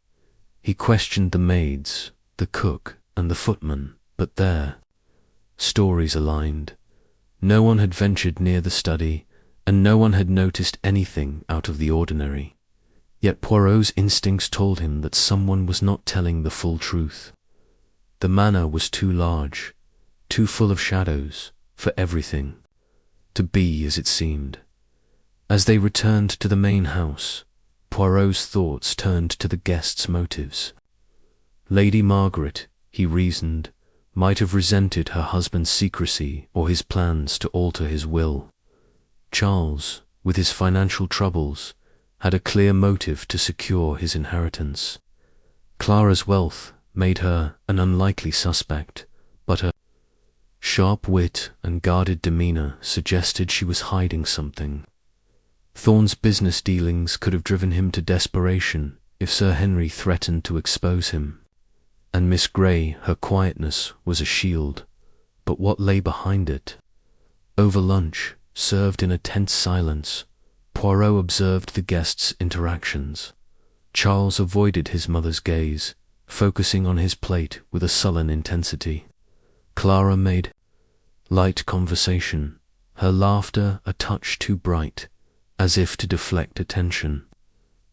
He questioned the maids, the cook, and the footman, but their stories aligned. No one had ventured near the study, and no one had noticed anything out of the ordinary. Yet Poirot's instincts told him that someone was not telling the full truth. The manor was too large, too full of shadows, for everything to be as it seemed. As they returned to the main house, Poirot's thoughts turned to the guests' motives. Lady Margaret, he reasoned, might have resented her husband's secrecy or his plans to alter his will. Charles, with his financial troubles, had a clear motive to secure his inheritance. Clara's wealth made her an unlikely suspect, but her sharp wit and guarded demeanor suggested she was hiding something. Thorn's business dealings could have driven him to desperation if Sir Henry threatened to expose him. And Miss Grey, her quietness was a shield, but what lay behind it? Over lunch, served in a tense silence, Poirot observed the guests' interactions. Charles avoided his mother's gaze, focusing on his plate with a sullen intensity. Clara made light conversation, her laughter a touch too bright, as if to deflect attention.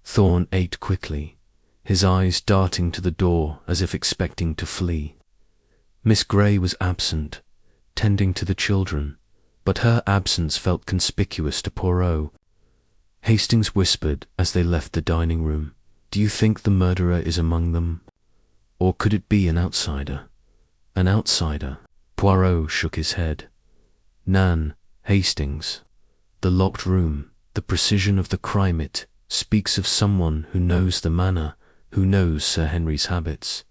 Thorn ate quickly, his eyes darting to the door as if expecting to flee. Miss Grey was absent, tending to the children, but her absence felt conspicuous to Poirot. Hastings whispered as they left the dining room, "Do you think the murderer is among them? Or could it be an outsider?" "An outsider?" Poirot shook his head. "Nan, Hastings. The locked room, the precision of the crime, it speaks of someone who knows the manor, who knows Sir Henry's habits.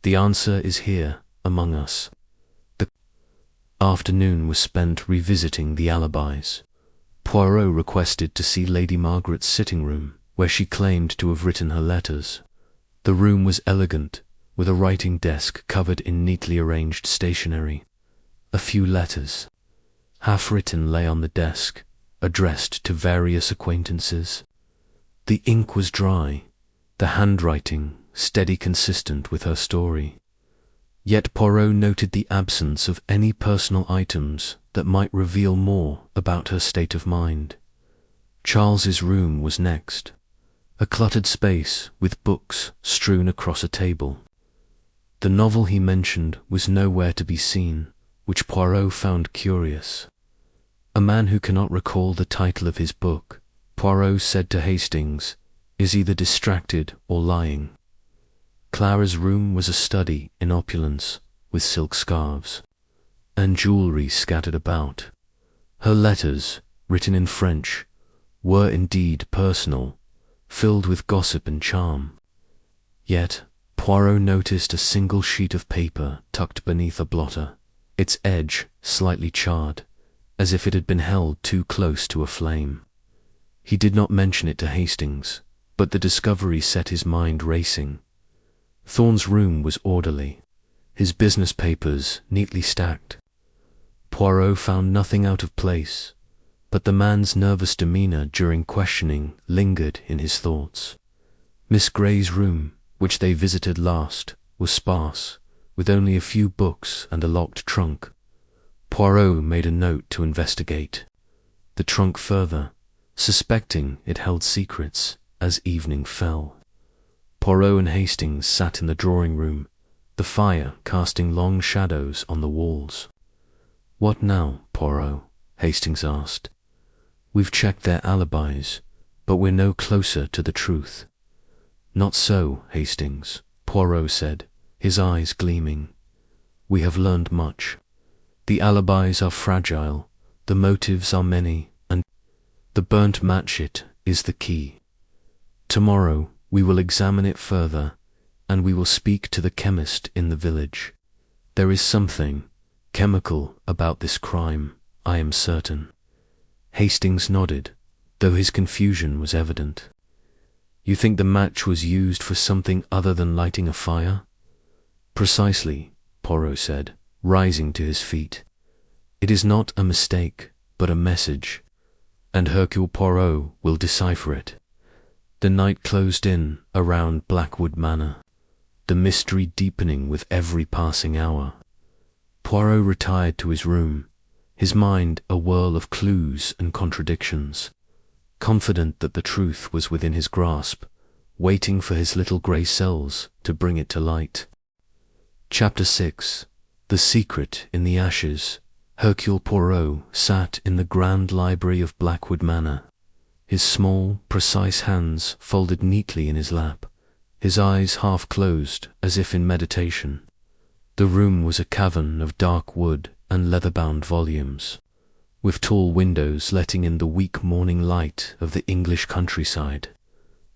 The answer is here, among us." The afternoon was spent revisiting the alibis. Poirot requested to see Lady Margaret's sitting room, where she claimed to have written her letters. The room was elegant, with a writing desk covered in neatly arranged stationery. A few letters, half written, lay on the desk, addressed to various acquaintances. The ink was dry, the handwriting steady, consistent with her story. Yet Poirot noted the absence of any personal items that might reveal more about her state of mind. Charles's room was next, a cluttered space with books strewn across a table. The novel he mentioned was nowhere to be seen, which Poirot found curious. A man who cannot recall the title of his book, Poirot said to Hastings, is either distracted or lying. Clara's room was a study in opulence, with silk scarves and jewellery scattered about. Her letters, written in French, were indeed personal, filled with gossip and charm. Yet Poirot noticed a single sheet of paper tucked beneath a blotter, its edge slightly charred, as if it had been held too close to a flame. He did not mention it to Hastings, but the discovery set his mind racing. Thorn's room was orderly, his business papers neatly stacked. Poirot found nothing out of place, but the man's nervous demeanour during questioning lingered in his thoughts. Miss Grey's room, which they visited last, was sparse, with only a few books and a locked trunk. Poirot made a note to investigate the trunk further, suspecting it held secrets, as evening fell. Poirot and Hastings sat in the drawing-room, the fire casting long shadows on the walls. "What now, Poirot?" Hastings asked. "We've checked their alibis, but we're no closer to the truth." "Not so, Hastings," Poirot said, his eyes gleaming. "We have learned much. The alibis are fragile, the motives are many, and the burnt match is the key. Tomorrow we will examine it further, and we will speak to the chemist in the village. There is something chemical about this crime, I am certain." Hastings nodded, though his confusion was evident. "You think the match was used for something other than lighting a fire?" "Precisely," Poirot said, rising to his feet. "It is not a mistake, but a message, and Hercule Poirot will decipher it." The night closed in around Blackwood Manor, the mystery deepening with every passing hour. Poirot retired to his room, his mind a whirl of clues and contradictions, confident that the truth was within his grasp, waiting for his little grey cells to bring it to light. Chapter 6. The Secret in the Ashes. Hercule Poirot sat in the grand library of Blackwood Manor, his small, precise hands folded neatly in his lap, his eyes half closed as if in meditation. The room was a cavern of dark wood and leather-bound volumes, with tall windows letting in the weak morning light of the English countryside.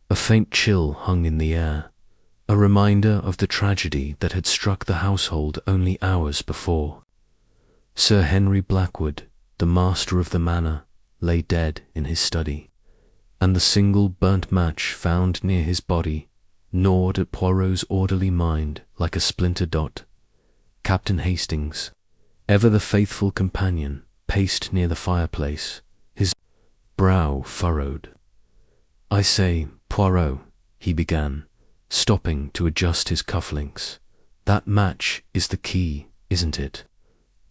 A faint chill hung in the air, a reminder of the tragedy that had struck the household only hours before. Sir Henry Blackwood, the master of the manor, lay dead in his study, and the single burnt match found near his body gnawed at Poirot's orderly mind like a splinter dot. Captain Hastings, ever the faithful companion, paced near the fireplace, his brow furrowed. "I say, Poirot," he began, stopping to adjust his cufflinks. "That match is the key, isn't it?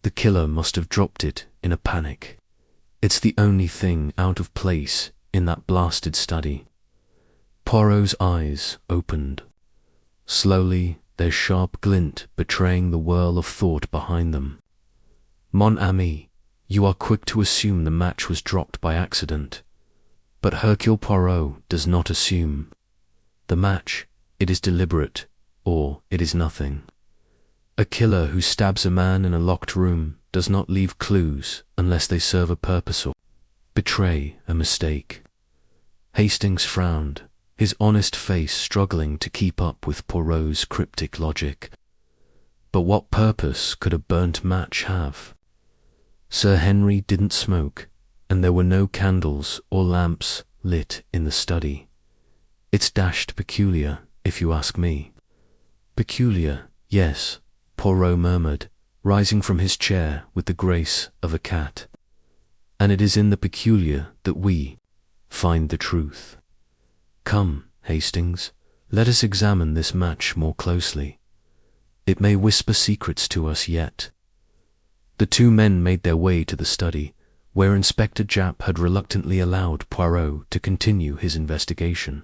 The killer must have dropped it in a panic. It's the only thing out of place in that blasted study." Poirot's eyes opened. Slowly, their sharp glint betraying the whirl of thought behind them. "Mon ami, you are quick to assume the match was dropped by accident. But Hercule Poirot does not assume. The match, it is deliberate, or it is nothing. A killer who stabs a man in a locked room does not leave clues unless they serve a purpose or betray a mistake." Hastings frowned, his honest face struggling to keep up with Poirot's cryptic logic. But what purpose could a burnt match have? Sir Henry didn't smoke, and there were no candles or lamps lit in the study. "It's dashed peculiar, if you ask me." "Peculiar, yes," Poirot murmured, rising from his chair with the grace of a cat. "And it is in the peculiar that we find the truth. Come, Hastings, let us examine this match more closely. It may whisper secrets to us yet." The two men made their way to the study, where Inspector Japp had reluctantly allowed Poirot to continue his investigation.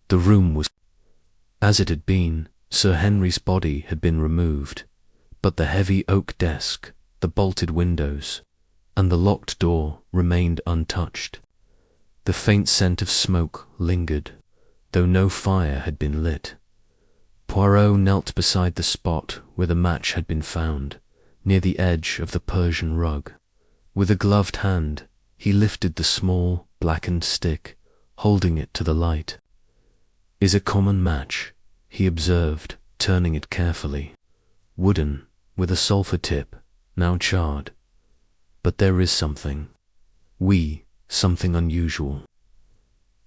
The room was as it had been. Sir Henry's body had been removed, but the heavy oak desk, the bolted windows, and the locked door remained untouched. The faint scent of smoke lingered, though no fire had been lit. Poirot knelt beside the spot where the match had been found, near the edge of the Persian rug. With a gloved hand, he lifted the small, blackened stick, holding it to the light. "Is a common match," he observed, turning it carefully. "Wooden, with a sulphur tip, now charred. But there is something something unusual."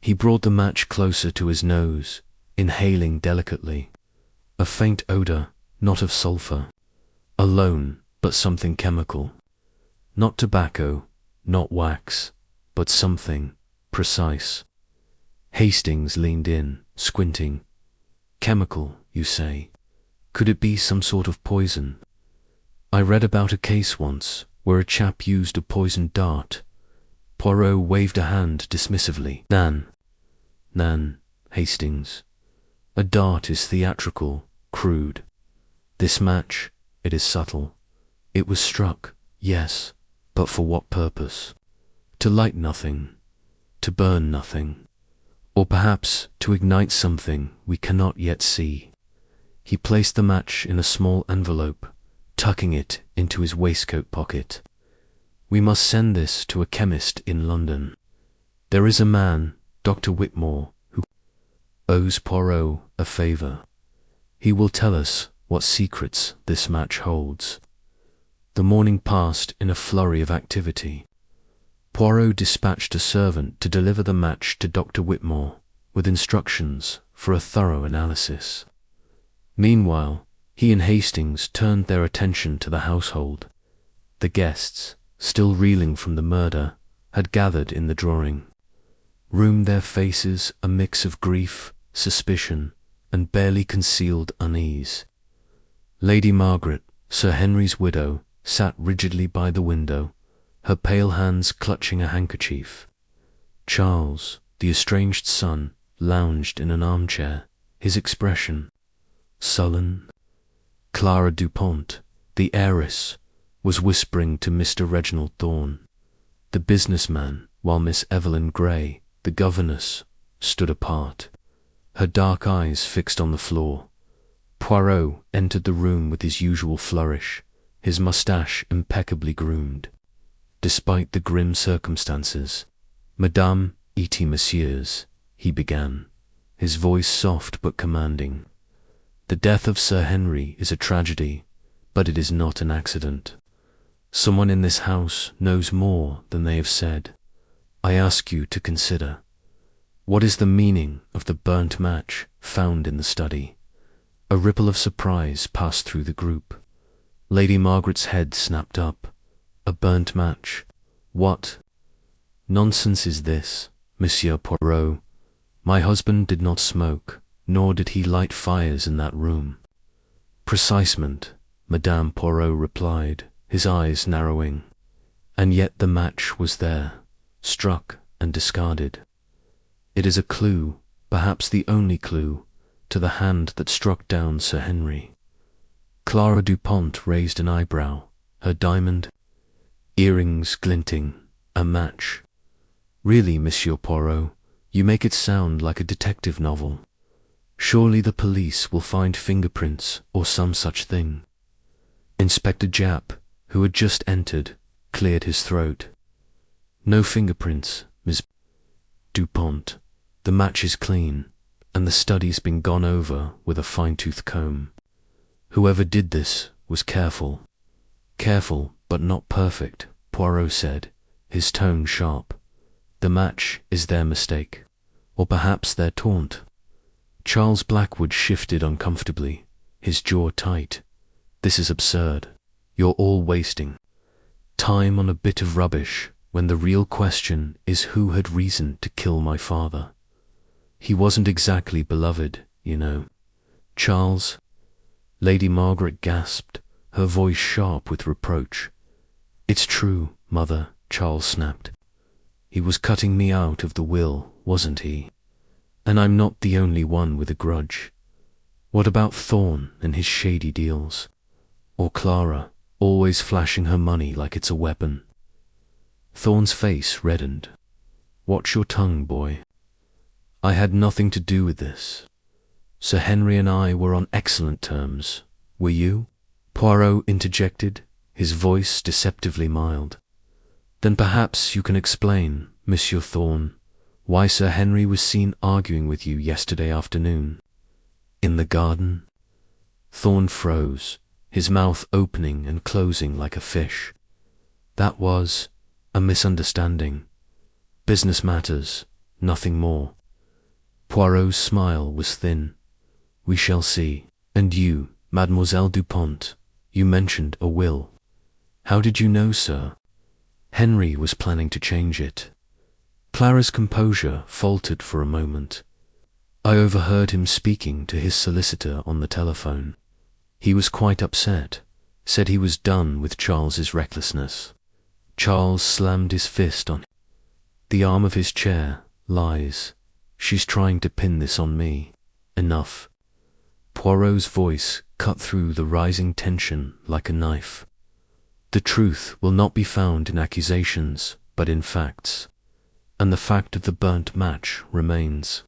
He brought the match closer to his nose, inhaling delicately. A faint odor, not of sulphur, alone, but something chemical. Not tobacco, not wax, but something precise. Hastings leaned in, squinting. "Chemical, you say? Could it be some sort of poison? I read about a case once where a chap used a poisoned dart." Poirot waved a hand dismissively. Nan, Hastings. A dart is theatrical, crude. This match, it is subtle. It was struck, yes, but for what purpose? To light nothing, to burn nothing, or perhaps to ignite something we cannot yet see. He placed the match in a small envelope, tucking it into his waistcoat pocket. "We must send this to a chemist in London. There is a man, Dr. Whitmore, who owes Poirot a favour. He will tell us what secrets this match holds." The morning passed in a flurry of activity. Poirot dispatched a servant to deliver the match to Dr. Whitmore, with instructions for a thorough analysis. Meanwhile, he and Hastings turned their attention to the household. The guests, still reeling from the murder, had gathered in the drawing room, their faces a mix of grief, suspicion, and barely concealed unease. Lady Margaret, Sir Henry's widow, sat rigidly by the window, her pale hands clutching a handkerchief. Charles, the estranged son, lounged in an armchair, his expression sullen. Clara Dupont, the heiress, was whispering to Mr. Reginald Thorne. The businessman, while Miss Evelyn Grey, the governess, stood apart, her dark eyes fixed on the floor. Poirot entered the room with his usual flourish, his moustache impeccably groomed. Despite the grim circumstances, "Madame et messieurs," he began, his voice soft but commanding. "The death of Sir Henry is a tragedy, but it is not an accident. Someone in this house knows more than they have said. I ask you to consider. What is the meaning of the burnt match found in the study?" A ripple of surprise passed through the group. Lady Margaret's head snapped up. "A burnt match? What nonsense is this, Monsieur Poirot? My husband did not smoke, nor did he light fires in that room. Precisement, Madame Poirot replied, his eyes narrowing. And yet the match was there, struck and discarded. It is a clue, perhaps the only clue, to the hand that struck down Sir Henry. Clara Dupont raised an eyebrow, her diamond earrings glinting. A match. Really, Monsieur Poirot, you make it sound like a detective novel. Surely the police will find fingerprints or some such thing. Inspector Japp, who had just entered, cleared his throat. No fingerprints, Miss Dupont. The match is clean, and the study's been gone over with a fine-tooth comb. Whoever did this was careful. Careful, but not perfect, Poirot said, his tone sharp. The match is their mistake, or perhaps their taunt. Charles Blackwood shifted uncomfortably, his jaw tight. This is absurd. You're all wasting time on a bit of rubbish when the real question is who had reason to kill my father. He wasn't exactly beloved, you know. Charles? Lady Margaret gasped, her voice sharp with reproach. It's true, Mother, Charles snapped. He was cutting me out of the will, wasn't he? And I'm not the only one with a grudge. What about Thorn and his shady deals? Or Clara, always flashing her money like it's a weapon? Thorn's face reddened. Watch your tongue, boy. I had nothing to do with this. Sir Henry and I were on excellent terms. Were you? Poirot interjected, his voice deceptively mild. Then perhaps you can explain, Monsieur Thorn, why Sir Henry was seen arguing with you yesterday afternoon. In the garden? Thorn froze, his mouth opening and closing like a fish. That was a misunderstanding. Business matters, nothing more. Poirot's smile was thin. We shall see. And you, Mademoiselle Dupont, you mentioned a will. How did you know, sir? Henry was planning to change it. Clara's composure faltered for a moment. I overheard him speaking to his solicitor on the telephone. He was quite upset, said he was done with Charles's recklessness. Charles slammed his fist on the arm of his chair. Lies. She's trying to pin this on me. Enough. Poirot's voice cut through the rising tension like a knife. The truth will not be found in accusations, but in facts. And the fact of the burnt match remains.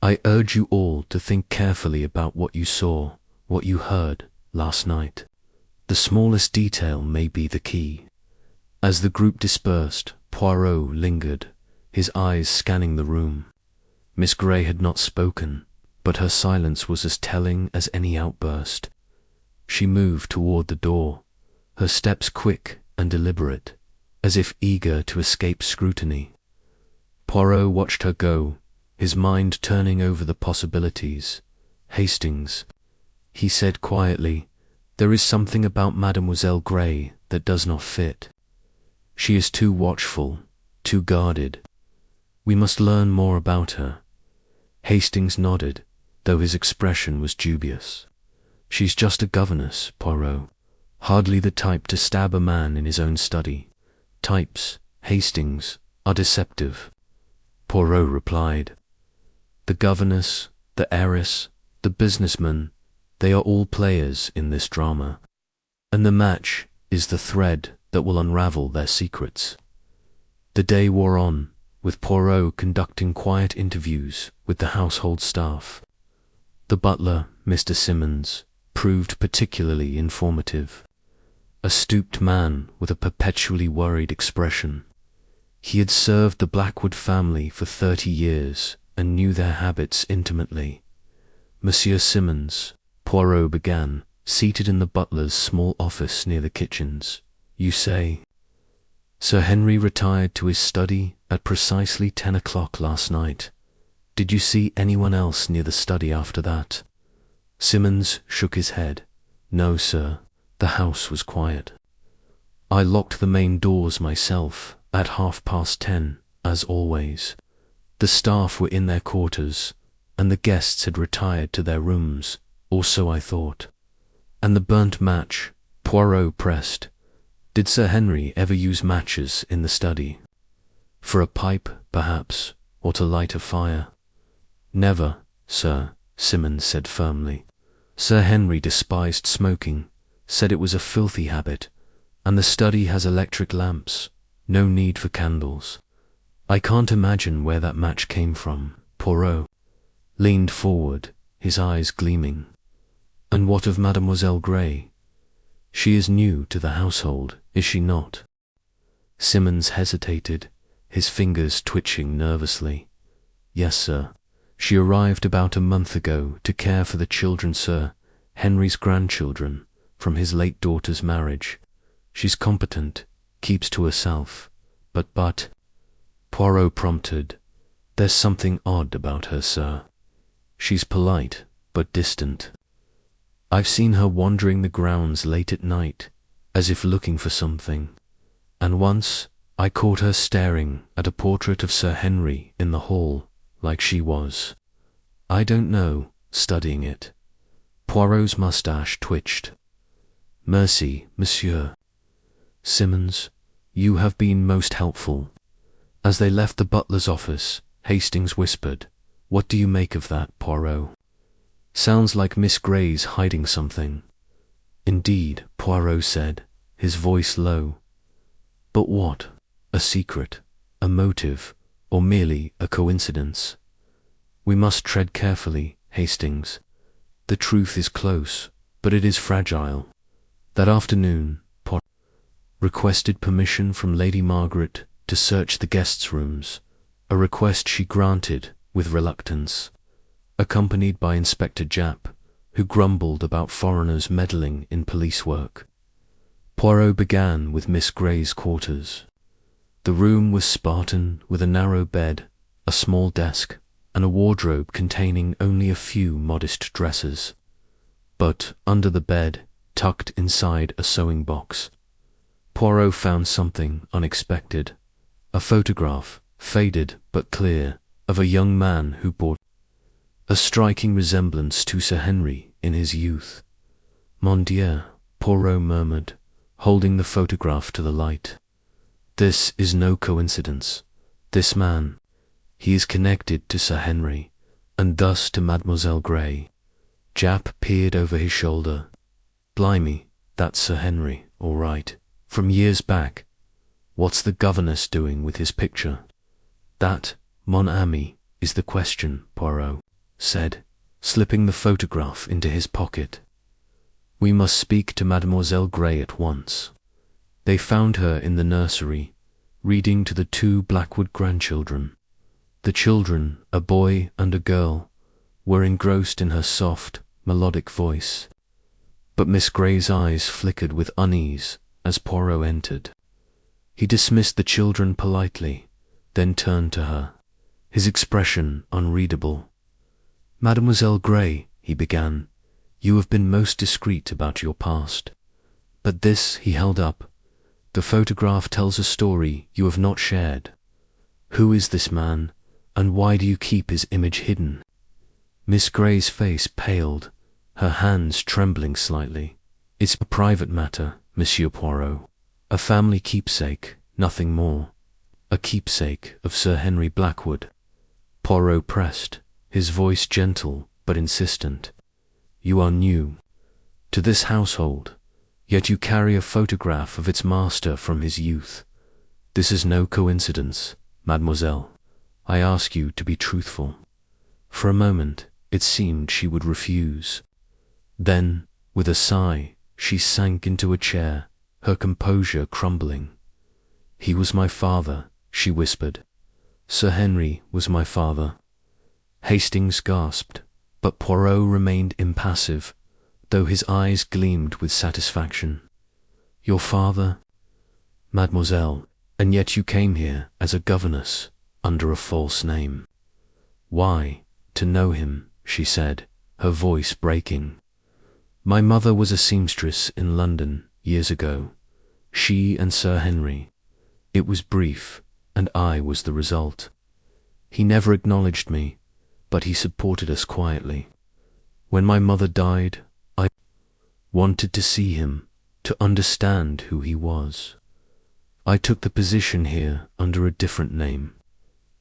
I urge you all to think carefully about what you saw, what you heard last night. The smallest detail may be the key. As the group dispersed, Poirot lingered, his eyes scanning the room. Miss Grey had not spoken, but her silence was as telling as any outburst. She moved toward the door, her steps quick and deliberate, as if eager to escape scrutiny. Poirot watched her go, his mind turning over the possibilities. Hastings, he said quietly, there is something about Mademoiselle Grey that does not fit. She is too watchful, too guarded. We must learn more about her. Hastings nodded, though his expression was dubious. She's just a governess, Poirot. Hardly the type to stab a man in his own study. Types, Hastings, are deceptive. Poirot replied. The governess, the heiress, the businessman, they are all players in this drama. And the match is the thread that will unravel their secrets. The day wore on, with Poirot conducting quiet interviews with the household staff. The butler, Mr. Simmons, proved particularly informative. A stooped man with a perpetually worried expression. He had served the Blackwood family for 30 years and knew their habits intimately. Monsieur Simmons, Poirot began, seated in the butler's small office near the kitchens. You say? Sir Henry retired to his study at precisely 10 o'clock last night. Did you see anyone else near the study after that? Simmons shook his head. No, sir. The house was quiet. I locked the main doors myself at 10:30, as always. The staff were in their quarters. and the guests had retired to their rooms, or so I thought. And the burnt match, Poirot pressed. Did Sir Henry ever use matches in the study? For a pipe, perhaps, or to light a fire? Never, sir, Simmons said firmly. Sir Henry despised smoking, said it was a filthy habit, and the study has electric lamps, no need for candles. I can't imagine where that match came from. Poirot leaned forward, his eyes gleaming. And what of Mademoiselle Gray? She is new to the household, is she not? Simmons hesitated, his fingers twitching nervously. Yes, sir. She arrived about a month ago to care for the children, Sir Henry's grandchildren, from his late daughter's marriage. She's competent, keeps to herself, but, Poirot prompted, there's something odd about her, sir. She's polite, but distant. I've seen her wandering the grounds late at night, as if looking for something, and once I caught her staring at a portrait of Sir Henry in the hall, like she was, I don't know, studying it. Poirot's moustache twitched. Merci, monsieur. Simmons, you have been most helpful. As they left the butler's office, Hastings whispered, What do you make of that, Poirot? Sounds like Miss Gray's hiding something. Indeed, Poirot said, his voice low. But what? A secret, a motive, or merely a coincidence? We must tread carefully, Hastings. The truth is close, but it is fragile. That afternoon, Poirot requested permission from Lady Margaret to search the guests' rooms, a request she granted with reluctance, accompanied by Inspector Japp, who grumbled about foreigners meddling in police work. Poirot began with Miss Gray's quarters. The room was Spartan, with a narrow bed, a small desk, and a wardrobe containing only a few modest dresses. But under the bed, tucked inside a sewing box, Poirot found something unexpected. A photograph, faded but clear, of a young man who bore a striking resemblance to Sir Henry in his youth. Mon Dieu, Poirot murmured, holding the photograph to the light. This is no coincidence. This man, he is connected to Sir Henry, and thus to Mademoiselle Gray. Japp peered over his shoulder. Blimey, that's Sir Henry, all right, from years back. What's the governess doing with his picture? That, mon ami, is the question, Poirot said, slipping the photograph into his pocket. We must speak to Mademoiselle Gray at once. They found her in the nursery, reading to the 2 Blackwood grandchildren. The children, a boy and a girl, were engrossed in her soft, melodic voice. But Miss Gray's eyes flickered with unease as Poirot entered. He dismissed the children politely, then turned to her, his expression unreadable. Mademoiselle Gray, he began, you have been most discreet about your past. But this, he held up, the photograph tells a story you have not shared. Who is this man, and why do you keep his image hidden? Miss Gray's face paled, her hands trembling slightly. It's a private matter, Monsieur Poirot. A family keepsake, nothing more. A keepsake of Sir Henry Blackwood. Poirot pressed, his voice gentle but insistent. You are new to this household, yet you carry a photograph of its master from his youth. This is no coincidence, mademoiselle. I ask you to be truthful. For a moment, it seemed she would refuse. Then, with a sigh, she sank into a chair, her composure crumbling. He was my father, she whispered. Sir Henry was my father. Hastings gasped, but Poirot remained impassive, though his eyes gleamed with satisfaction. Your father? Mademoiselle, and yet you came here as a governess, under a false name. Why? To know him, she said, her voice breaking. My mother was a seamstress in London years ago. She and Sir Henry. It was brief, and I was the result. He never acknowledged me, but he supported us quietly. When my mother died, I wanted to see him, to understand who he was. I took the position here under a different name.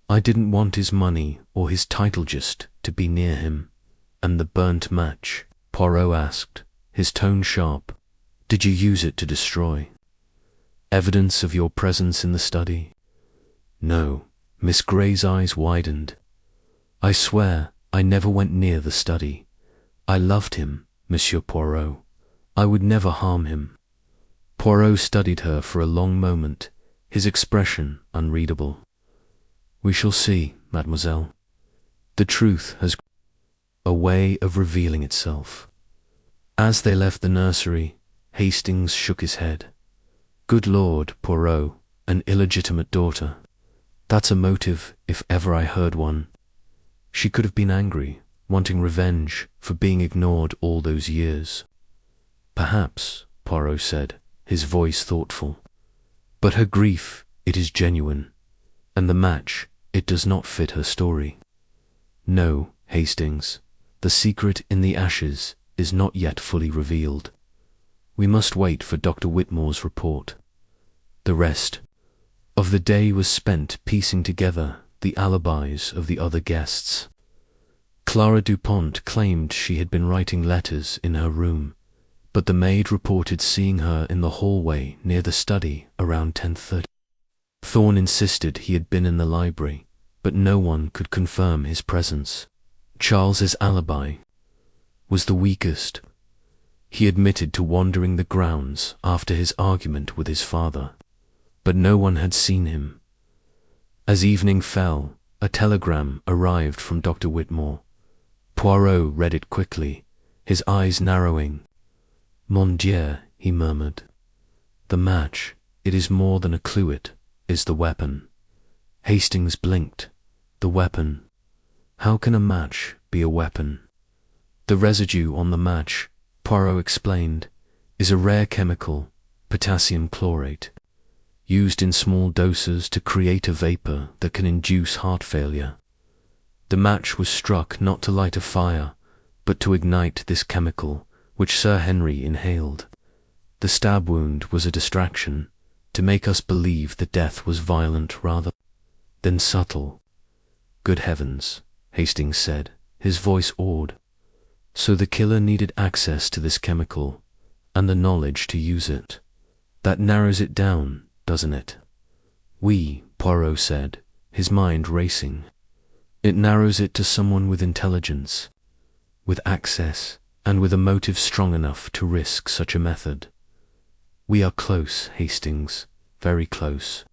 I didn't want his money or his title just to be near him. And the burnt match? Poirot asked, his tone sharp. Did you use it to destroy? Evidence of your presence in the study? No. Miss Grey's eyes widened. I swear I never went near the study. I loved him, Monsieur Poirot. I would never harm him. Poirot studied her for a long moment, his expression unreadable. We shall see, mademoiselle. The truth has a way of revealing itself. As they left the nursery, Hastings shook his head. Good Lord, Poirot, an illegitimate daughter. That's a motive, if ever I heard one. She could have been angry, wanting revenge for being ignored all those years. Perhaps, Poirot said, his voice thoughtful. But her grief, it is genuine. And the match, it does not fit her story. No, Hastings, the secret in the ashes is not yet fully revealed. We must wait for Dr. Whitmore's report. The rest of the day was spent piecing together the alibis of the other guests. Clara Dupont claimed she had been writing letters in her room, but the maid reported seeing her in the hallway near the study around 10:30. Thorne insisted he had been in the library, but no one could confirm his presence. Charles's alibi was the weakest. He admitted to wandering the grounds after his argument with his father, but no one had seen him. As evening fell, a telegram arrived from Dr. Whitmore. Poirot read it quickly, his eyes narrowing. Mon Dieu, he murmured. The match, it is more than a clue, it is the weapon. Hastings blinked. The weapon. How can a match be a weapon? The residue on the match, Poirot explained, is a rare chemical, potassium chlorate, used in small doses to create a vapor that can induce heart failure. The match was struck not to light a fire, but to ignite this chemical, which Sir Henry inhaled. The stab wound was a distraction, to make us believe the death was violent rather than subtle. Good heavens, Hastings said, his voice awed. So the killer needed access to this chemical, and the knowledge to use it. That narrows it down, doesn't it? Oui, Poirot said, his mind racing. It narrows it to someone with intelligence, with access, and with a motive strong enough to risk such a method. We are close, Hastings, very close.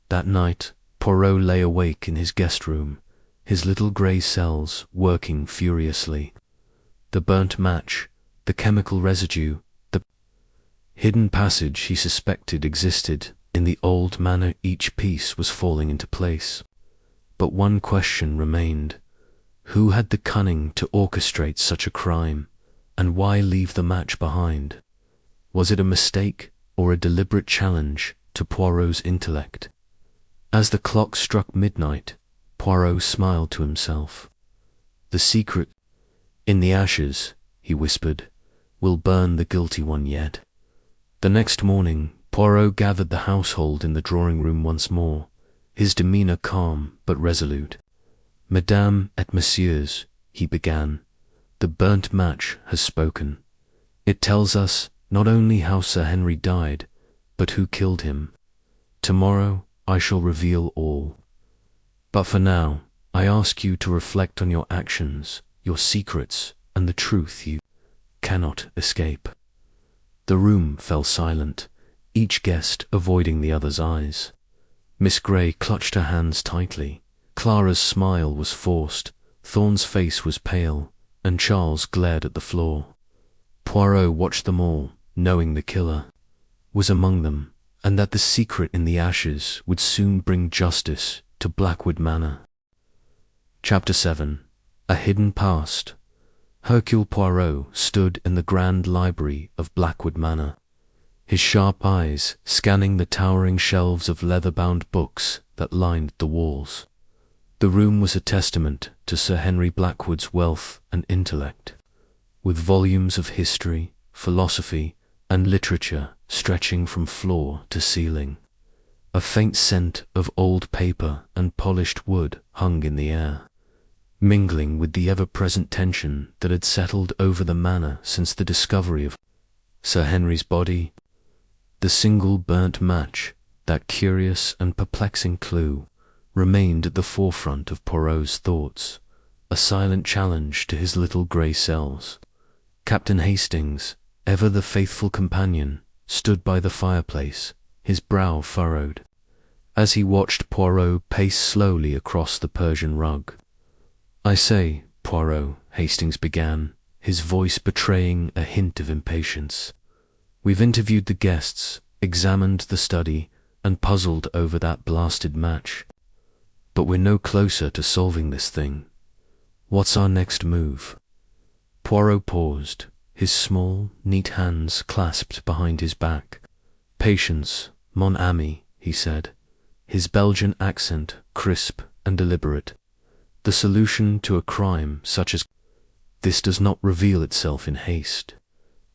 That night, Poirot lay awake in his guest room, his little grey cells working furiously. The burnt match, the chemical residue, the hidden passage he suspected existed in the old manor, each piece was falling into place. But one question remained. Who had the cunning to orchestrate such a crime, and why leave the match behind? Was it a mistake or a deliberate challenge to Poirot's intellect? As the clock struck midnight, Poirot smiled to himself. The secret in the ashes, he whispered, will burn the guilty one yet. The next morning, Poirot gathered the household in the drawing-room once more, his demeanour calm but resolute. Madame et messieurs, he began, the burnt match has spoken. It tells us not only how Sir Henry died, but who killed him. Tomorrow I shall reveal all. But for now, I ask you to reflect on your actions, your secrets, and the truth you cannot escape. The room fell silent, each guest avoiding the other's eyes. Miss Grey clutched her hands tightly. Clara's smile was forced, Thorne's face was pale, and Charles glared at the floor. Poirot watched them all, knowing the killer was among them, and that the secret in the ashes would soon bring justice to Blackwood Manor. Chapter 7. A Hidden Past. Hercule Poirot stood in the grand library of Blackwood Manor, his sharp eyes scanning the towering shelves of leather-bound books that lined the walls. The room was a testament to Sir Henry Blackwood's wealth and intellect, with volumes of history, philosophy, and literature stretching from floor to ceiling. A faint scent of old paper and polished wood hung in the air, mingling with the ever-present tension that had settled over the manor since the discovery of Sir Henry's body. The single burnt match, that curious and perplexing clue, remained at the forefront of Poirot's thoughts, a silent challenge to his little grey cells. Captain Hastings, ever the faithful companion, stood by the fireplace, his brow furrowed, as he watched Poirot pace slowly across the Persian rug. "I say, Poirot," Hastings began, his voice betraying a hint of impatience. "We've interviewed the guests, examined the study, and puzzled over that blasted match. But we're no closer to solving this thing. What's our next move?" Poirot paused, his small, neat hands clasped behind his back. "Patience, mon ami," he said, his Belgian accent crisp and deliberate. "The solution to a crime such as this does not reveal itself in haste.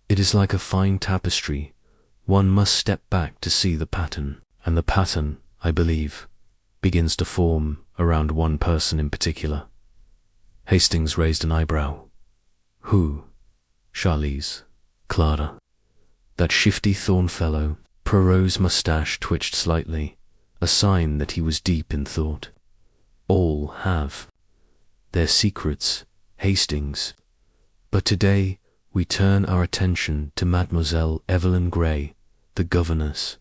It is like a fine tapestry. One must step back to see the pattern, and the pattern, I believe, begins to form around one person in particular." Hastings raised an eyebrow. "Who? Charlize? Clara? That shifty Thorn fellow?" Poirot's moustache twitched slightly, a sign that he was deep in thought. "All have their secrets, Hastings. But today we turn our attention to Mademoiselle Evelyn Grey, the governess.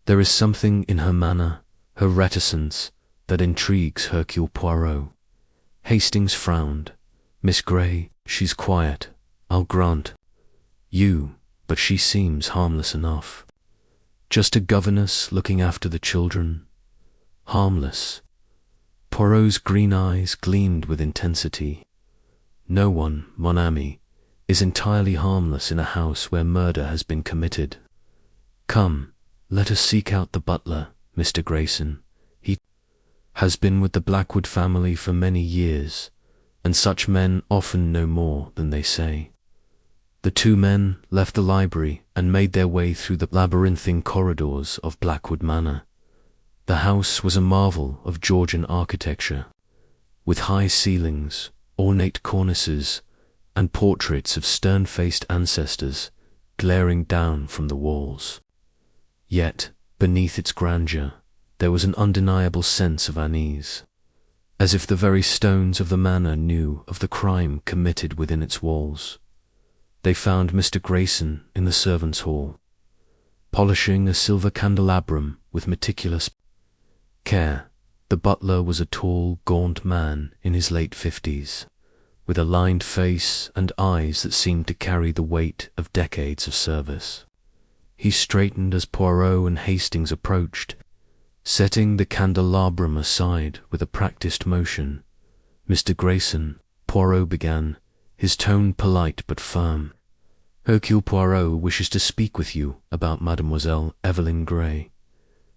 There is something in her manner, her reticence, that intrigues Hercule Poirot." Hastings frowned. "Miss Grey, she's quiet, I'll grant you, but she seems harmless enough. Just a governess looking after the children. Harmless." Poirot's green eyes gleamed with intensity. "No one, mon ami, is entirely harmless in a house where murder has been committed. Come, let us seek out the butler, Mr. Grayson. He has been with the Blackwood family for many years, and such men often know more than they say." The two men left the library and made their way through the labyrinthine corridors of Blackwood Manor. The house was a marvel of Georgian architecture, with high ceilings, ornate cornices, and portraits of stern-faced ancestors glaring down from the walls. Yet, beneath its grandeur, there was an undeniable sense of unease, as if the very stones of the manor knew of the crime committed within its walls. They found Mr. Grayson in the servants' hall, polishing a silver candelabrum with meticulous care. The butler was a tall, gaunt man in his late 50s, with a lined face and eyes that seemed to carry the weight of decades of service. He straightened as Poirot and Hastings approached, setting the candelabrum aside with a practiced motion. "Mr. Grayson," Poirot began, his tone polite but firm, "Hercule Poirot wishes to speak with you about Mademoiselle Evelyn Grey.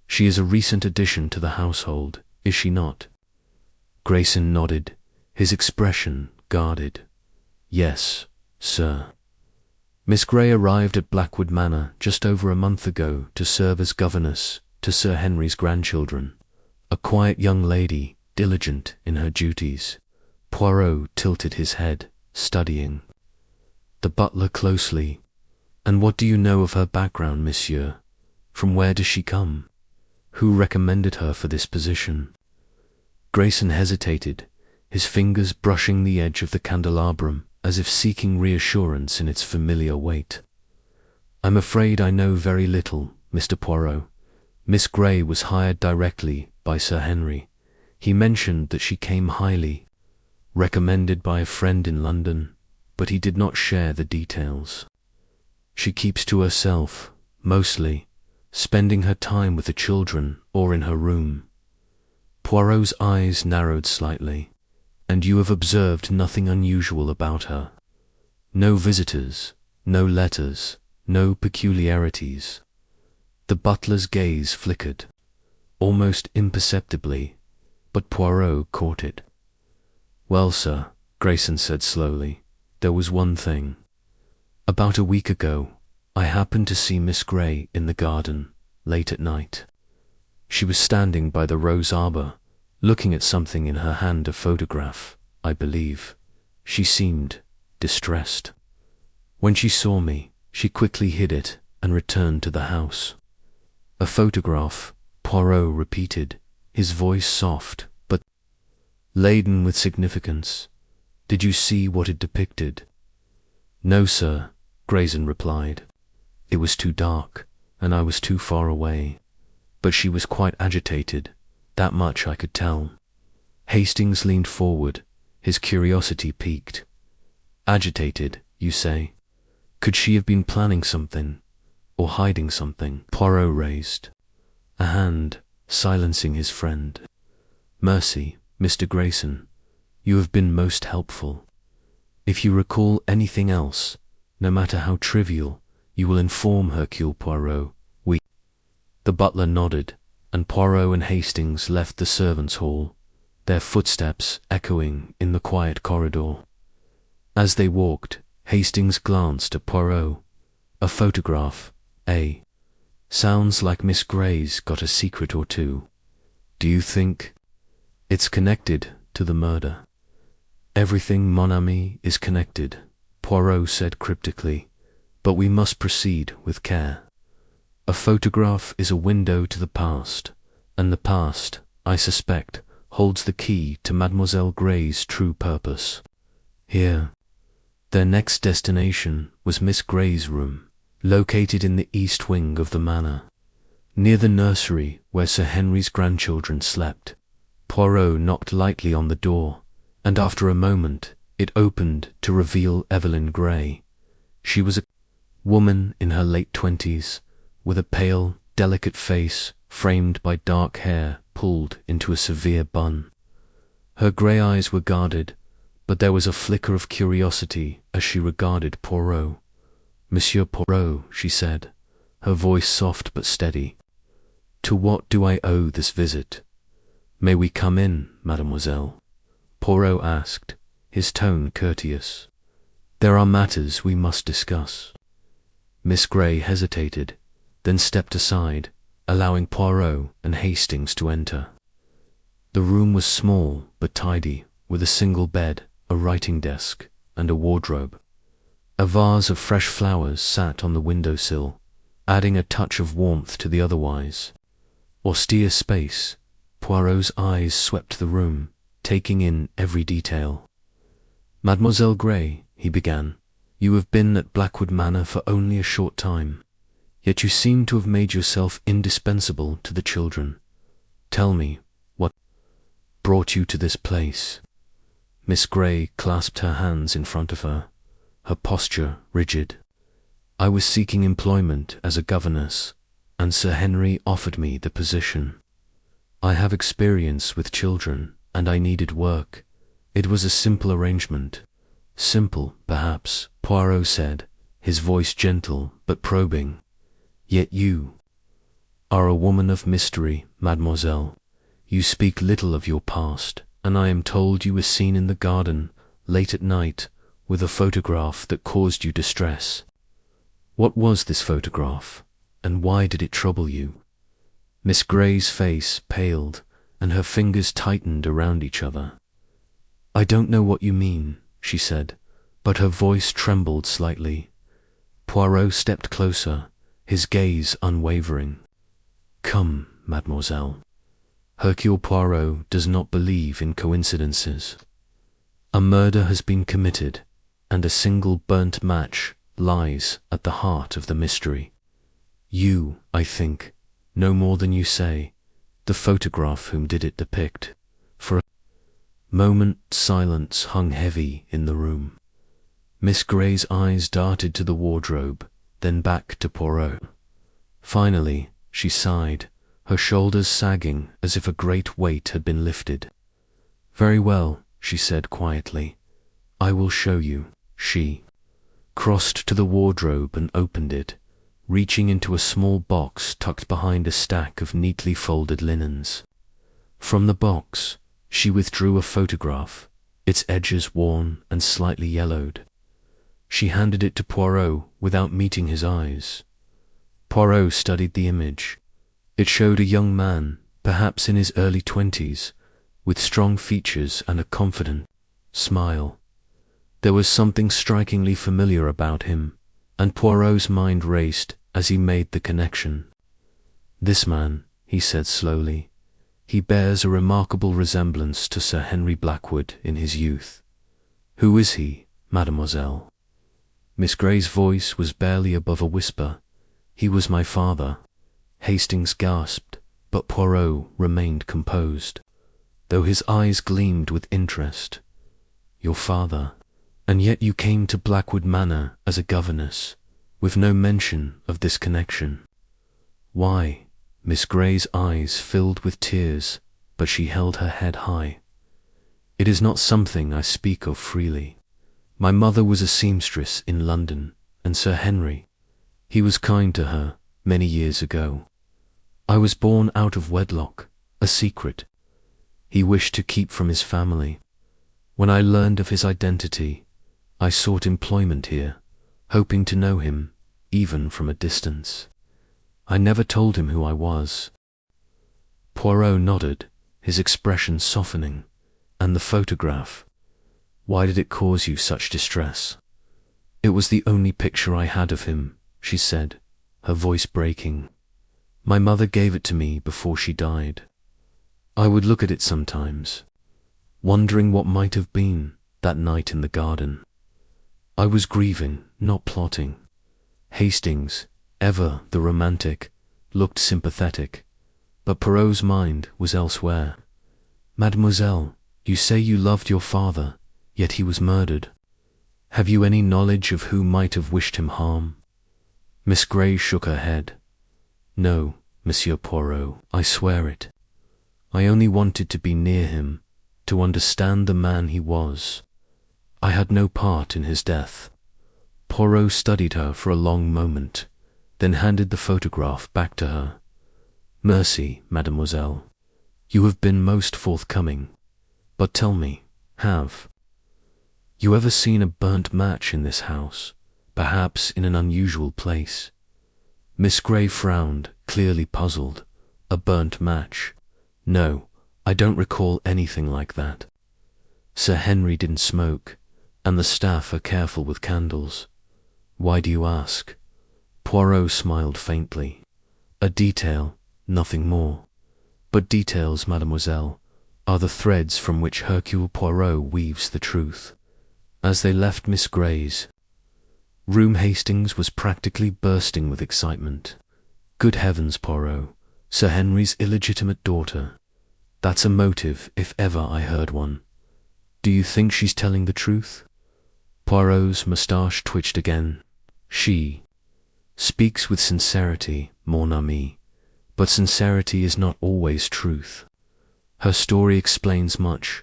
She is a recent addition to the household, is she not?" Grayson nodded, his expression guarded. "Yes, sir. Miss Grey arrived at Blackwood Manor just over a month ago to serve as governess to Sir Henry's grandchildren. A quiet young lady, diligent in her duties." Poirot tilted his head, studying the butler closely. "And what do you know of her background, monsieur? From where does she come? Who recommended her for this position?" Grayson hesitated, his fingers brushing the edge of the candelabrum as if seeking reassurance in its familiar weight. "I'm afraid I know very little, Mr. Poirot. Miss Grey was hired directly by Sir Henry. He mentioned that she came highly recommended by a friend in London, but he did not share the details. She keeps to herself, mostly, spending her time with the children or in her room." Poirot's eyes narrowed slightly. "And you have observed nothing unusual about her? No visitors, no letters, no peculiarities?" The butler's gaze flickered, almost imperceptibly, but Poirot caught it. "Well, sir," Grayson said slowly, "there was one thing. About a week ago, I happened to see Miss Grey in the garden, late at night. She was standing by the rose arbor, looking at something in her hand, a photograph, I believe. She seemed distressed. When she saw me, she quickly hid it and returned to the house." "A photograph," Poirot repeated, his voice soft but laden with significance. "Did you see what it depicted?" "No, sir," Grayson replied. "It was too dark, and I was too far away. But she was quite agitated, that much I could tell." Hastings leaned forward, his curiosity piqued. "Agitated, you say? Could she have been planning something, or hiding something?" Poirot raised a hand, silencing his friend. "Mercy, Mr. Grayson, you have been most helpful. If you recall anything else, no matter how trivial, you will inform Hercule Poirot. The butler nodded, and Poirot and Hastings left the servants' hall, their footsteps echoing in the quiet corridor. As they walked, Hastings glanced at Poirot. "A photograph, eh? Sounds like Miss Grey's got a secret or two. Do you think it's connected to the murder?" "Everything, mon ami, is connected," Poirot said cryptically, "but we must proceed with care. A photograph is a window to the past, and the past, I suspect, holds the key to Mademoiselle Grey's true purpose." Here, their next destination was Miss Grey's room, located in the east wing of the manor, near the nursery where Sir Henry's grandchildren slept. Poirot knocked lightly on the door, and after a moment it opened to reveal Evelyn Grey. She was a woman in her late 20s, with a pale, delicate face framed by dark hair pulled into a severe bun. Her grey eyes were guarded, but there was a flicker of curiosity as she regarded Poirot. "Monsieur Poirot," she said, her voice soft but steady, "to what do I owe this visit?" "May we come in, mademoiselle?" Poirot asked, his tone courteous. "There are matters we must discuss." Miss Grey hesitated, then stepped aside, allowing Poirot and Hastings to enter. The room was small but tidy, with a single bed, a writing desk, and a wardrobe. A vase of fresh flowers sat on the windowsill, adding a touch of warmth to the otherwise austere space. Poirot's eyes swept the room, taking in every detail. "Mademoiselle Grey," he began, "you have been at Blackwood Manor for only a short time. Yet you seem to have made yourself indispensable to the children. Tell me, what brought you to this place?" Miss Grey clasped her hands in front of her, her posture rigid. "I was seeking employment as a governess, and Sir Henry offered me the position. I have experience with children, and I needed work. It was a simple arrangement." "Simple, perhaps," Poirot said, his voice gentle but probing. "Yet you are a woman of mystery, mademoiselle. You speak little of your past, and I am told you were seen in the garden, late at night, with a photograph that caused you distress. What was this photograph, and why did it trouble you?" Miss Grey's face paled, and her fingers tightened around each other. "I don't know what you mean," she said, but her voice trembled slightly. Poirot stepped closer, his gaze unwavering. "Come, mademoiselle. Hercule Poirot does not believe in coincidences. A murder has been committed, and a single burnt match lies at the heart of the mystery. You, I think, know more than you say. The photograph whom did it depict?" For a moment silence hung heavy in the room. Miss Grey's eyes darted to the wardrobe, then back to Poirot. Finally, she sighed, her shoulders sagging as if a great weight had been lifted. "Very well," she said quietly. "I will show you." She crossed to the wardrobe and opened it, reaching into a small box tucked behind a stack of neatly folded linens. From the box, She withdrew a photograph, its edges worn and slightly yellowed. She handed it to Poirot without meeting his eyes. Poirot studied the image. It showed a young man, perhaps in his early 20s, with strong features and a confident smile. There was something strikingly familiar about him, and Poirot's mind raced as he made the connection. "This man," he said slowly, "he bears a remarkable resemblance to Sir Henry Blackwood in his youth." "Who is he, mademoiselle?" Miss Grey's voice was barely above a whisper. "He was my father." Hastings gasped, but Poirot remained composed, though his eyes gleamed with interest. "Your father? And yet you came to Blackwood Manor as a governess, with no mention of this connection. Why?" Miss Grey's eyes filled with tears, but she held her head high. "It is not something I speak of freely. My mother was a seamstress in London, and Sir Henry, he was kind to her many years ago. I was born out of wedlock, a secret he wished to keep from his family. When I learned of his identity, I sought employment here, hoping to know him, even from a distance. I never told him who I was." Poirot nodded, his expression softening. "And the photograph? Why did it cause you such distress?" "It was the only picture I had of him," she said, her voice breaking. "My mother gave it to me before she died. I would look at it sometimes, wondering what might have been that night in the garden. I was grieving, not plotting." Hastings, ever the romantic, looked sympathetic, but Poirot's mind was elsewhere. "Mademoiselle, you say you loved your father, yet he was murdered. Have you any knowledge of who might have wished him harm?" Miss Grey shook her head. "No, Monsieur Poirot, I swear it. I only wanted to be near him, to understand the man he was. I had no part in his death." Poirot studied her for a long moment, then handed the photograph back to her. "Mercy, mademoiselle. You have been most forthcoming. But tell me, have you ever seen a burnt match in this house, perhaps in an unusual place?" Miss Grey frowned, clearly puzzled. "A burnt match? No, I don't recall anything like that. Sir Henry didn't smoke, and the staff are careful with candles. Why do you ask?" Poirot smiled faintly. "A detail, nothing more. But details, mademoiselle, are the threads from which Hercule Poirot weaves the truth." As they left Miss Grey's room, Hastings was practically bursting with excitement. "Good heavens, Poirot, Sir Henry's illegitimate daughter. That's a motive if ever I heard one. Do you think she's telling the truth?" Poirot's moustache twitched again. "She speaks with sincerity, mon ami, but sincerity is not always truth. Her story explains much,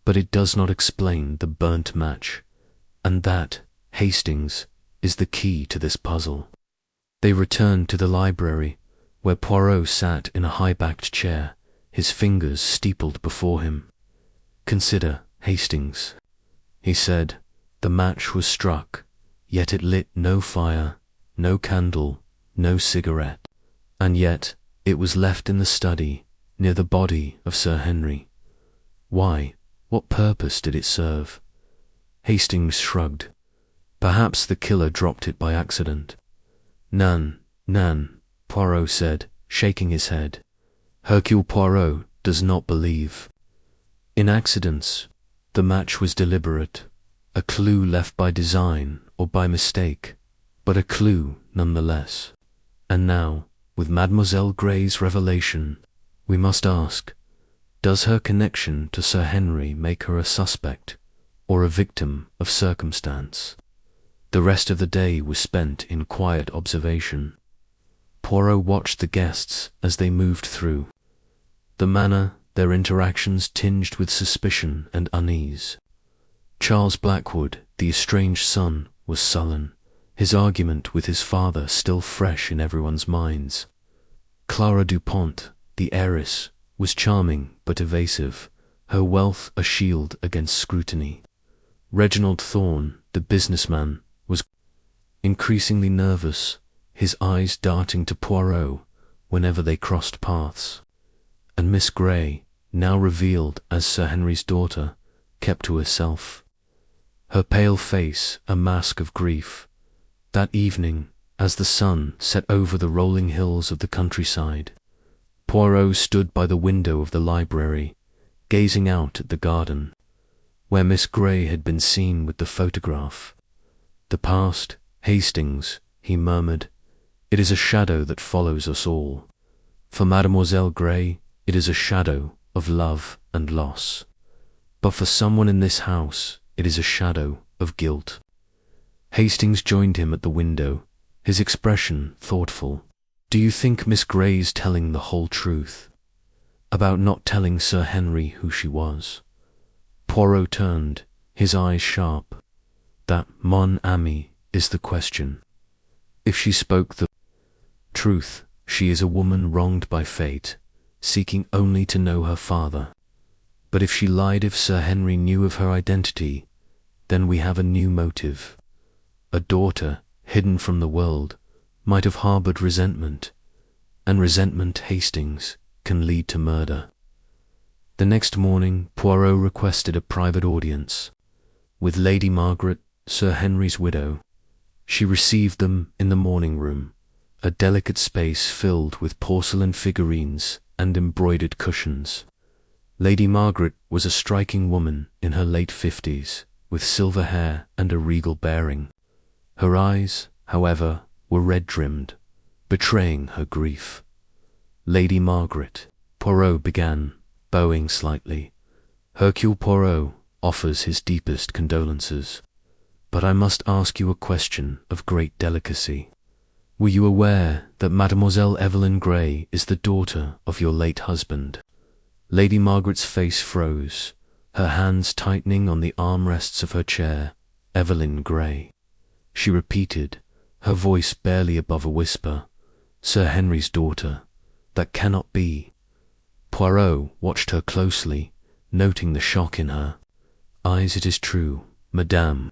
but it does not explain the burnt match, and that, Hastings, is the key to this puzzle." They returned to the library, where Poirot sat in a high-backed chair, his fingers steepled before him. "Consider, Hastings," he said. "The match was struck, yet it lit no fire, no candle, no cigarette, and yet it was left in the study, near the body of Sir Henry. Why? What purpose did it serve?" Hastings shrugged. "Perhaps the killer dropped it by accident." "Nan, Poirot said, shaking his head. "Hercule Poirot does not believe in accidents. The match was deliberate, a clue left by design or by mistake, but a clue nonetheless. And now, with Mademoiselle Grey's revelation, we must ask, does her connection to Sir Henry make her a suspect or a victim of circumstance?" The rest of the day was spent in quiet observation. Poirot watched the guests as they moved through the manor, their interactions tinged with suspicion and unease. Charles Blackwood, the estranged son, was sullen, his argument with his father still fresh in everyone's minds. Clara Dupont, the heiress, was charming but evasive, her wealth a shield against scrutiny. Reginald Thorne, the businessman, was increasingly nervous, his eyes darting to Poirot whenever they crossed paths. And Miss Grey, now revealed as Sir Henry's daughter, kept to herself, her pale face a mask of grief. That evening, as the sun set over the rolling hills of the countryside, Poirot stood by the window of the library, gazing out at the garden, where Miss Grey had been seen with the photograph. "The past, Hastings," he murmured, "it is a shadow that follows us all. For Mademoiselle Grey, it is a shadow of love and loss. But for someone in this house, it is a shadow of guilt." Hastings joined him at the window, his expression thoughtful. "Do you think Miss Grey's telling the whole truth about not telling Sir Henry who she was?" Poirot turned, his eyes sharp. "That, mon ami, is the question. If she spoke the truth, she is a woman wronged by fate, seeking only to know her father. But if she lied, if Sir Henry knew of her identity, then we have a new motive. A daughter, hidden from the world, might have harbored resentment, and resentment, Hastings, can lead to murder." The next morning Poirot requested a private audience with Lady Margaret, Sir Henry's widow. She received them in the morning room, a delicate space filled with porcelain figurines and embroidered cushions. Lady Margaret was a striking woman in her late 50s, with silver hair and a regal bearing. Her eyes, however, were red-rimmed, betraying her grief. "Lady Margaret," Poirot began, bowing slightly, "Hercule Poirot offers his deepest condolences. But I must ask you a question of great delicacy. Were you aware that Mademoiselle Evelyn Grey is the daughter of your late husband?" Lady Margaret's face froze, her hands tightening on the armrests of her chair. "Evelyn Grey," she repeated, her voice barely above a whisper. "Sir Henry's daughter. That cannot be." Poirot watched her closely, noting the shock in her eyes. "It is true, madame.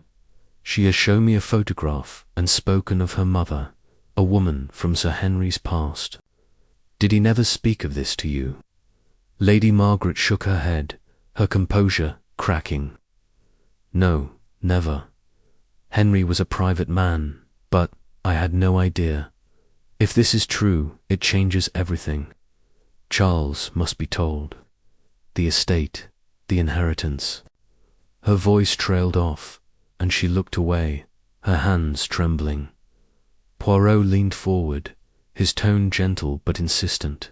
She has shown me a photograph and spoken of her mother, a woman from Sir Henry's past. Did he never speak of this to you?" Lady Margaret shook her head, her composure cracking. "No, never. Henry was a private man, but I had no idea. If this is true, it changes everything. Charles must be told. The estate, the inheritance." Her voice trailed off, and she looked away, her hands trembling. Poirot leaned forward, his tone gentle but insistent.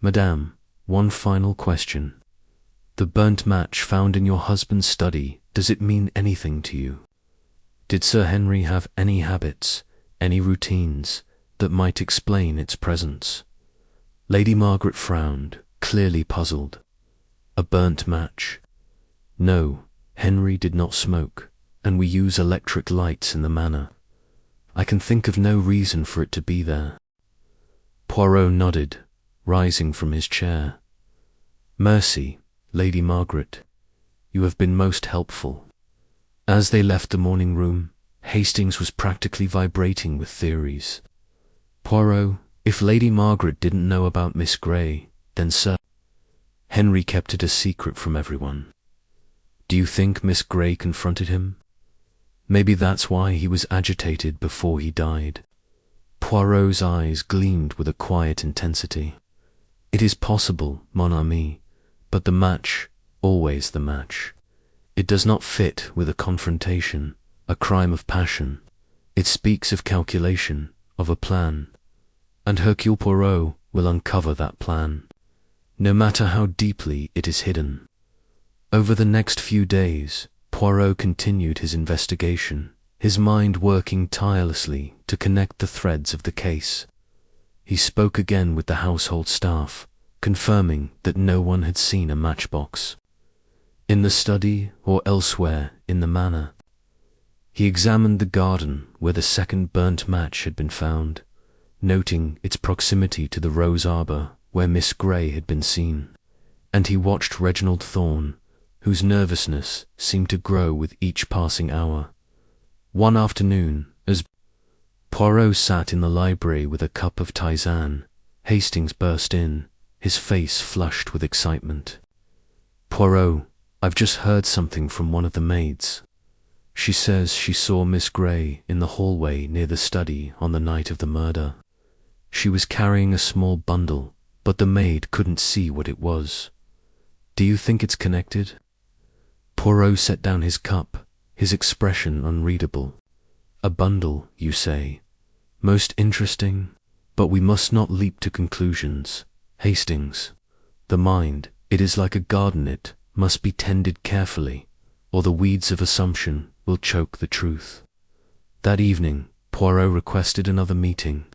"Madame, one final question. The burnt match found in your husband's study, does it mean anything to you? Did Sir Henry have any habits, any routines, that might explain its presence?" Lady Margaret frowned, clearly puzzled. "A burnt match? No, Henry did not smoke, and we use electric lights in the manor. I can think of no reason for it to be there." Poirot nodded, rising from his chair. "Merci, Lady Margaret. You have been most helpful." As they left the morning room, Hastings was practically vibrating with theories. "Poirot, if Lady Margaret didn't know about Miss Grey, then Sir Henry kept it a secret from everyone. Do you think Miss Grey confronted him? Maybe that's why he was agitated before he died." Poirot's eyes gleamed with a quiet intensity. "It is possible, mon ami, but the match, always the match. It does not fit with a confrontation, a crime of passion. It speaks of calculation, of a plan. And Hercule Poirot will uncover that plan, no matter how deeply it is hidden." Over the next few days, Poirot continued his investigation, his mind working tirelessly to connect the threads of the case. He spoke again with the household staff, confirming that no one had seen a matchbox in the study or elsewhere in the manor. He examined the garden where the second burnt match had been found, noting its proximity to the rose arbor where Miss Grey had been seen. and he watched Reginald Thorne, whose nervousness seemed to grow with each passing hour. One afternoon, as Poirot sat in the library with a cup of tisane, Hastings burst in, his face flushed with excitement. "Poirot, I've just heard something from one of the maids. She says she saw Miss Grey in the hallway near the study on the night of the murder. She was carrying a small bundle, but the maid couldn't see what it was. Do you think it's connected?" Poirot set down his cup, his expression unreadable. "A bundle, you say? Most interesting, but we must not leap to conclusions, Hastings. The mind, it is like a garden, it must be tended carefully, or the weeds of assumption will choke the truth." That evening, Poirot requested another meeting.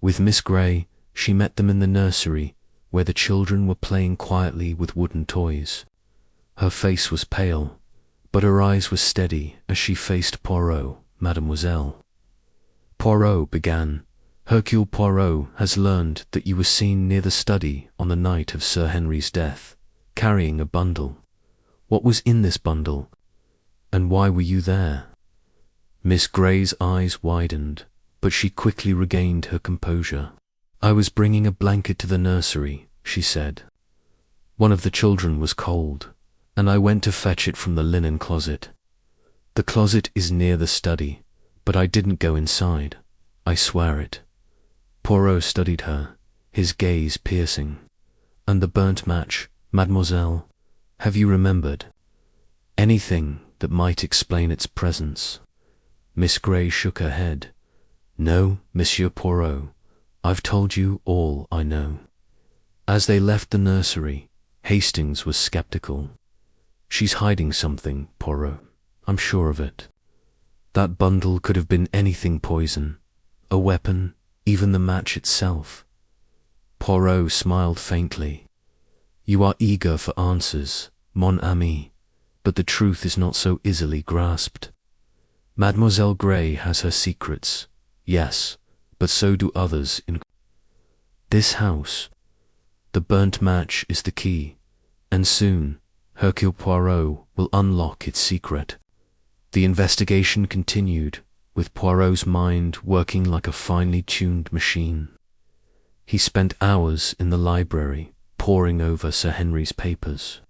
With Miss Grey, she met them in the nursery, where the children were playing quietly with wooden toys. Her face was pale, but her eyes were steady as she faced Poirot. "Mademoiselle," Poirot began, "Hercule Poirot has learned that you were seen near the study on the night of Sir Henry's death, carrying a bundle. What was in this bundle, and why were you there?" Miss Grey's eyes widened, but she quickly regained her composure. "I was bringing a blanket to the nursery," she said. "One of the children was cold, and I went to fetch it from the linen closet. The closet is near the study, but I didn't go inside. I swear it." Poirot studied her, his gaze piercing. "And the burnt match, mademoiselle? Have you remembered anything that might explain its presence?" Miss Grey shook her head. "No, Monsieur Poirot, I've told you all I know." As they left the nursery, Hastings was skeptical. "She's hiding something, Poirot. I'm sure of it. That bundle could have been anything: poison, a weapon, even the match itself." Poirot smiled faintly. "You are eager for answers, mon ami, but the truth is not so easily grasped. Mademoiselle Grey has her secrets, yes, but so do others in this house. The burnt match is the key, and soon Hercule Poirot will unlock its secret." The investigation continued, with Poirot's mind working like a finely tuned machine. He spent hours in the library, poring over Sir Henry's papers,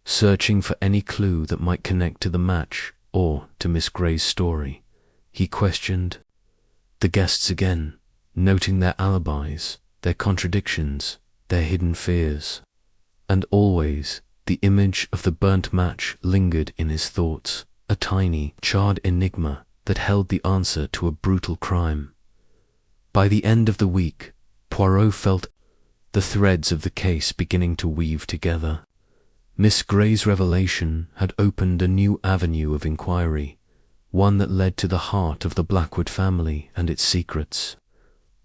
searching for any clue that might connect to the match or to Miss Grey's story. He questioned the guests again, noting their alibis, their contradictions, their hidden fears. And always the image of the burnt match lingered in his thoughts, a tiny, charred enigma that held the answer to a brutal crime. By the end of the week, Poirot felt the threads of the case beginning to weave together. Miss Grey's revelation had opened a new avenue of inquiry, one that led to the heart of the Blackwood family and its secrets.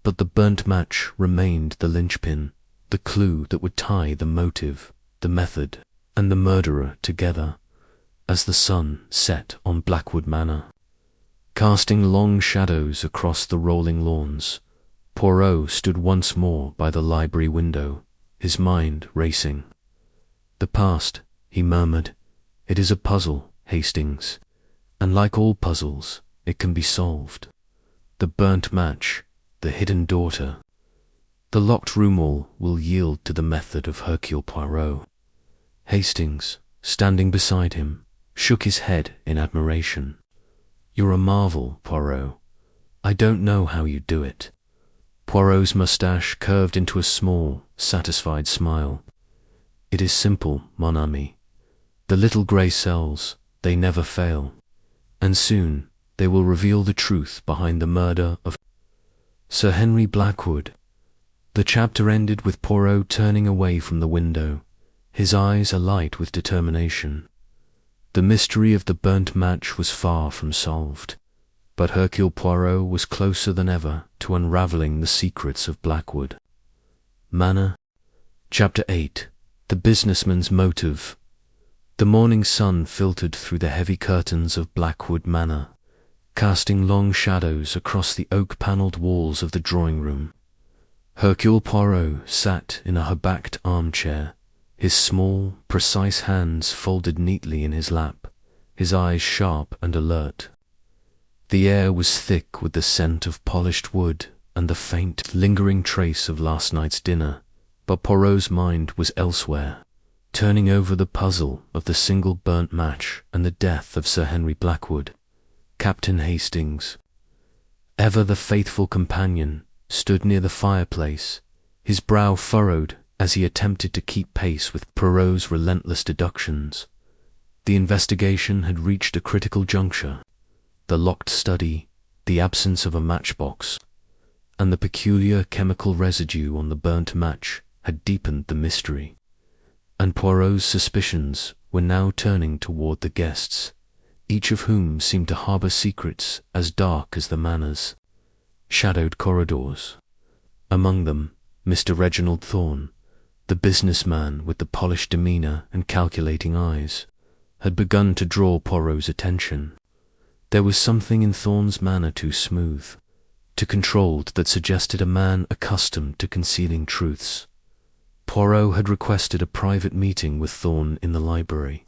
But the burnt match remained the linchpin, the clue that would tie the motive, the method, and the murderer together, as the sun set on Blackwood Manor. Casting long shadows across the rolling lawns, Poirot stood once more by the library window, his mind racing. "The past," he murmured. "It is a puzzle, Hastings, and like all puzzles, it can be solved. The burnt match, the hidden daughter. The locked room will yield to the method of Hercule Poirot." Hastings, standing beside him, shook his head in admiration. "You're a marvel, Poirot. I don't know how you do it." Poirot's moustache curved into a small, satisfied smile. "It is simple, mon ami. The little grey cells, they never fail. And soon they will reveal the truth behind the murder of Sir Henry Blackwood." The chapter ended with Poirot turning away from the window, his eyes alight with determination. The mystery of the burnt match was far from solved, but Hercule Poirot was closer than ever to unravelling the secrets of Blackwood Manor. Chapter 8. The Businessman's Motive. The morning sun filtered through the heavy curtains of Blackwood Manor, casting long shadows across the oak-panelled walls of the drawing-room. Hercule Poirot sat in a hubbaked armchair, his small, precise hands folded neatly in his lap, his eyes sharp and alert. The air was thick with the scent of polished wood and the faint, lingering trace of last night's dinner, but Poirot's mind was elsewhere, turning over the puzzle of the single burnt match and the death of Sir Henry Blackwood. Captain Hastings, ever the faithful companion, stood near the fireplace, his brow furrowed as he attempted to keep pace with Poirot's relentless deductions. The investigation had reached a critical juncture. The locked study, the absence of a matchbox, and the peculiar chemical residue on the burnt match had deepened the mystery, and Poirot's suspicions were now turning toward the guests, each of whom seemed to harbour secrets as dark as the Manor's shadowed corridors. Among them, Mr. Reginald Thorn, the businessman with the polished demeanour and calculating eyes, had begun to draw Poirot's attention. There was something in Thorn's manner too smooth, too controlled, that suggested a man accustomed to concealing truths. Poirot had requested a private meeting with Thorn in the library,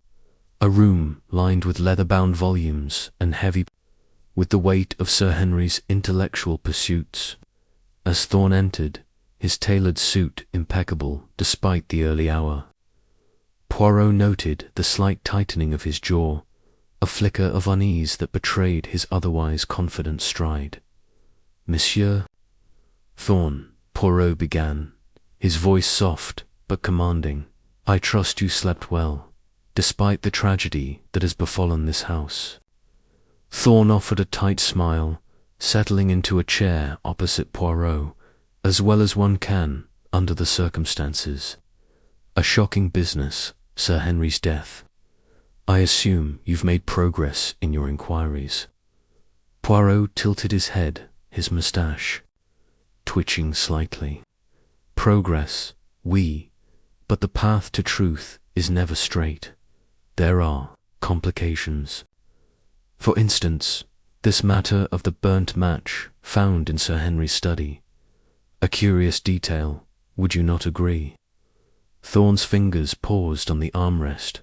a room lined with leather-bound volumes and heavy with the weight of Sir Henry's intellectual pursuits. As Thorn entered, his tailored suit impeccable despite the early hour, Poirot noted the slight tightening of his jaw, a flicker of unease that betrayed his otherwise confident stride. "Monsieur Thorn," Poirot began, his voice soft but commanding, "I trust you slept well, despite the tragedy that has befallen this house." Thorn offered a tight smile, settling into a chair opposite Poirot, as well as one can under the circumstances. "A shocking business, Sir Henry's death. I assume you've made progress in your inquiries." Poirot tilted his head, his moustache twitching slightly. "Progress, oui, but the path to truth is never straight. There are complications. For instance, this matter of the burnt match found in Sir Henry's study. A curious detail, would you not agree?" Thorn's fingers paused on the armrest,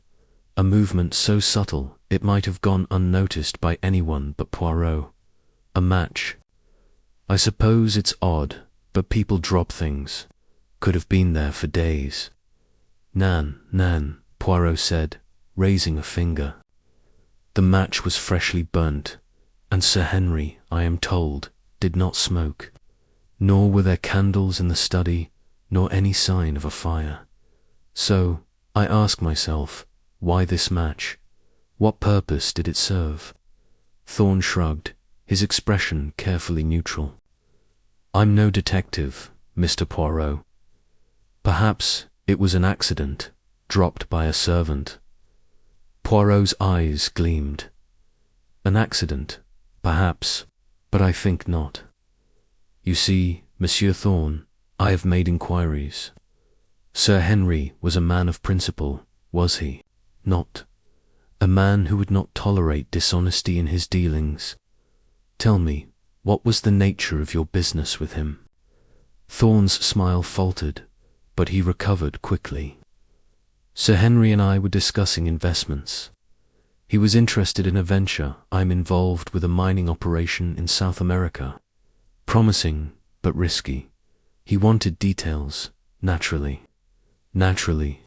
a movement so subtle it might have gone unnoticed by anyone but Poirot. "A match. I suppose it's odd, but people drop things. Could have been there for days." Nan," Poirot said, raising a finger. "The match was freshly burnt, and Sir Henry, I am told, did not smoke. Nor were there candles in the study, nor any sign of a fire. So, I ask myself, why this match? What purpose did it serve?" Thorn shrugged, his expression carefully neutral. "I'm no detective, Mr. Poirot. Perhaps it was an accident, dropped by a servant." Poirot's eyes gleamed. "An accident, perhaps, but I think not. You see, Monsieur Thorn, I have made inquiries. Sir Henry was a man of principle, was he not? A man who would not tolerate dishonesty in his dealings. Tell me, what was the nature of your business with him?" Thorn's smile faltered, but he recovered quickly. "Sir Henry and I were discussing investments. He was interested in a venture I'm involved with, a mining operation in South America. Promising, but risky. He wanted details, naturally." "Naturally,"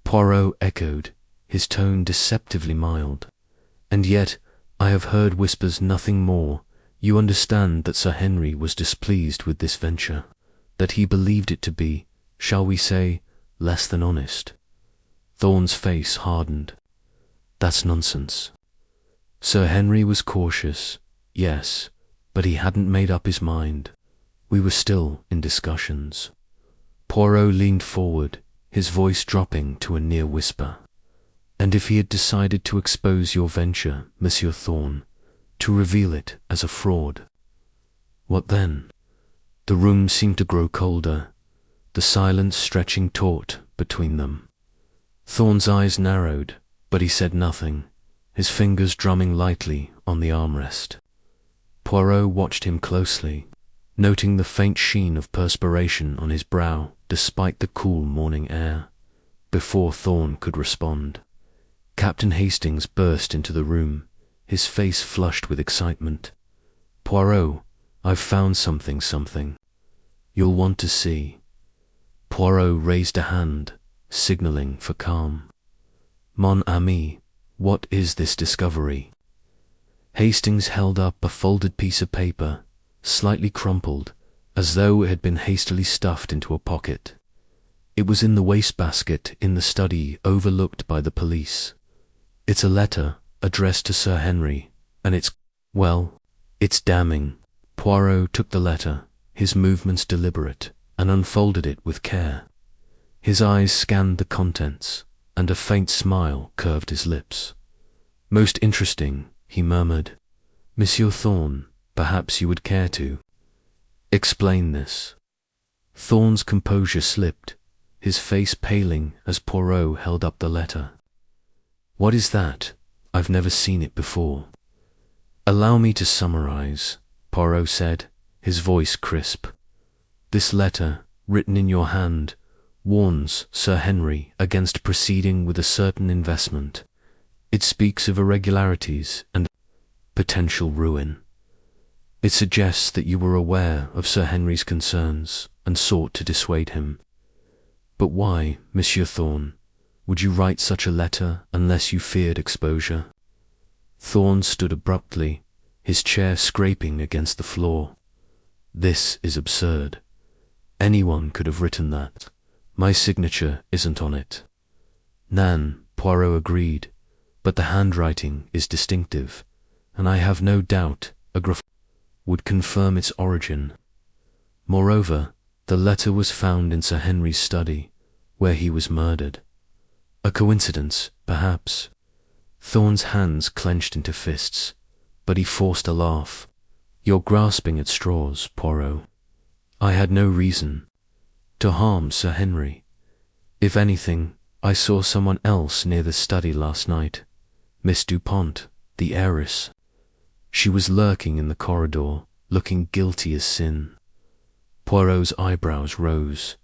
Poirot echoed, his tone deceptively mild. "And yet, I have heard whispers, nothing more. You understand that Sir Henry was displeased with this venture, that he believed it to be, shall we say, less than honest." Thorn's face hardened. "That's nonsense. Sir Henry was cautious, yes, but he hadn't made up his mind. We were still in discussions." Poirot leaned forward, his voice dropping to a near whisper. "And if he had decided to expose your venture, Monsieur Thorn, to reveal it as a fraud, what then?" The room seemed to grow colder, the silence stretching taut between them. Thorn's eyes narrowed, but he said nothing, his fingers drumming lightly on the armrest. Poirot watched him closely, noting the faint sheen of perspiration on his brow despite the cool morning air. Before Thorn could respond, Captain Hastings burst into the room, his face flushed with excitement. "Poirot, I've found something. You'll want to see." Poirot raised a hand, signalling for calm. "Mon ami, what is this discovery?" Hastings held up a folded piece of paper, slightly crumpled, as though it had been hastily stuffed into a pocket. It was in the wastebasket in the study overlooked by the police. "It's a letter addressed to Sir Henry, and it's damning." Poirot took the letter, his movements deliberate, and unfolded it with care. His eyes scanned the contents, and a faint smile curved his lips. "Most interesting," he murmured. "Monsieur Thorn, perhaps you would care to explain this." Thorn's composure slipped, his face paling as Poirot held up the letter. "What is that? I've never seen it before." "Allow me to summarize," Poirot said, his voice crisp. "This letter, written in your hand, warns Sir Henry against proceeding with a certain investment. It speaks of irregularities and potential ruin. It suggests that you were aware of Sir Henry's concerns and sought to dissuade him. But why, Monsieur Thorn, would you write such a letter unless you feared exposure?" Thorn stood abruptly, his chair scraping against the floor. "This is absurd. Anyone could have written that. My signature isn't on it." "Nan," Poirot agreed, "but the handwriting is distinctive, and I have no doubt a graph would confirm its origin. Moreover, the letter was found in Sir Henry's study, where he was murdered. A coincidence, perhaps." Thorn's hands clenched into fists, but he forced a laugh. "You're grasping at straws, Poirot. I had no reason to harm Sir Henry. If anything, I saw someone else near the study last night. Miss Dupont, the heiress. She was lurking in the corridor, looking guilty as sin." Poirot's eyebrows rose.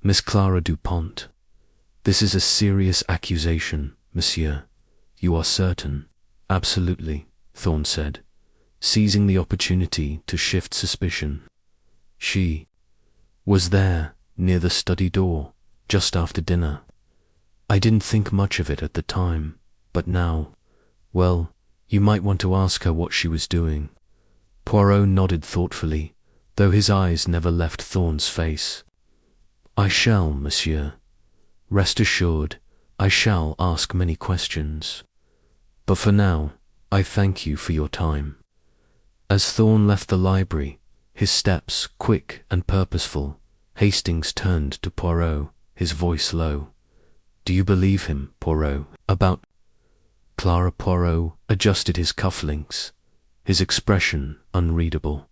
"Miss Clara Dupont. This is a serious accusation, monsieur. You are certain?" "Absolutely," Thorn said, seizing the opportunity to shift suspicion. "She was there, near the study door, just after dinner. I didn't think much of it at the time, but now, well, you might want to ask her what she was doing." Poirot nodded thoughtfully, though his eyes never left Thorn's face. "I shall, monsieur. Rest assured, I shall ask many questions. But for now, I thank you for your time." As Thorn left the library, his steps quick and purposeful, Hastings turned to Poirot, his voice low. "Do you believe him, Poirot, about Clara?" Poirot adjusted his cufflinks, his expression unreadable.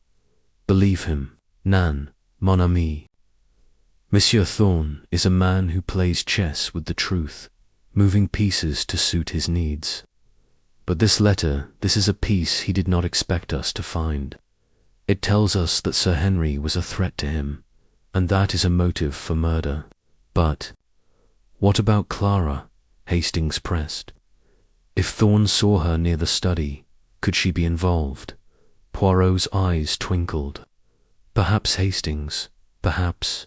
"Believe him, Nan, mon ami. Monsieur Thorn is a man who plays chess with the truth, moving pieces to suit his needs. But this letter, this is a piece he did not expect us to find. It tells us that Sir Henry was a threat to him, and that is a motive for murder. But what about Clara?" Hastings pressed. "If Thorn saw her near the study, could she be involved?" Poirot's eyes twinkled. "Perhaps, Hastings, perhaps.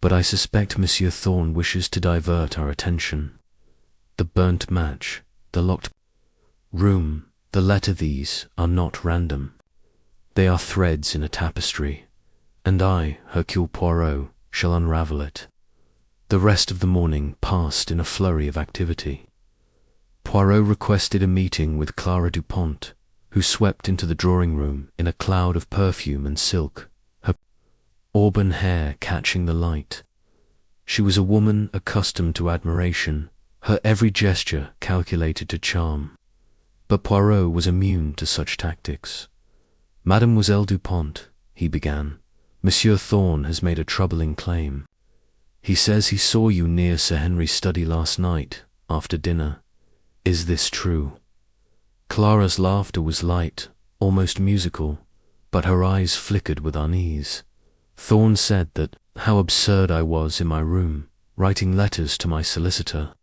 But I suspect Monsieur Thorn wishes to divert our attention. The burnt match, the locked room, the letter, these are not random. They are threads in a tapestry, and I, Hercule Poirot, shall unravel it." The rest of the morning passed in a flurry of activity. Poirot requested a meeting with Clara Dupont, who swept into the drawing-room in a cloud of perfume and silk, her auburn hair catching the light. She was a woman accustomed to admiration, her every gesture calculated to charm. But Poirot was immune to such tactics. "Mademoiselle Dupont," he began, "Monsieur Thorn has made a troubling claim. He says he saw you near Sir Henry's study last night, after dinner. Is this true?" Clara's laughter was light, almost musical, but her eyes flickered with unease. "Thorn said that, how absurd I was in my room, writing letters to my solicitor.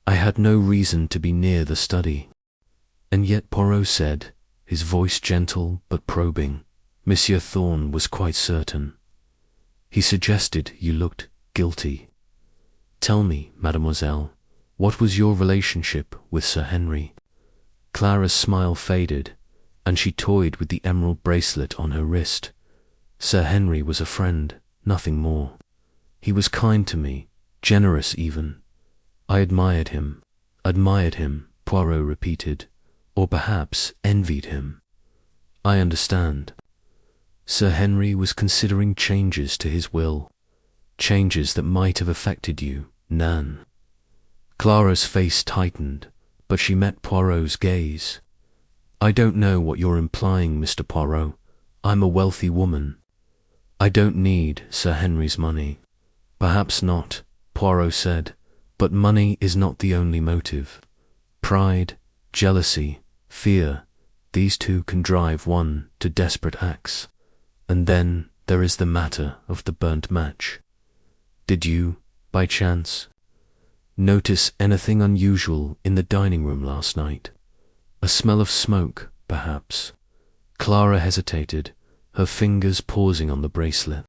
I had no reason to be near the study. And yet, Poirot said, his voice gentle but probing, Monsieur Thorn was quite certain. He suggested you looked guilty. Tell me, mademoiselle, what was your relationship with Sir Henry? Clara's smile faded, and she toyed with the emerald bracelet on her wrist. Sir Henry was a friend, nothing more. He was kind to me, generous even. I admired him, Poirot repeated, or perhaps envied him. I understand. Sir Henry was considering changes to his will, changes that might have affected you, Nan. Clara's face tightened, but she met Poirot's gaze. I don't know what you're implying, Mr. Poirot. I'm a wealthy woman. I don't need Sir Henry's money. Perhaps not, Poirot said, but money is not the only motive. Pride, jealousy, fear, these two can drive one to desperate acts. And then there is the matter of the burnt match. Did you, by chance, notice anything unusual in the dining room last night? A smell of smoke, perhaps? Clara hesitated, her fingers pausing on the bracelet.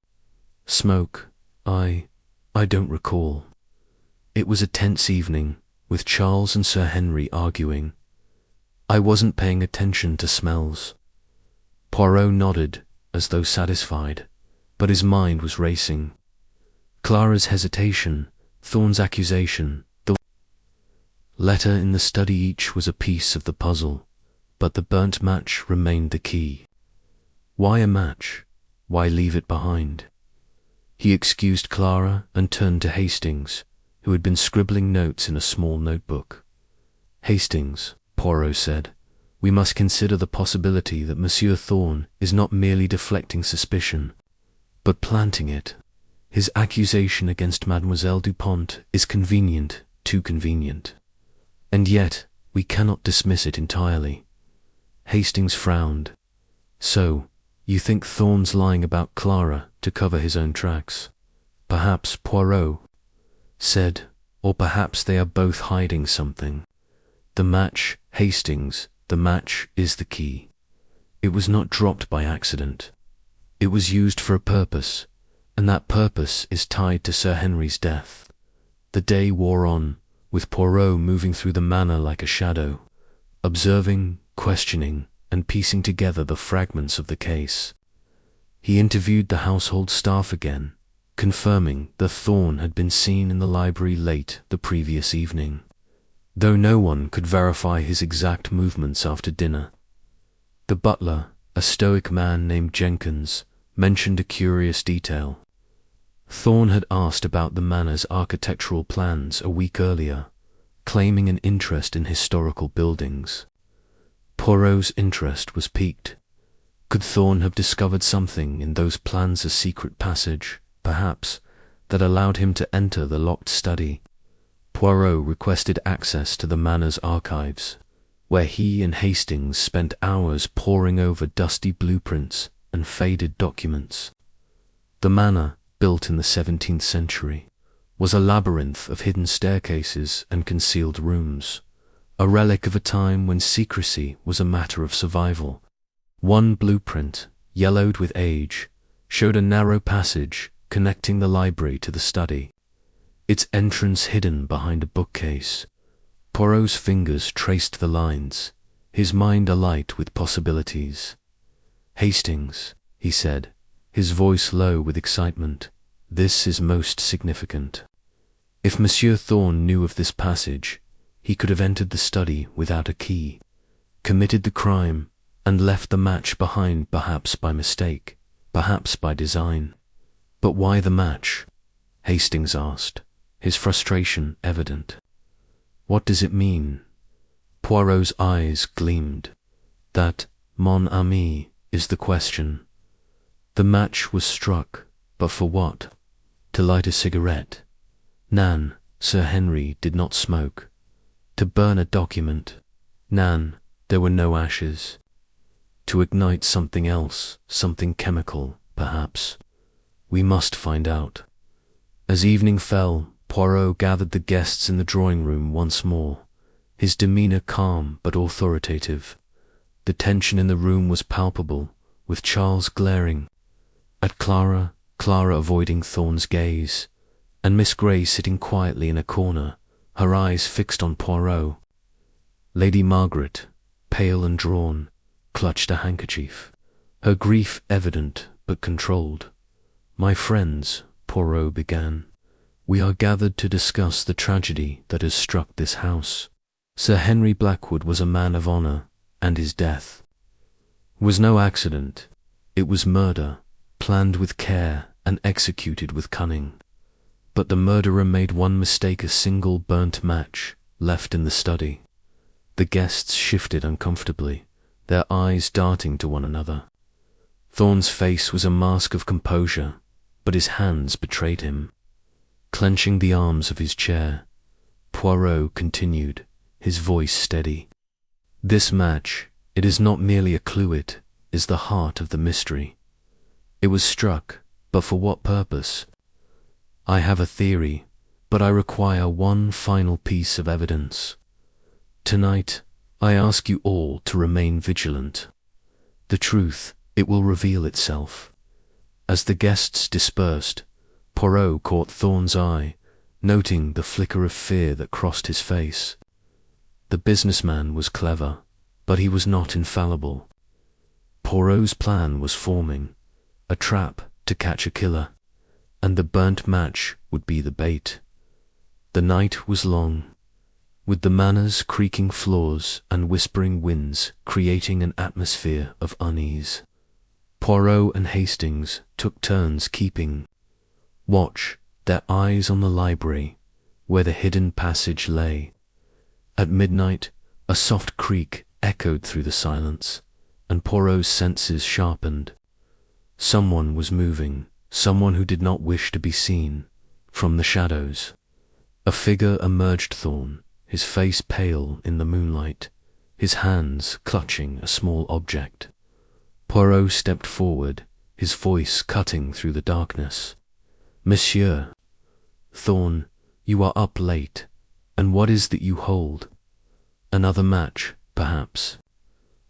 Smoke? I don't recall. It was a tense evening, with Charles and Sir Henry arguing. I wasn't paying attention to smells. Poirot nodded, as though satisfied, but his mind was racing. Clara's hesitation, Thorn's accusation, the letter in the study, each was a piece of the puzzle, but the burnt match remained the key. Why a match? Why leave it behind? He excused Clara and turned to Hastings, who had been scribbling notes in a small notebook. Hastings, Poirot said, we must consider the possibility that Monsieur Thorn is not merely deflecting suspicion, but planting it. His accusation against Mademoiselle Dupont is convenient, too convenient. And yet, we cannot dismiss it entirely. Hastings frowned. So, you think Thorn's lying about Clara to cover his own tracks? Perhaps, Poirot said, or perhaps they are both hiding something. The match, Hastings, the match is the key. It was not dropped by accident. It was used for a purpose, and that purpose is tied to Sir Henry's death. The day wore on, with Poirot moving through the manor like a shadow, observing, questioning, and piecing together the fragments of the case. He interviewed the household staff again, confirming that Thorn had been seen in the library late the previous evening, though no one could verify his exact movements after dinner. The butler, a stoic man named Jenkins, mentioned a curious detail. Thorn had asked about the manor's architectural plans a week earlier, claiming an interest in historical buildings. Poirot's interest was piqued. Could Thorn have discovered something in those plans, a secret passage, perhaps, that allowed him to enter the locked study? Poirot requested access to the manor's archives, where he and Hastings spent hours poring over dusty blueprints and faded documents. The manor, built in the 17th century, was a labyrinth of hidden staircases and concealed rooms, a relic of a time when secrecy was a matter of survival. One blueprint, yellowed with age, showed a narrow passage connecting the library to the study, its entrance hidden behind a bookcase. Poirot's fingers traced the lines, his mind alight with possibilities. Hastings, he said, his voice low with excitement, this is most significant. If Monsieur Thorn knew of this passage, he could have entered the study without a key, committed the crime, and left the match behind, perhaps by mistake, perhaps by design. But why the match? Hastings asked, his frustration evident. What does it mean? Poirot's eyes gleamed. That, mon ami, is the question. The match was struck, but for what? To light a cigarette. Nan, Sir Henry did not smoke. To burn a document. Nan, there were no ashes. To ignite something else, something chemical, perhaps. We must find out. As evening fell, Poirot gathered the guests in the drawing-room once more, his demeanour calm but authoritative. The tension in the room was palpable, with Charles glaring at Clara avoiding Thorn's gaze, and Miss Grey sitting quietly in a corner, her eyes fixed on Poirot. Lady Margaret, pale and drawn, clutched a handkerchief, her grief evident but controlled. "My friends," Poirot began, "we are gathered to discuss the tragedy that has struck this house. Sir Henry Blackwood was a man of honour, and his death was no accident. It was murder, planned with care and executed with cunning. But the murderer made one mistake: a single burnt match left in the study." The guests shifted uncomfortably, their eyes darting to one another. Thorn's face was a mask of composure, but his hands betrayed him. Clenching the arms of his chair, Poirot continued, his voice steady. "This match, it is not merely a clue, it is the heart of the mystery. It was struck, but for what purpose? I have a theory, but I require one final piece of evidence. Tonight, I ask you all to remain vigilant. The truth, it will reveal itself." As the guests dispersed, Poirot caught Thorn's eye, noting the flicker of fear that crossed his face. The businessman was clever, but he was not infallible. Poirot's plan was forming, a trap to catch a killer, and the burnt match would be the bait. The night was long, with the Manor's creaking floors and whispering winds creating an atmosphere of unease. Poirot and Hastings took turns keeping watch, their eyes on the library, where the hidden passage lay. At midnight, a soft creak echoed through the silence, and Poirot's senses sharpened. Someone was moving, someone who did not wish to be seen. From the shadows, a figure emerged. Thorn, his face pale in the moonlight, his hands clutching a small object. Poirot stepped forward, his voice cutting through the darkness. "Monsieur." "Thorn, you are up late, and what is that you hold?" "Another match, perhaps."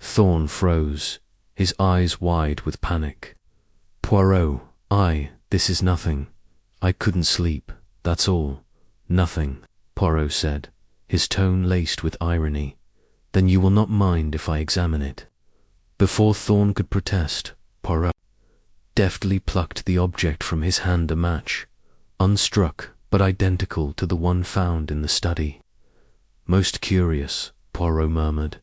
Thorn froze, his eyes wide with panic. "Poirot, this is nothing. I couldn't sleep, that's all." "Nothing," Poirot said, his tone laced with irony. "Then you will not mind if I examine it?" Before Thorn could protest, Poirot deftly plucked the object from his hand, a match, unstruck but identical to the one found in the study. "Most curious," Poirot murmured.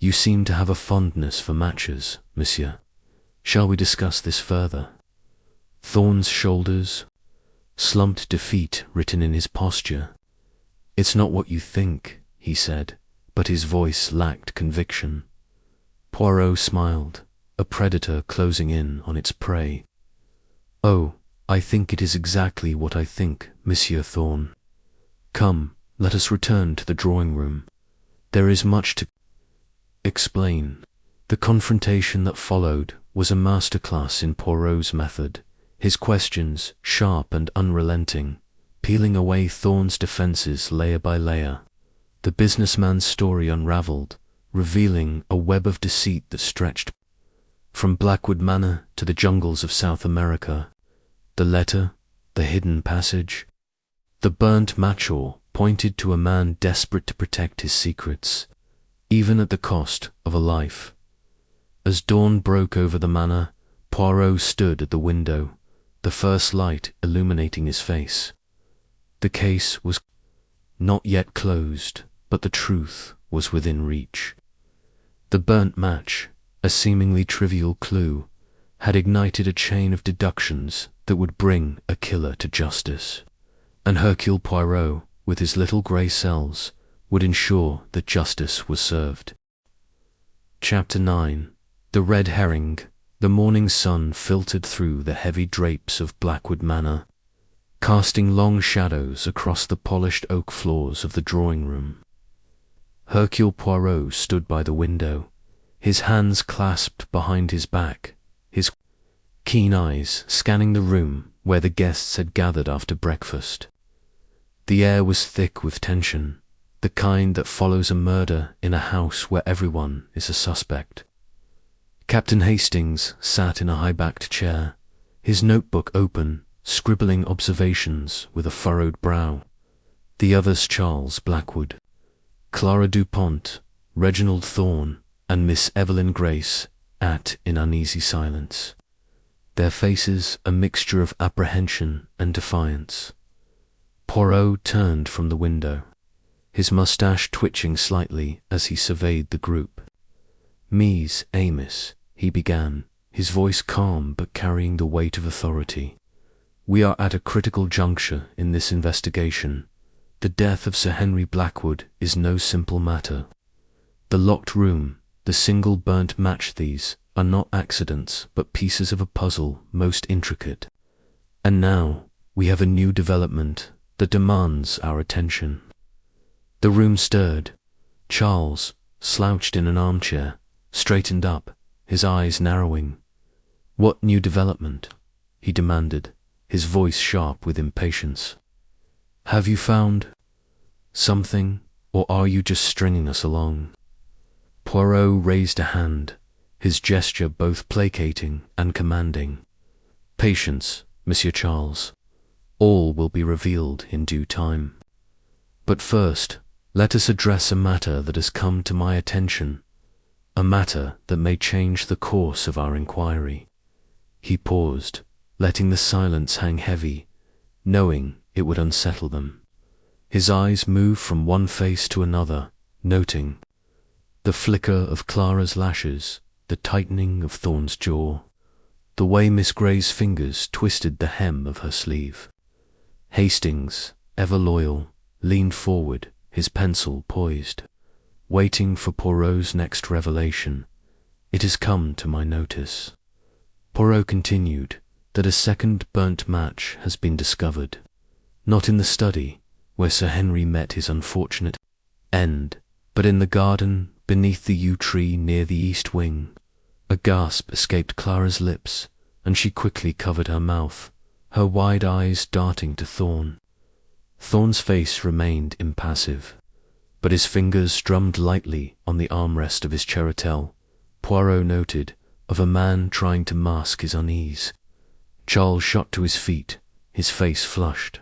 "You seem to have a fondness for matches, monsieur. Shall we discuss this further?" Thorn's shoulders slumped, defeat written in his posture. "It's not what you think," he said, but his voice lacked conviction. Poirot smiled, a predator closing in on its prey. "Oh, I think it is exactly what I think, Monsieur Thorn. Come, let us return to the drawing-room. There is much to explain." The confrontation that followed was a masterclass in Poirot's method, his questions sharp and unrelenting, peeling away Thorn's defences layer by layer. The businessman's story unravelled, revealing a web of deceit that stretched from Blackwood Manor to the jungles of South America. The letter, the hidden passage, the burnt match pointed to a man desperate to protect his secrets, even at the cost of a life. As dawn broke over the manor, Poirot stood at the window, the first light illuminating his face. The case was not yet closed, but the truth was within reach. The burnt match, a seemingly trivial clue, had ignited a chain of deductions that would bring a killer to justice, and Hercule Poirot, with his little grey cells, would ensure that justice was served. Chapter 9. The Red Herring. The morning sun filtered through the heavy drapes of Blackwood Manor, casting long shadows across the polished oak floors of the drawing-room. Hercule Poirot stood by the window, his hands clasped behind his back, his keen eyes scanning the room where the guests had gathered after breakfast. The air was thick with tension, the kind that follows a murder in a house where everyone is a suspect. Captain Hastings sat in a high-backed chair, his notebook open, scribbling observations with a furrowed brow. The others Charles Blackwood, Clara Dupont, Reginald Thorne, and Miss Evelyn Grace sat in uneasy silence, their faces a mixture of apprehension and defiance. Poirot turned from the window, his moustache twitching slightly as he surveyed the group. "Mies, Amos," he began, his voice calm but carrying the weight of authority. "We are at a critical juncture in this investigation. The death of Sir Henry Blackwood is no simple matter. The locked room, the single burnt match, these are not accidents but pieces of a puzzle most intricate. And now we have a new development that demands our attention." The room stirred. Charles, slouched in an armchair, straightened up, his eyes narrowing. "What new development?" he demanded, his voice sharp with impatience. "Have you found something, or are you just stringing us along?" Poirot raised a hand, his gesture both placating and commanding. "Patience, Monsieur Charles. All will be revealed in due time. But first, let us address a matter that has come to my attention, a matter that may change the course of our inquiry." He paused, letting the silence hang heavy, knowing it would unsettle them. His eyes moved from one face to another, noting the flicker of Clara's lashes, the tightening of Thorne's jaw, the way Miss Grey's fingers twisted the hem of her sleeve. Hastings, ever loyal, leaned forward, his pencil poised, waiting for Poirot's next revelation. "It has come to my notice," Poirot continued, "that a second burnt match has been discovered, not in the study, where Sir Henry met his unfortunate end, but in the garden beneath the yew tree near the east wing." A gasp escaped Clara's lips, and she quickly covered her mouth, her wide eyes darting to Thorne. Thorne's face remained impassive, but his fingers drummed lightly on the armrest of his Cheritel, Poirot noted, of a man trying to mask his unease. Charles shot to his feet, his face flushed.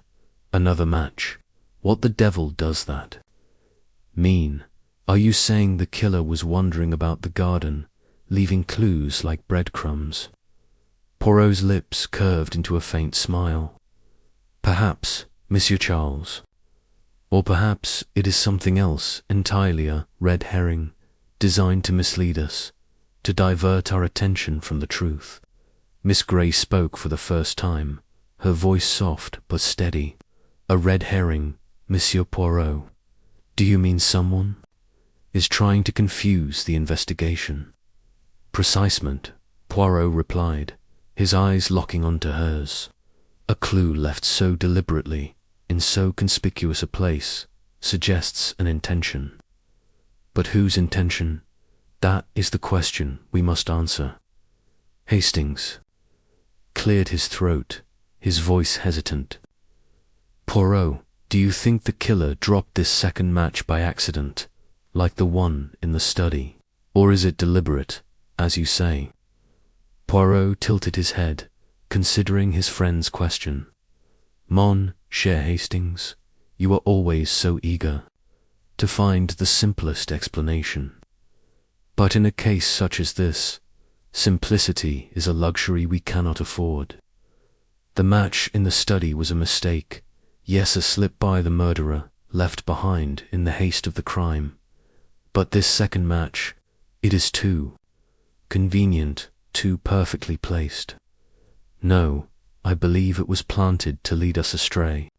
"Another match. What the devil does that mean? Are you saying the killer was wandering about the garden, leaving clues like breadcrumbs?" Poirot's lips curved into a faint smile. "Perhaps, Monsieur Charles. Or perhaps it is something else entirely, a red herring, designed to mislead us, to divert our attention from the truth." Miss Grey spoke for the first time, her voice soft but steady. "A red herring, Monsieur Poirot. Do you mean someone is trying to confuse the investigation?" "Precisement," Poirot replied, his eyes locking onto hers. "A clue left so deliberately, in so conspicuous a place, suggests an intention. But whose intention? That is the question we must answer." Hastings cleared his throat, his voice hesitant. "Poirot, do you think the killer dropped this second match by accident, like the one in the study? Or is it deliberate, as you say?" Poirot tilted his head, considering his friend's question. "Mon cher Hastings, you are always so eager to find the simplest explanation. But in a case such as this, simplicity is a luxury we cannot afford. The match in the study was a mistake, yes, a slip by the murderer, left behind in the haste of the crime. But this second match, it is too convenient, too perfectly placed. No, I believe it was planted to lead us astray."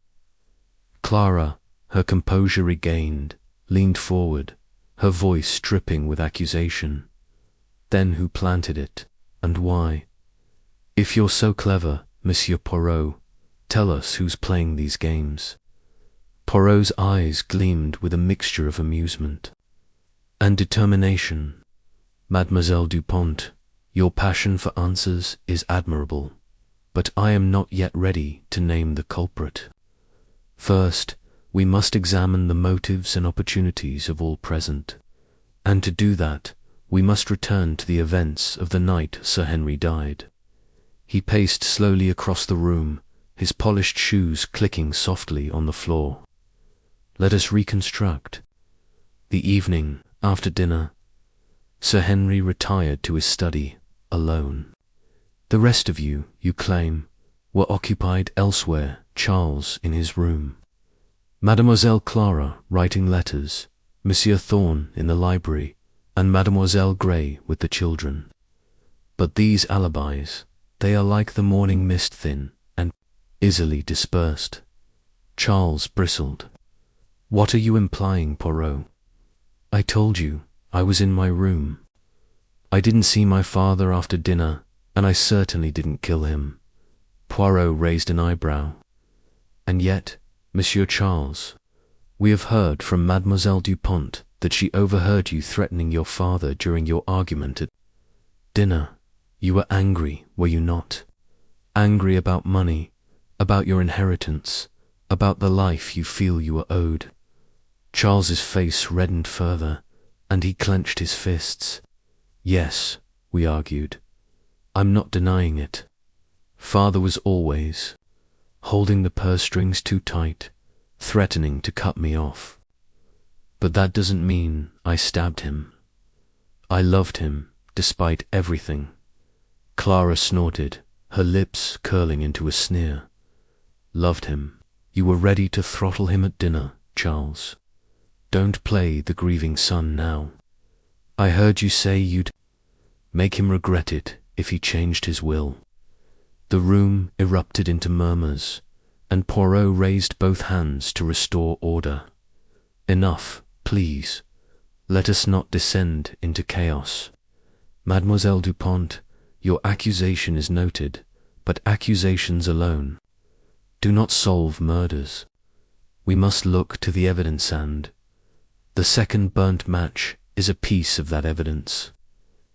Clara, her composure regained, leaned forward, her voice dripping with accusation. "Then who planted it, and why? If you're so clever, Monsieur Poirot, tell us who's playing these games." Poirot's eyes gleamed with a mixture of amusement and determination. "Mademoiselle Dupont, your passion for answers is admirable, but I am not yet ready to name the culprit. First, we must examine the motives and opportunities of all present. And to do that, we must return to the events of the night Sir Henry died. He paced slowly across the room, his polished shoes clicking softly on the floor. Let us reconstruct. The evening after dinner, Sir Henry retired to his study, alone. The rest of you claim, were occupied elsewhere, Charles in his room, Mademoiselle Clara writing letters, Monsieur Thorn in the library, and Mademoiselle Gray with the children. But these alibis, they are like the morning mist, thin and easily dispersed. Charles bristled. What are you implying, Poirot? I told you I was in my room. I didn't see my father after dinner, and I certainly didn't kill him. Poirot raised an eyebrow. And yet, Monsieur Charles, we have heard from Mademoiselle Dupont that she overheard you threatening your father during your argument at dinner. You were angry, were you not? Angry about money, about your inheritance, about the life you feel you are owed. Charles's face reddened further, and he clenched his fists. Yes, we argued. I'm not denying it. Father was always holding the purse strings too tight, threatening to cut me off. But that doesn't mean I stabbed him. I loved him, despite everything. Clara snorted, her lips curling into a sneer. Loved him. You were ready to throttle him at dinner, Charles. Don't play the grieving son now. I heard you say you'd make him regret it if he changed his will. The room erupted into murmurs, and Poirot raised both hands to restore order. Enough, please. Let us not descend into chaos. Mademoiselle Dupont, your accusation is noted, but accusations alone do not solve murders. We must look to the evidence, and the second burnt match is a piece of that evidence.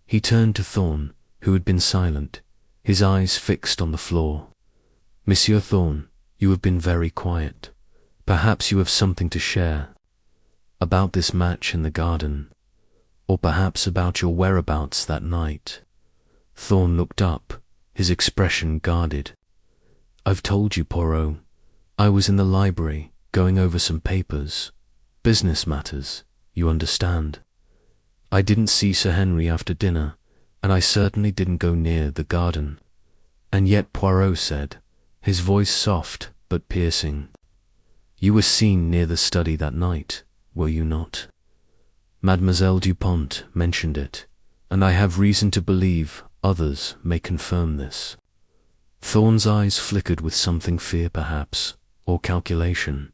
He turned to Thorn, who had been silent, his eyes fixed on the floor. Monsieur Thorn, you have been very quiet. Perhaps you have something to share about this match in the garden, or perhaps about your whereabouts that night. Thorn looked up, his expression guarded. I've told you, Poirot. I was in the library, going over some papers. Business matters, you understand. I didn't see Sir Henry after dinner, and I certainly didn't go near the garden. And yet, Poirot said, his voice soft but piercing, you were seen near the study that night, were you not? Mademoiselle Dupont mentioned it, and I have reason to believe others may confirm this. Thorn's eyes flickered with something, fear perhaps, or calculation.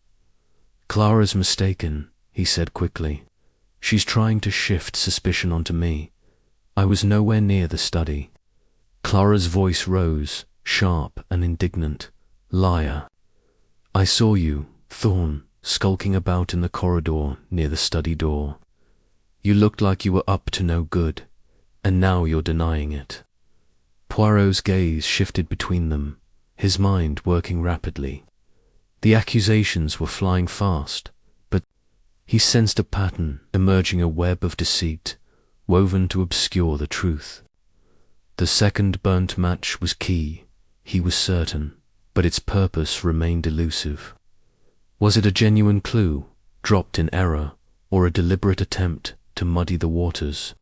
Clara's mistaken, he said quickly. She's trying to shift suspicion onto me. I was nowhere near the study. Clara's voice rose, sharp and indignant. Liar. I saw you, Thorn, skulking about in the corridor near the study door. You looked like you were up to no good, and now you're denying it. Poirot's gaze shifted between them, his mind working rapidly. The accusations were flying fast, but he sensed a pattern emerging, a web of deceit, woven to obscure the truth. The second burnt match was key, he was certain, but its purpose remained elusive. Was it a genuine clue, dropped in error, or a deliberate attempt to muddy the waters?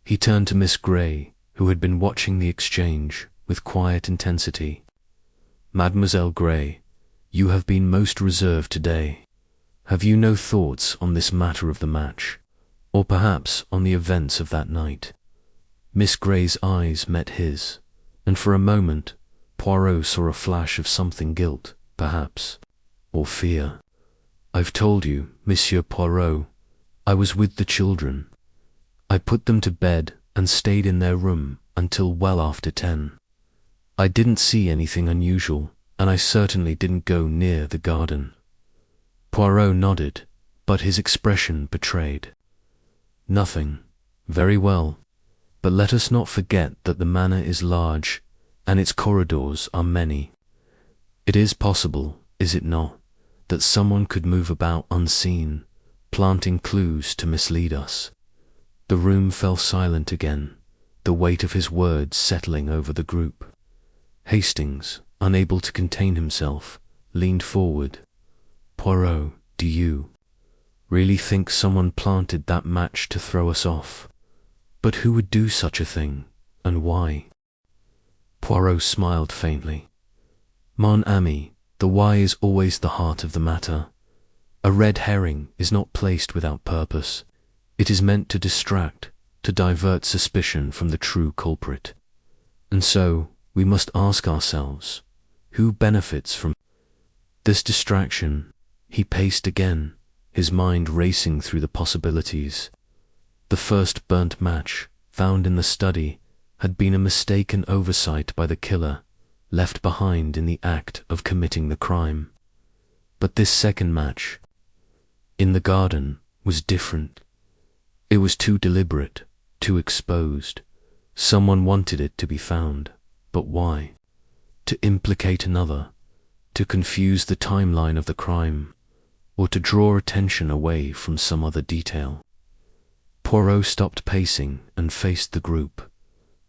He turned to Miss Gray, who had been watching the exchange with quiet intensity. Mademoiselle Gray, you have been most reserved today. Have you no thoughts on this matter of the match, or perhaps on the events of that night? Miss Gray's eyes met his, and for a moment Poirot saw a flash of something, guilt, perhaps, or fear. I've told you, Monsieur Poirot, I was with the children. I put them to bed and stayed in their room until well after 10. I didn't see anything unusual, and I certainly didn't go near the garden. Poirot nodded, but his expression betrayed nothing. Very well, but let us not forget that the manor is large, and its corridors are many. It is possible, is it not, that someone could move about unseen, planting clues to mislead us. The room fell silent again, the weight of his words settling over the group. Hastings, unable to contain himself, leaned forward. "Poirot, do you really think someone planted that match to throw us off? But who would do such a thing, and why?" Poirot smiled faintly. "Mon ami, the why is always the heart of the matter. A red herring is not placed without purpose. It is meant to distract, to divert suspicion from the true culprit. And so, we must ask ourselves, who benefits from this distraction?" He paced again, his mind racing through the possibilities. The first burnt match, found in the study, had been a mistaken oversight by the killer, left behind in the act of committing the crime. But this second match, in the garden, was different. It was too deliberate, too exposed. Someone wanted it to be found, but why? To implicate another, to confuse the timeline of the crime, or to draw attention away from some other detail. Poirot stopped pacing and faced the group.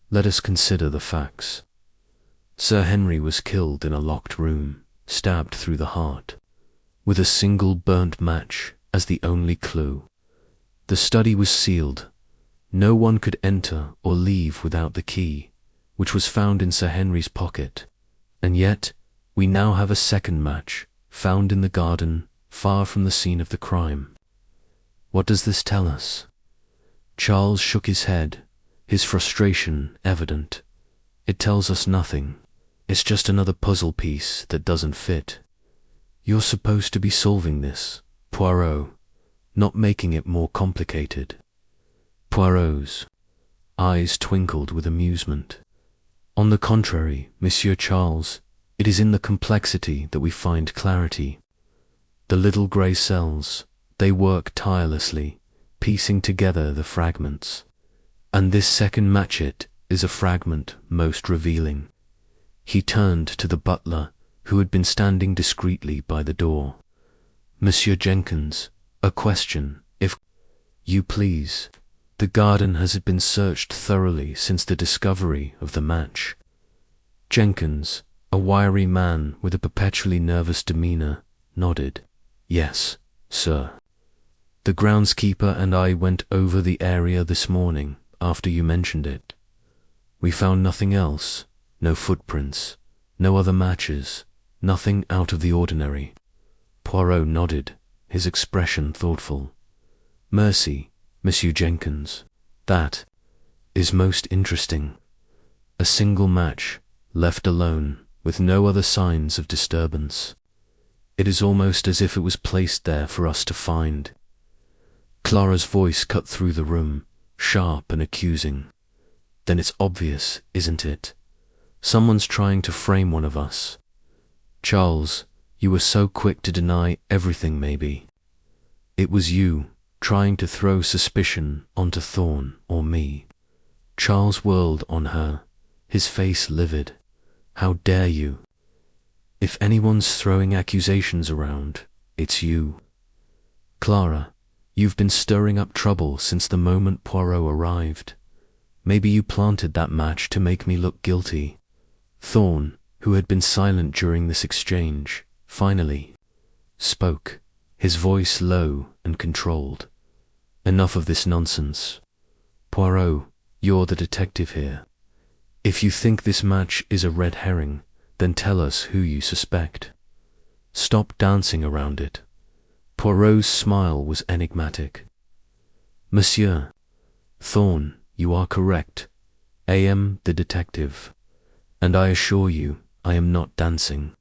"Let us consider the facts. Sir Henry was killed in a locked room, stabbed through the heart, with a single burnt match as the only clue. The study was sealed. No one could enter or leave without the key, which was found in Sir Henry's pocket. And yet, we now have a second match, found in the garden, far from the scene of the crime. What does this tell us?" Charles shook his head, his frustration evident. "It tells us nothing. It's just another puzzle piece that doesn't fit. You're supposed to be solving this, Poirot, not making it more complicated." Poirot's eyes twinkled with amusement. "On the contrary, Monsieur Charles, it is in the complexity that we find clarity. The little grey cells, they work tirelessly, piecing together the fragments. And this second matchet is a fragment most revealing." He turned to the butler, who had been standing discreetly by the door. "Monsieur Jenkins, a question, if you please. The garden has been searched thoroughly since the discovery of the match." Jenkins, a wiry man with a perpetually nervous demeanour, nodded. "Yes, sir. The groundskeeper and I went over the area this morning after you mentioned it. We found nothing else, no footprints, no other matches, nothing out of the ordinary." Poirot nodded, his expression thoughtful. "Merci, Monsieur Jenkins. That is most interesting. A single match, left alone, with no other signs of disturbance. It is almost as if it was placed there for us to find." Clara's voice cut through the room, sharp and accusing. "Then it's obvious, isn't it? Someone's trying to frame one of us. Charles, you were so quick to deny everything maybe. It was you, trying to throw suspicion onto Thorn or me." Charles whirled on her, his face livid. "How dare you? If anyone's throwing accusations around, it's you. Clara, you've been stirring up trouble since the moment Poirot arrived. Maybe you planted that match to make me look guilty." Thorn, who had been silent during this exchange, finally spoke, his voice low and controlled. "Enough of this nonsense. Poirot, you're the detective here. If you think this match is a red herring, then tell us who you suspect. Stop dancing around it." Poirot's smile was enigmatic. "Monsieur Thorn, you are correct. I am the detective. And I assure you, I am not dancing.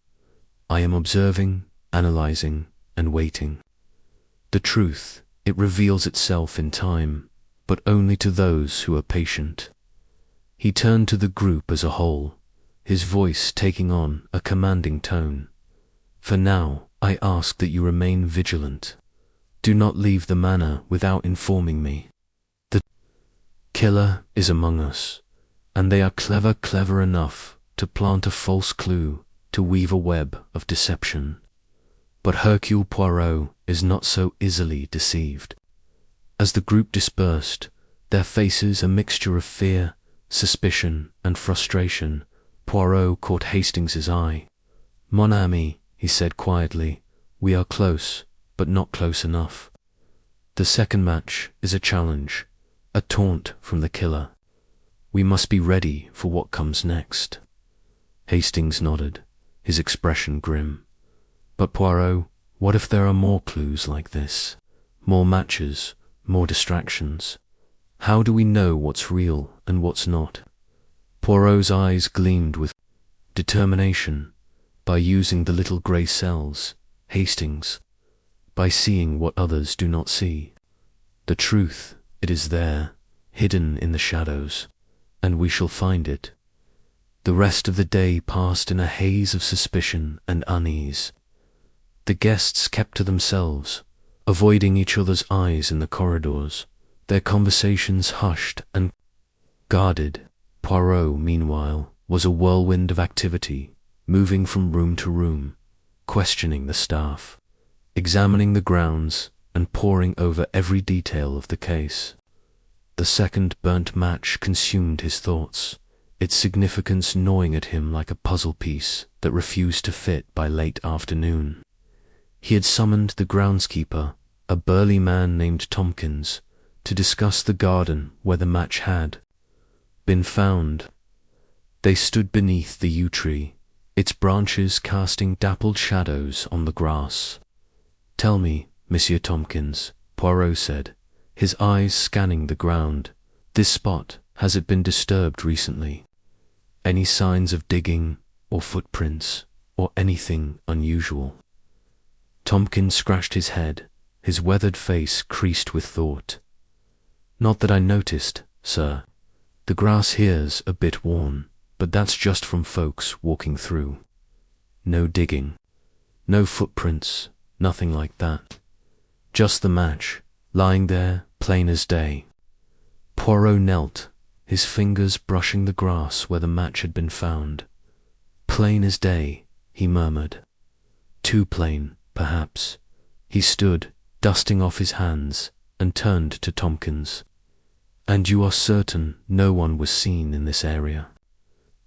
I am observing, analyzing, and waiting. The truth, it reveals itself in time, but only to those who are patient." He turned to the group as a whole, his voice taking on a commanding tone. "For now, I ask that you remain vigilant. Do not leave the manor without informing me. The killer is among us, and they are clever enough to plant a false clue, to weave a web of deception. But Hercule Poirot is not so easily deceived. As the group dispersed, their faces a mixture of fear, suspicion, and frustration, Poirot caught Hastings's eye. "Mon ami," he said quietly, "we are close, but not close enough. The second match is a challenge, a taunt from the killer. We must be ready for what comes next." Hastings nodded, his expression grim. "But Poirot, what if there are more clues like this? More matches, more distractions? How do we know what's real and what's not?" Poirot's eyes gleamed with determination. "By using the little grey cells, Hastings. By seeing what others do not see. The truth, it is there, hidden in the shadows, and we shall find it." The rest of the day passed in a haze of suspicion and unease. The guests kept to themselves, avoiding each other's eyes in the corridors, their conversations hushed and guarded. Poirot, meanwhile, was a whirlwind of activity, moving from room to room, questioning the staff, examining the grounds, and poring over every detail of the case. The second burnt match consumed his thoughts, its significance gnawing at him like a puzzle piece that refused to fit by late afternoon. He had summoned the groundskeeper, a burly man named Tompkins, to discuss the garden where the match had been found. They stood beneath the yew tree, its branches casting dappled shadows on the grass. "Tell me, Monsieur Tompkins," Poirot said, his eyes scanning the ground, "this spot, has it been disturbed recently? Any signs of digging, or footprints, or anything unusual?" Tompkins scratched his head, his weathered face creased with thought. "Not that I noticed, sir. The grass here's a bit worn, but that's just from folks walking through. No digging, no footprints, nothing like that. Just the match, lying there, plain as day." Poirot knelt, his fingers brushing the grass where the match had been found. "Plain as day," he murmured. "Too plain, perhaps." He stood, dusting off his hands, and turned to Tompkins. "And you are certain no one was seen in this area?"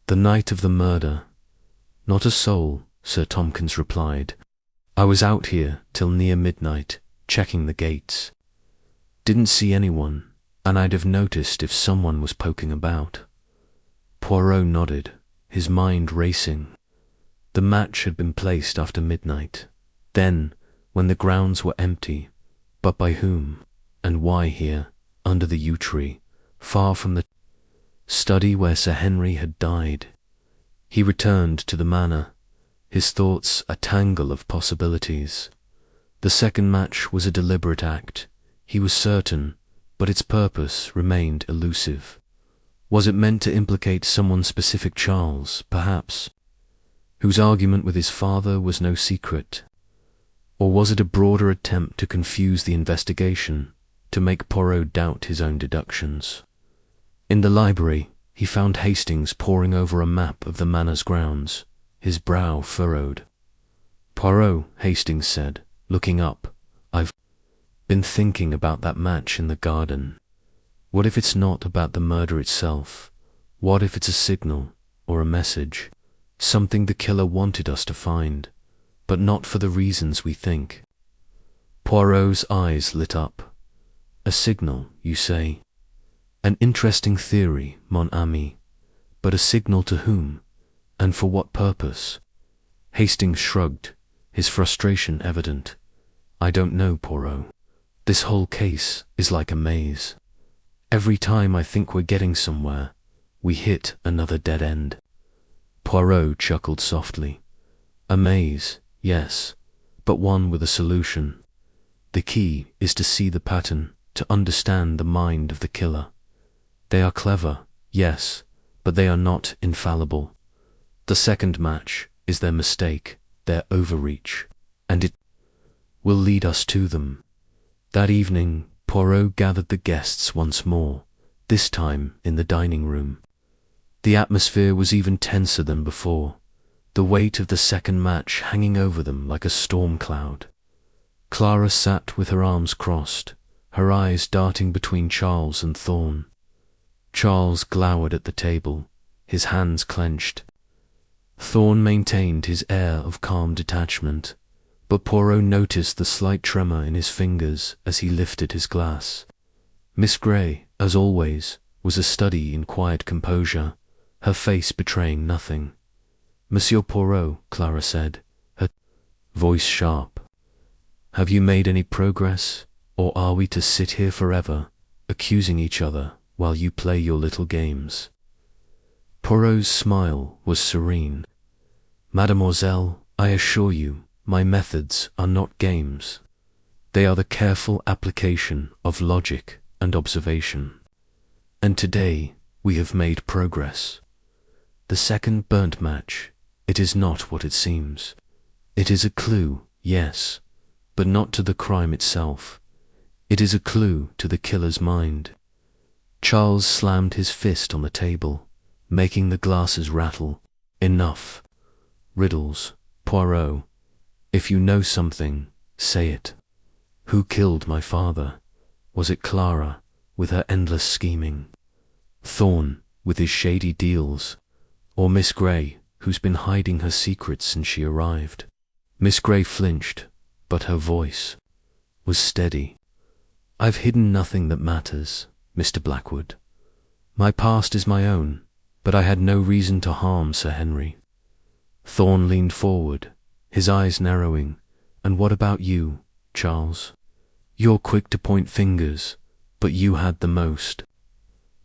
"The night of the murder? Not a soul," Sir Tompkins replied. "I was out here till near midnight, checking the gates. Didn't see anyone, and I'd have noticed if someone was poking about." Poirot nodded, his mind racing. The match had been placed after midnight, then, when the grounds were empty, but by whom, and why here, under the yew tree, far from the study where Sir Henry had died? He returned to the manor, his thoughts a tangle of possibilities. The second match was a deliberate act, he was certain, but its purpose remained elusive. Was it meant to implicate someone specific, Charles, perhaps, whose argument with his father was no secret? Or was it a broader attempt to confuse the investigation, to make Poirot doubt his own deductions? In the library, he found Hastings poring over a map of the manor's grounds, his brow furrowed. "Poirot," Hastings said, looking up, "I've been thinking about that match in the garden. What if it's not about the murder itself? What if it's a signal, or a message, something the killer wanted us to find, but not for the reasons we think?" Poirot's eyes lit up. "A signal, you say? An interesting theory, mon ami, but a signal to whom, and for what purpose?" Hastings shrugged, his frustration evident. "I don't know, Poirot. This whole case is like a maze. Every time I think we're getting somewhere, we hit another dead end." Poirot chuckled softly. "A maze, yes, but one with a solution. The key is to see the pattern, to understand the mind of the killer. They are clever, yes, but they are not infallible. The second match is their mistake, their overreach, and it will lead us to them." That evening, Poirot gathered the guests once more, this time in the dining room. The atmosphere was even tenser than before. the weight of the second match hanging over them like a storm cloud. Clara sat with her arms crossed, her eyes darting between Charles and Thorn. Charles glowered at the table, his hands clenched. Thorn maintained his air of calm detachment, but Poirot noticed the slight tremor in his fingers as he lifted his glass. Miss Grey, as always, was a study in quiet composure, her face betraying nothing. "Monsieur Poirot," Clara said, her voice sharp, "have you made any progress, or are we to sit here forever, accusing each other while you play your little games?" Poirot's smile was serene. "Mademoiselle, I assure you, my methods are not games. They are the careful application of logic and observation. And today we have made progress. The second burnt match, it is not what it seems. It is a clue, yes, but not to the crime itself. It is a clue to the killer's mind." Charles slammed his fist on the table, making the glasses rattle. "Enough. Riddles, Poirot. If you know something, say it. Who killed my father? Was it Clara, with her endless scheming? Thorn, with his shady deals? Or Miss Grey, who's been hiding her secrets since she arrived?" Miss Grey flinched, but her voice was steady. "I've hidden nothing that matters, Mr. Blackwood. My past is my own, but I had no reason to harm Sir Henry." Thorn leaned forward, his eyes narrowing. "And what about you, Charles? You're quick to point fingers, but you had the most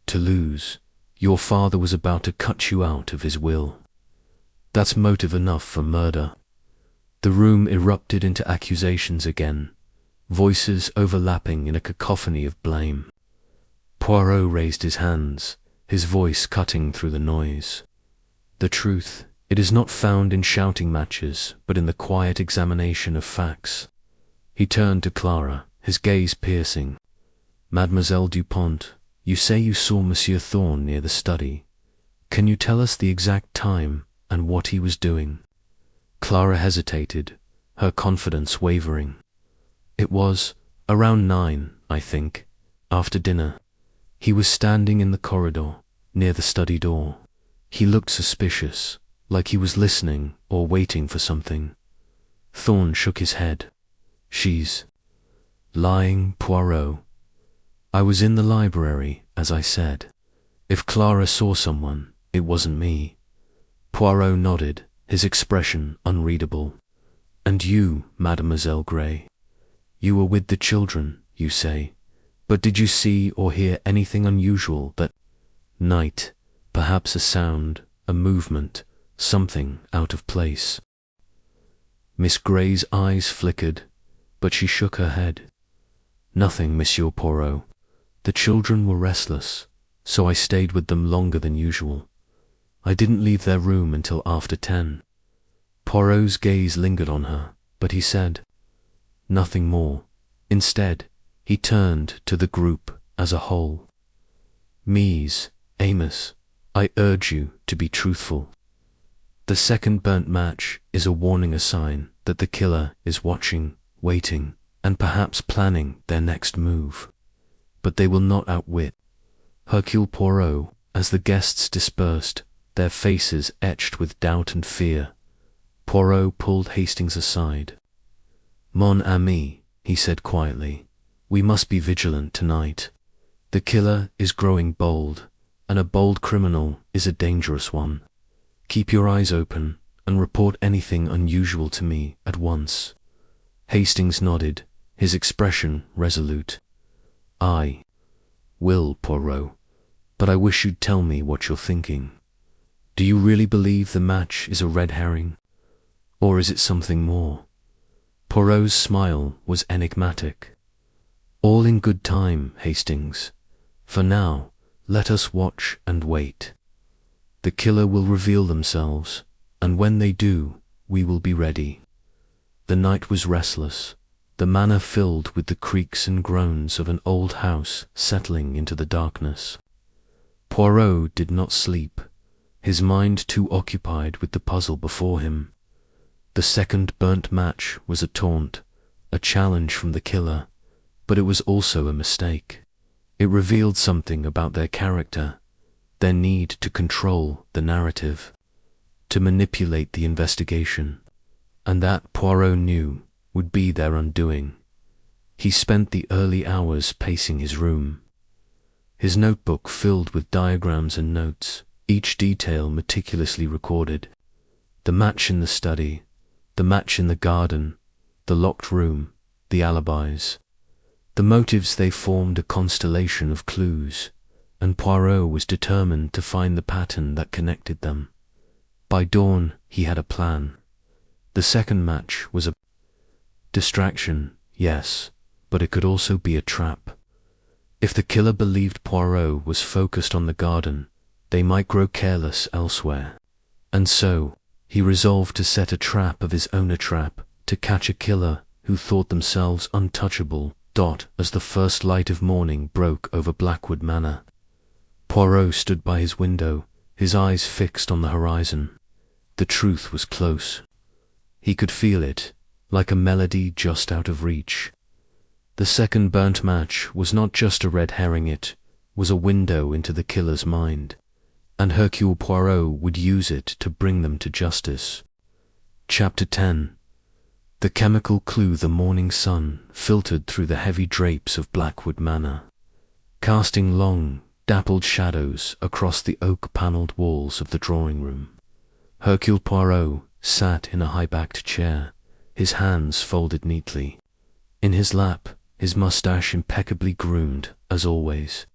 to lose. Your father was about to cut you out of his will. That's motive enough for murder." The room erupted into accusations again, voices overlapping in a cacophony of blame. Poirot raised his hands, his voice cutting through the noise. "The truth, it is not found in shouting matches, but in the quiet examination of facts." He turned to Clara, his gaze piercing. "Mademoiselle Dupont, you say you saw Monsieur Thorn near the study. Can you tell us the exact time and what he was doing?" Clara hesitated, her confidence wavering. "It was around 9, I think, after dinner. He was standing in the corridor, near the study door. He looked suspicious, like he was listening or waiting for something." Thorn shook his head. "She's lying, Poirot. I was in the library, as I said. If Clara saw someone, it wasn't me." Poirot nodded, his expression unreadable. "And you, Mademoiselle Grey? You were with the children, you say, but did you see or hear anything unusual that night? Perhaps a sound, a movement, something out of place?" Miss Grey's eyes flickered, but she shook her head. "Nothing, Monsieur Poirot. The children were restless, so I stayed with them longer than usual. I didn't leave their room until after 10. Poirot's gaze lingered on her, but he said nothing more. Instead, he turned to the group as a whole. "Mies, Amos, I urge you to be truthful. The second burnt match is a warning, a sign that the killer is watching, waiting, and perhaps planning their next move. But they will not outwit Hercule Poirot." As the guests dispersed, their faces etched with doubt and fear, Poirot pulled Hastings aside. "Mon ami," he said quietly, "we must be vigilant tonight. The killer is growing bold, and a bold criminal is a dangerous one. Keep your eyes open and report anything unusual to me at once." Hastings nodded, his expression resolute. "I will, Poirot, but I wish you'd tell me what you're thinking. Do you really believe the match is a red herring? Or is it something more?" Poirot's smile was enigmatic. "All in good time, Hastings. For now, let us watch and wait. The killer will reveal themselves, and when they do, we will be ready." The night was restless, the manor filled with the creaks and groans of an old house settling into the darkness. Poirot did not sleep, his mind too occupied with the puzzle before him. The second burnt match was a taunt, a challenge from the killer, but it was also a mistake. It revealed something about their character, their need to control the narrative, to manipulate the investigation, and that Poirot knew would be their undoing. He spent the early hours pacing his room, his notebook filled with diagrams and notes, each detail meticulously recorded. The match in the study, the match in the garden, the locked room, the alibis. The motives they formed a constellation of clues, and Poirot was determined to find the pattern that connected them. By dawn, he had a plan. The second match was a distraction, yes, but it could also be a trap. If the killer believed Poirot was focused on the garden, they might grow careless elsewhere. And so, he resolved to set a trap of his own, a trap to catch a killer who thought themselves untouchable. As the first light of morning broke over Blackwood Manor, Poirot stood by his window, his eyes fixed on the horizon. The truth was close. He could feel it, like a melody just out of reach. The second burnt match was not just a red herring, it was a window into the killer's mind, and Hercule Poirot would use it to bring them to justice. Chapter 10. The chemical clue. The morning sun filtered through the heavy drapes of Blackwood Manor, casting long, dappled shadows across the oak-panelled walls of the drawing-room. Hercule Poirot sat in a high-backed chair, his hands folded neatly. In his lap, his moustache impeccably groomed, as always.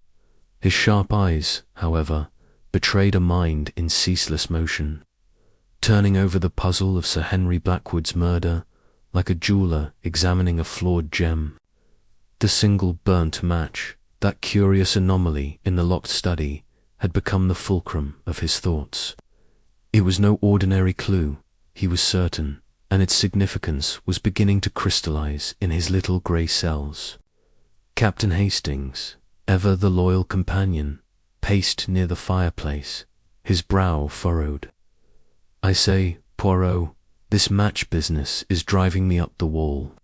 His sharp eyes, however, betrayed a mind in ceaseless motion, turning over the puzzle of Sir Henry Blackwood's murder like a jeweller examining a flawed gem. The single burnt match, that curious anomaly in the locked study, had become the fulcrum of his thoughts. It was no ordinary clue, he was certain, and its significance was beginning to crystallize in his little grey cells. Captain Hastings, ever the loyal companion, paced near the fireplace, his brow furrowed. "I say, Poirot, this match business is driving me up the wall.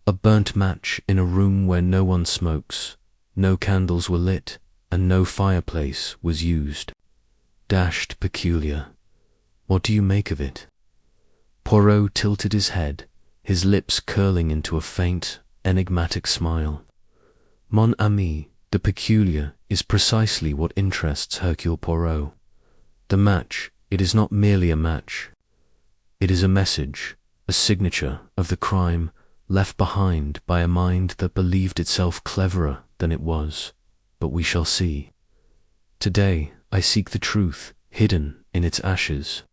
A burnt match in a room where no one smokes, no candles were lit, and no fireplace was used. Dashed peculiar. What do you make of it?" Poirot tilted his head, his lips curling into a faint, enigmatic smile. Mon ami, the peculiar is precisely what interests Hercule Poirot. The match, it is not merely a match. It is a message, a signature of the crime left behind by a mind that believed itself cleverer than it was, but we shall see. Today I seek the truth hidden in its ashes.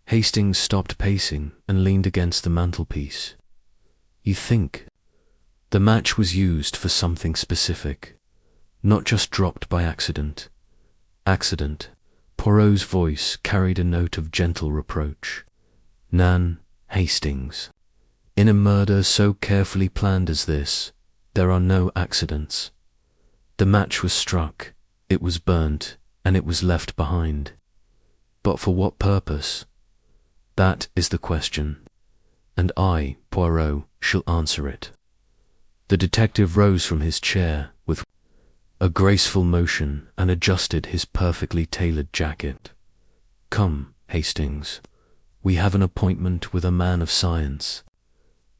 Hastings stopped pacing and leaned against the mantelpiece. You think? The match was used for something specific, not just dropped by accident. Accident. Poirot's voice carried a note of gentle reproach. Nan, Hastings, in a murder so carefully planned as this, there are no accidents. The match was struck, it was burnt, and it was left behind. But for what purpose? That is the question, and I, Poirot, shall answer it. The detective rose from his chair with a graceful motion and adjusted his perfectly tailored jacket. Come, Hastings. We have an appointment with a man of science.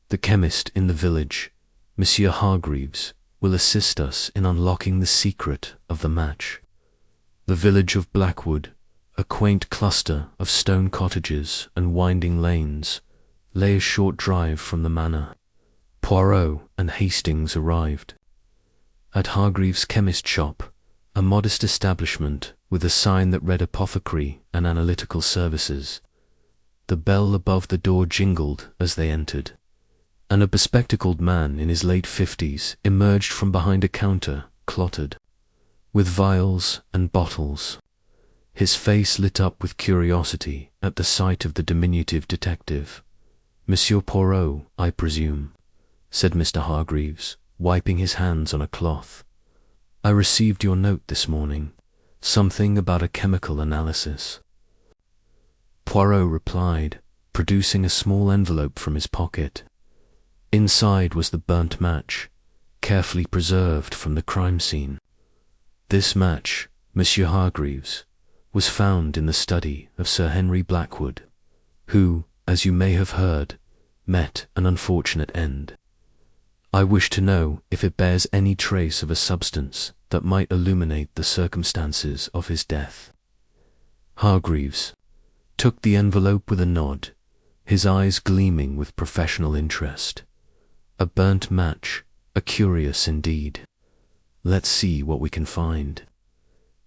The chemist in the village, Monsieur Hargreaves, will assist us in unlocking the secret of the match. The village of Blackwood, a quaint cluster of stone cottages and winding lanes, lay a short drive from the manor. Poirot and Hastings arrived. At Hargreaves' chemist shop, a modest establishment with a sign that read apothecary and analytical services. The bell above the door jingled as they entered, and a bespectacled man in his late 50s emerged from behind a counter, clotted with vials and bottles. His face lit up with curiosity at the sight of the diminutive detective. Monsieur Poirot, I presume, said Mr. Hargreaves, wiping his hands on a cloth. I received your note this morning, something about a chemical analysis. Poirot replied, producing a small envelope from his pocket. Inside was the burnt match, carefully preserved from the crime scene. This match, Monsieur Hargreaves, was found in the study of Sir Henry Blackwood, who, as you may have heard, met an unfortunate end. I wish to know if it bears any trace of a substance that might illuminate the circumstances of his death. Hargreaves took the envelope with a nod, his eyes gleaming with professional interest. A burnt match, a curious indeed. Let's see what we can find.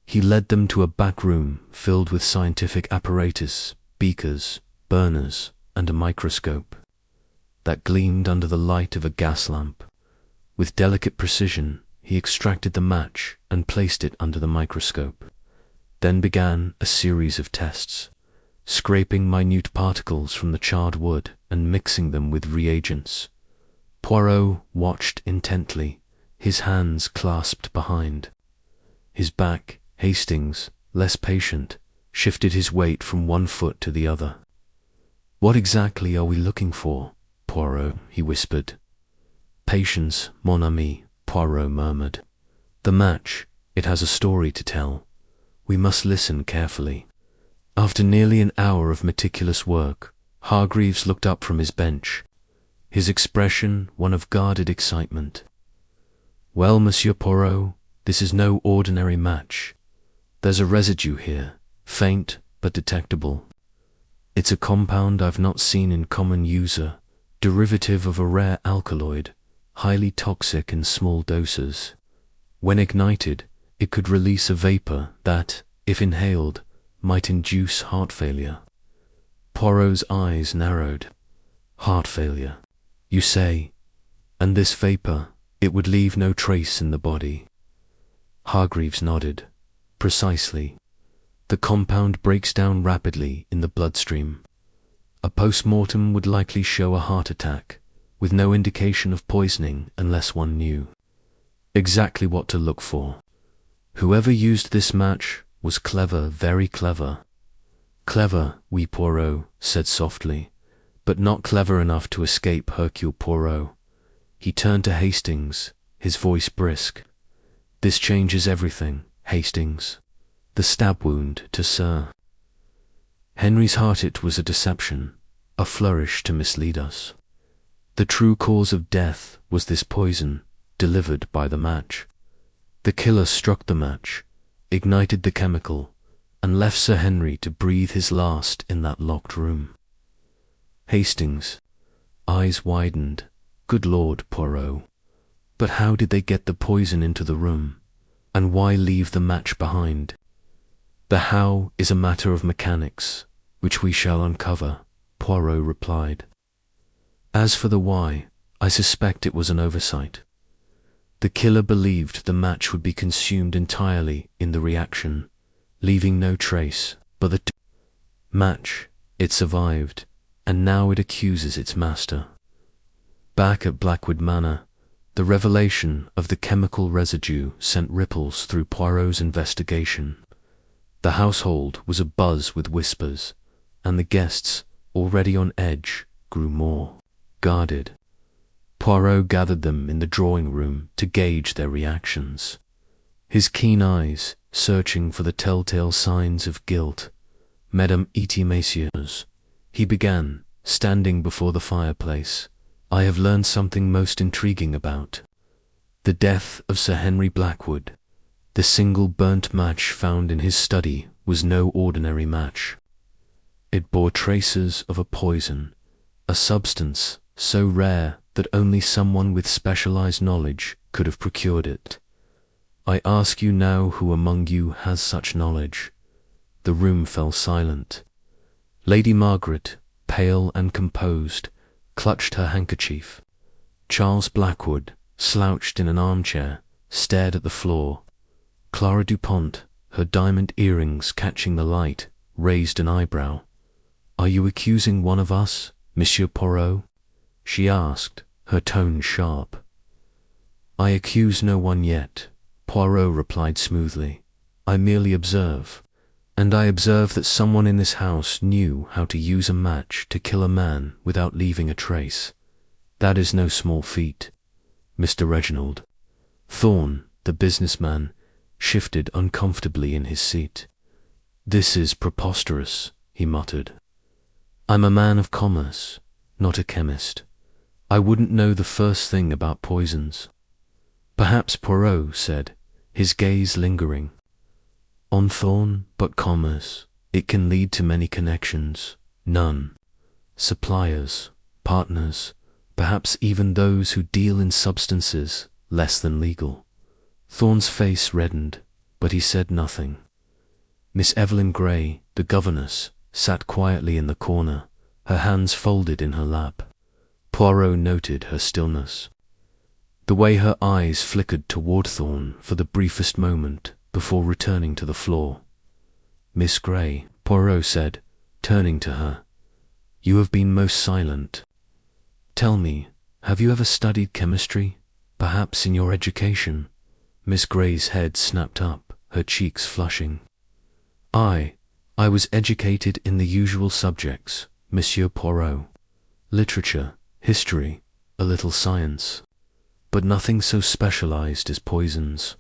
He led them to a back room filled with scientific apparatus, beakers, burners, and a microscope that gleamed under the light of a gas lamp. With delicate precision, he extracted the match and placed it under the microscope, then began a series of tests, scraping minute particles from the charred wood and mixing them with reagents. Poirot watched intently, his hands clasped behind. His back, Hastings, less patient, shifted his weight from one foot to the other. "What exactly are we looking for, Poirot?" he whispered. "Patience, mon ami," Poirot murmured. "The match, it has a story to tell. We must listen carefully." After nearly an hour of meticulous work, Hargreaves looked up from his bench, his expression one of guarded excitement. "Well, Monsieur Poirot, this is no ordinary match. There's a residue here, faint but detectable. It's a compound I've not seen in common user, derivative of a rare alkaloid, highly toxic in small doses. When ignited, it could release a vapor that, if inhaled, might induce heart failure." Poirot's eyes narrowed. "Heart failure, you say? And this vapor, it would leave no trace in the body?" Hargreaves nodded. "Precisely. The compound breaks down rapidly in the bloodstream. A post-mortem would likely show a heart attack, with no indication of poisoning unless one knew exactly what to look for. Whoever used this match was clever, very clever." "Clever," oui, Poirot said softly, "but not clever enough to escape Hercule Poirot." He turned to Hastings, his voice brisk. "This changes everything, Hastings. The stab wound to Sir Henry's heart, it was a deception, a flourish to mislead us. The true cause of death was this poison, delivered by the match. The killer struck the match, ignited the chemical, and left Sir Henry to breathe his last in that locked room." Hastings' eyes widened. "Good Lord, Poirot, but how did they get the poison into the room, and why leave the match behind?" "The how is a matter of mechanics, which we shall uncover," Poirot replied. "As for the why, I suspect it was an oversight. The killer believed the match would be consumed entirely in the reaction, leaving no trace, but the match, it survived, and now it accuses its master." Back at Blackwood Manor, the revelation of the chemical residue sent ripples through Poirot's investigation. The household was abuzz with whispers, and the guests, already on edge, grew more guarded. Poirot gathered them in the drawing-room to gauge their reactions, his keen eyes searching for the telltale signs of guilt. "Mesdames et messieurs," he began, standing before the fireplace, "I have learned something most intriguing about the death of Sir Henry Blackwood. The single burnt match found in his study was no ordinary match. It bore traces of a poison, a substance so rare that only someone with specialized knowledge could have procured it. I ask you now who among you has such knowledge?" The room fell silent. Lady Margaret, pale and composed, clutched her handkerchief. Charles Blackwood, slouched in an armchair, stared at the floor. Clara Dupont, her diamond earrings catching the light, raised an eyebrow. "Are you accusing one of us, Monsieur Poirot?" she asked, her tone sharp. "I accuse no one yet," Poirot replied smoothly. "I merely observe, And I observe that someone in this house knew how to use a match to kill a man without leaving a trace. That is no small feat, Mr. Reginald. Thorn, the businessman, shifted uncomfortably in his seat. This is preposterous, he muttered. I'm a man of commerce, not a chemist. I wouldn't know the first thing about poisons. Perhaps Poirot said, his gaze lingering. On Thorn, but commerce. It can lead to many connections. None. Suppliers, partners, perhaps even those who deal in substances less than legal. Thorn's face reddened, but he said nothing. Miss Evelyn Grey, the governess, sat quietly in the corner, her hands folded in her lap. Poirot noted her stillness. The way her eyes flickered toward Thorn for the briefest moment before returning to the floor. Miss Grey, Poirot said, turning to her, you have been most silent. Tell me, have you ever studied chemistry, perhaps in your education? Miss Grey's head snapped up, her cheeks flushing. I was educated in the usual subjects, Monsieur Poirot. Literature, history, a little science, but nothing so specialized as poisons.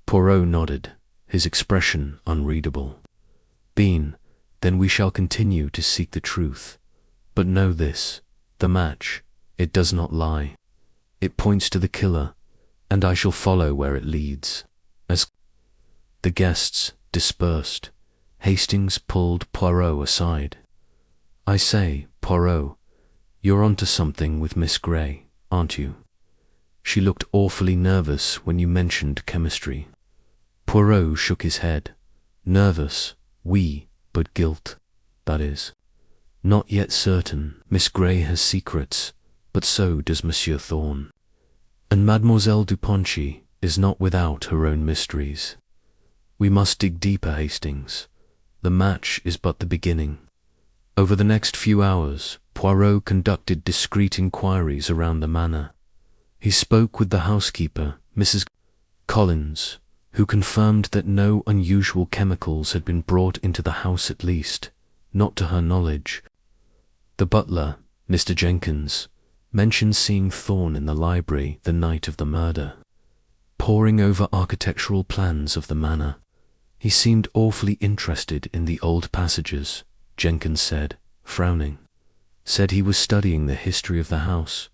Poirot nodded, his expression unreadable. Then we shall continue to seek the truth. But know this, the match, it does not lie. It points to the killer, and I shall follow where it leads. As the guests dispersed, Hastings pulled Poirot aside. I say, Poirot, you're onto something with Miss Grey, aren't you? She looked awfully nervous when you mentioned chemistry. Poirot shook his head. Nervous, oui, but guilt, that is. Not yet certain. Miss Grey has secrets, but so does Monsieur Thorn. And Mademoiselle Duponchi is not without her own mysteries. We must dig deeper, Hastings. The match is but the beginning. Over the next few hours, Poirot conducted discreet inquiries around the manor. He spoke with the housekeeper, Mrs. Collins, who confirmed that no unusual chemicals had been brought into the house, at least, not to her knowledge. The butler, Mr. Jenkins, mentioned seeing Thorn in the library the night of the murder, poring over architectural plans of the manor. He seemed awfully interested in the old passages, Jenkins said, frowning. Said he was studying the history of the house,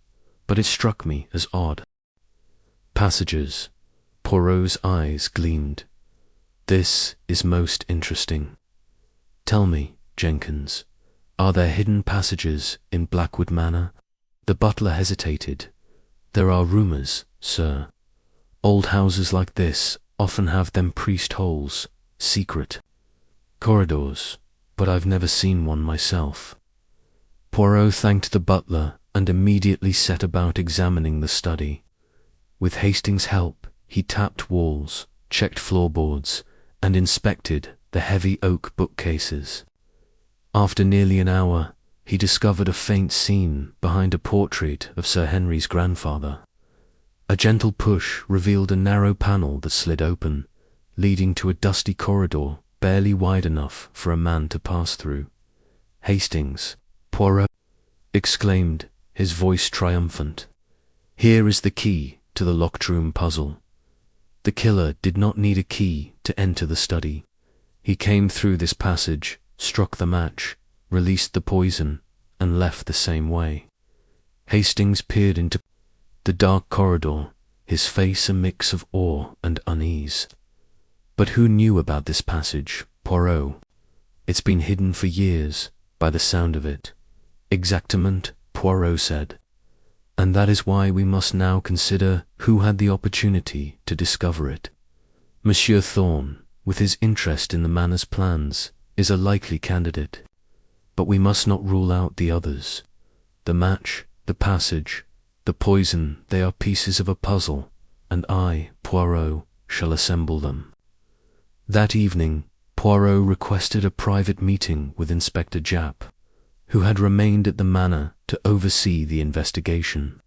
but it struck me as odd. Passages. Poirot's eyes gleamed. This is most interesting. Tell me, Jenkins, are there hidden passages in Blackwood Manor? The butler hesitated. There are rumours, sir. Old houses like this often have them priest holes, secret corridors, but I've never seen one myself. Poirot thanked the butler and immediately set about examining the study. With Hastings' help, he tapped walls, checked floorboards, and inspected the heavy oak bookcases. After nearly an hour, he discovered a faint seam behind a portrait of Sir Henry's grandfather. A gentle push revealed a narrow panel that slid open, leading to a dusty corridor barely wide enough for a man to pass through. Hastings, Poirot exclaimed, his voice triumphant. Here is the key to the locked room puzzle. The killer did not need a key to enter the study. He came through this passage, struck the match, released the poison, and left the same way. Hastings peered into the dark corridor, his face a mix of awe and unease. But who knew about this passage, Poirot? It's been hidden for years, by the sound of it. Exactement, Poirot said. And that is why we must now consider who had the opportunity to discover it. Monsieur Thorn, with his interest in the manor's plans, is a likely candidate. But we must not rule out the others. The match, the passage, the poison, they are pieces of a puzzle, and I, Poirot, shall assemble them. That evening, Poirot requested a private meeting with Inspector Japp, who had remained at the manor to oversee the investigation.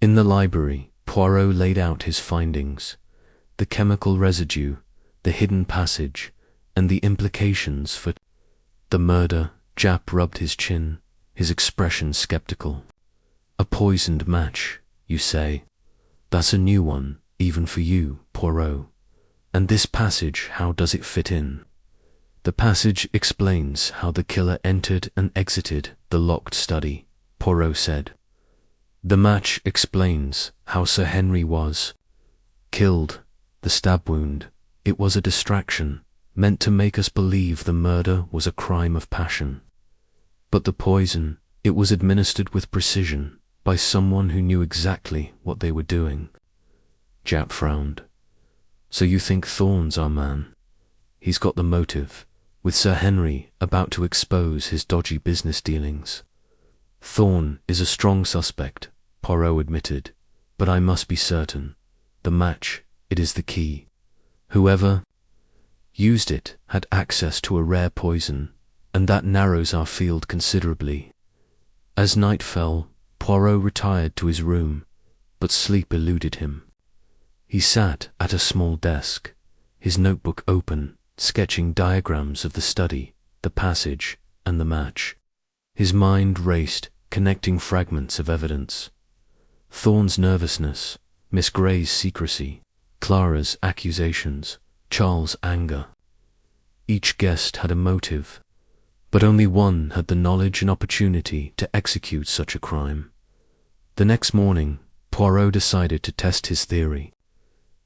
In the library, Poirot laid out his findings: the chemical residue, the hidden passage, and the implications for the murder. Japp rubbed his chin, his expression skeptical. A poisoned match, you say? That's a new one, even for you, Poirot. And this passage, how does it fit in? The passage explains how the killer entered and exited the locked study, Poirot said. The match explains how Sir Henry was killed. The stab wound, it was a distraction, meant to make us believe the murder was a crime of passion. But the poison, it was administered with precision by someone who knew exactly what they were doing. Japp frowned. So you think Thorne's our man? He's got the motive, with Sir Henry about to expose his dodgy business dealings. Thorne is a strong suspect, Poirot admitted, but I must be certain. The match, it is the key. Whoever used it had access to a rare poison, and that narrows our field considerably. As night fell, Poirot retired to his room, but sleep eluded him. He sat at a small desk, his notebook open, sketching diagrams of the study, the passage, and the match. His mind raced, connecting fragments of evidence. Thorne's nervousness, Miss Grey's secrecy, Clara's accusations, Charles' anger. Each guest had a motive, but only one had the knowledge and opportunity to execute such a crime. The next morning, Poirot decided to test his theory.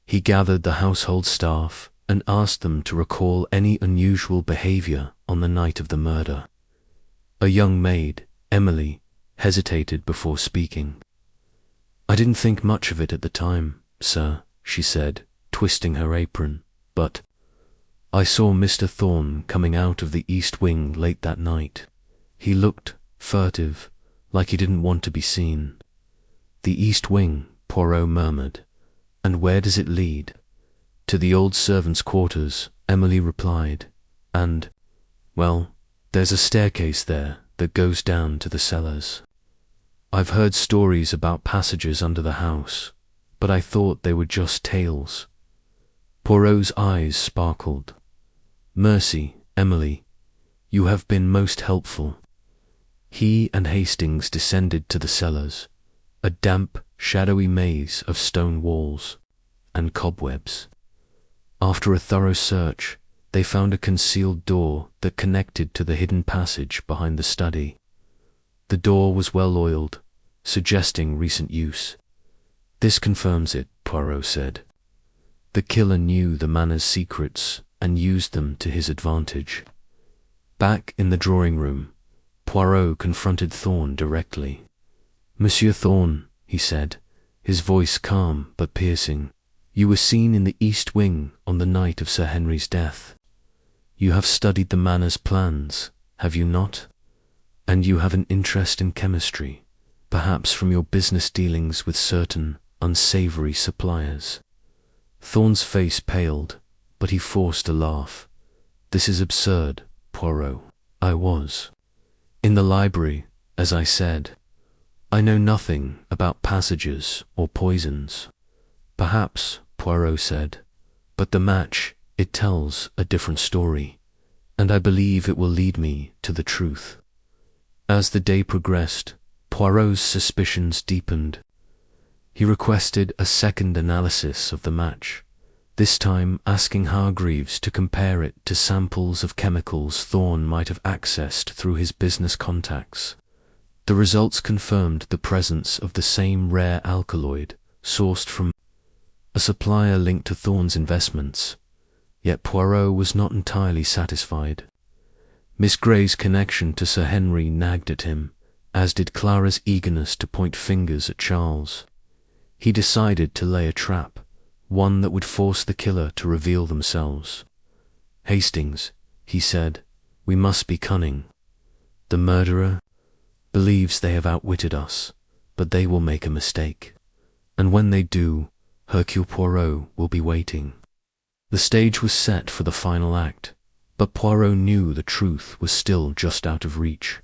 He gathered the household staff and asked them to recall any unusual behavior on the night of the murder. A young maid, Emily, hesitated before speaking. I didn't think much of it at the time, sir, she said, twisting her apron, but I saw Mr. Thorne coming out of the east wing late that night. He looked furtive, like he didn't want to be seen. The east wing, Poirot murmured. And where does it lead? To the old servants' quarters, Emily replied. And, well, there's a staircase there that goes down to the cellars. I've heard stories about passages under the house, but I thought they were just tales. Poirot's eyes sparkled. Mercy, Emily, you have been most helpful. He and Hastings descended to the cellars, a damp, shadowy maze of stone walls and cobwebs. After a thorough search, they found a concealed door that connected to the hidden passage behind the study. The door was well oiled, suggesting recent use. This confirms it, Poirot said. The killer knew the manor's secrets and used them to his advantage. Back in the drawing room, Poirot confronted Thorne directly. Monsieur Thorne, he said, his voice calm but piercing, you were seen in the east wing on the night of Sir Henry's death. You have studied the manor's plans, have you not? And you have an interest in chemistry, perhaps from your business dealings with certain unsavory suppliers. Thorne's face paled, but he forced a laugh. This is absurd, Poirot. I was in the library, as I said. I know nothing about passages or poisons. Perhaps, Poirot said, but the match, it tells a different story, and I believe it will lead me to the truth. As the day progressed, Poirot's suspicions deepened. He requested a second analysis of the match, this time asking Hargreaves to compare it to samples of chemicals Thorne might have accessed through his business contacts. The results confirmed the presence of the same rare alkaloid sourced from a supplier linked to Thorne's investments, yet Poirot was not entirely satisfied. Miss Grey's connection to Sir Henry nagged at him, as did Clara's eagerness to point fingers at Charles. He decided to lay a trap, one that would force the killer to reveal themselves. Hastings, he said, we must be cunning. The murderer believes they have outwitted us, but they will make a mistake. And when they do, Hercule Poirot will be waiting. The stage was set for the final act, but Poirot knew the truth was still just out of reach.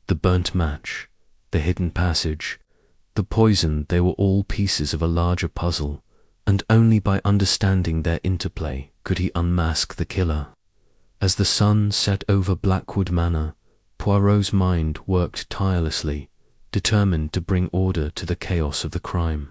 The burnt match, the hidden passage, the poison, they were all pieces of a larger puzzle, and only by understanding their interplay could he unmask the killer. As the sun set over Blackwood Manor, Poirot's mind worked tirelessly, determined to bring order to the chaos of the crime.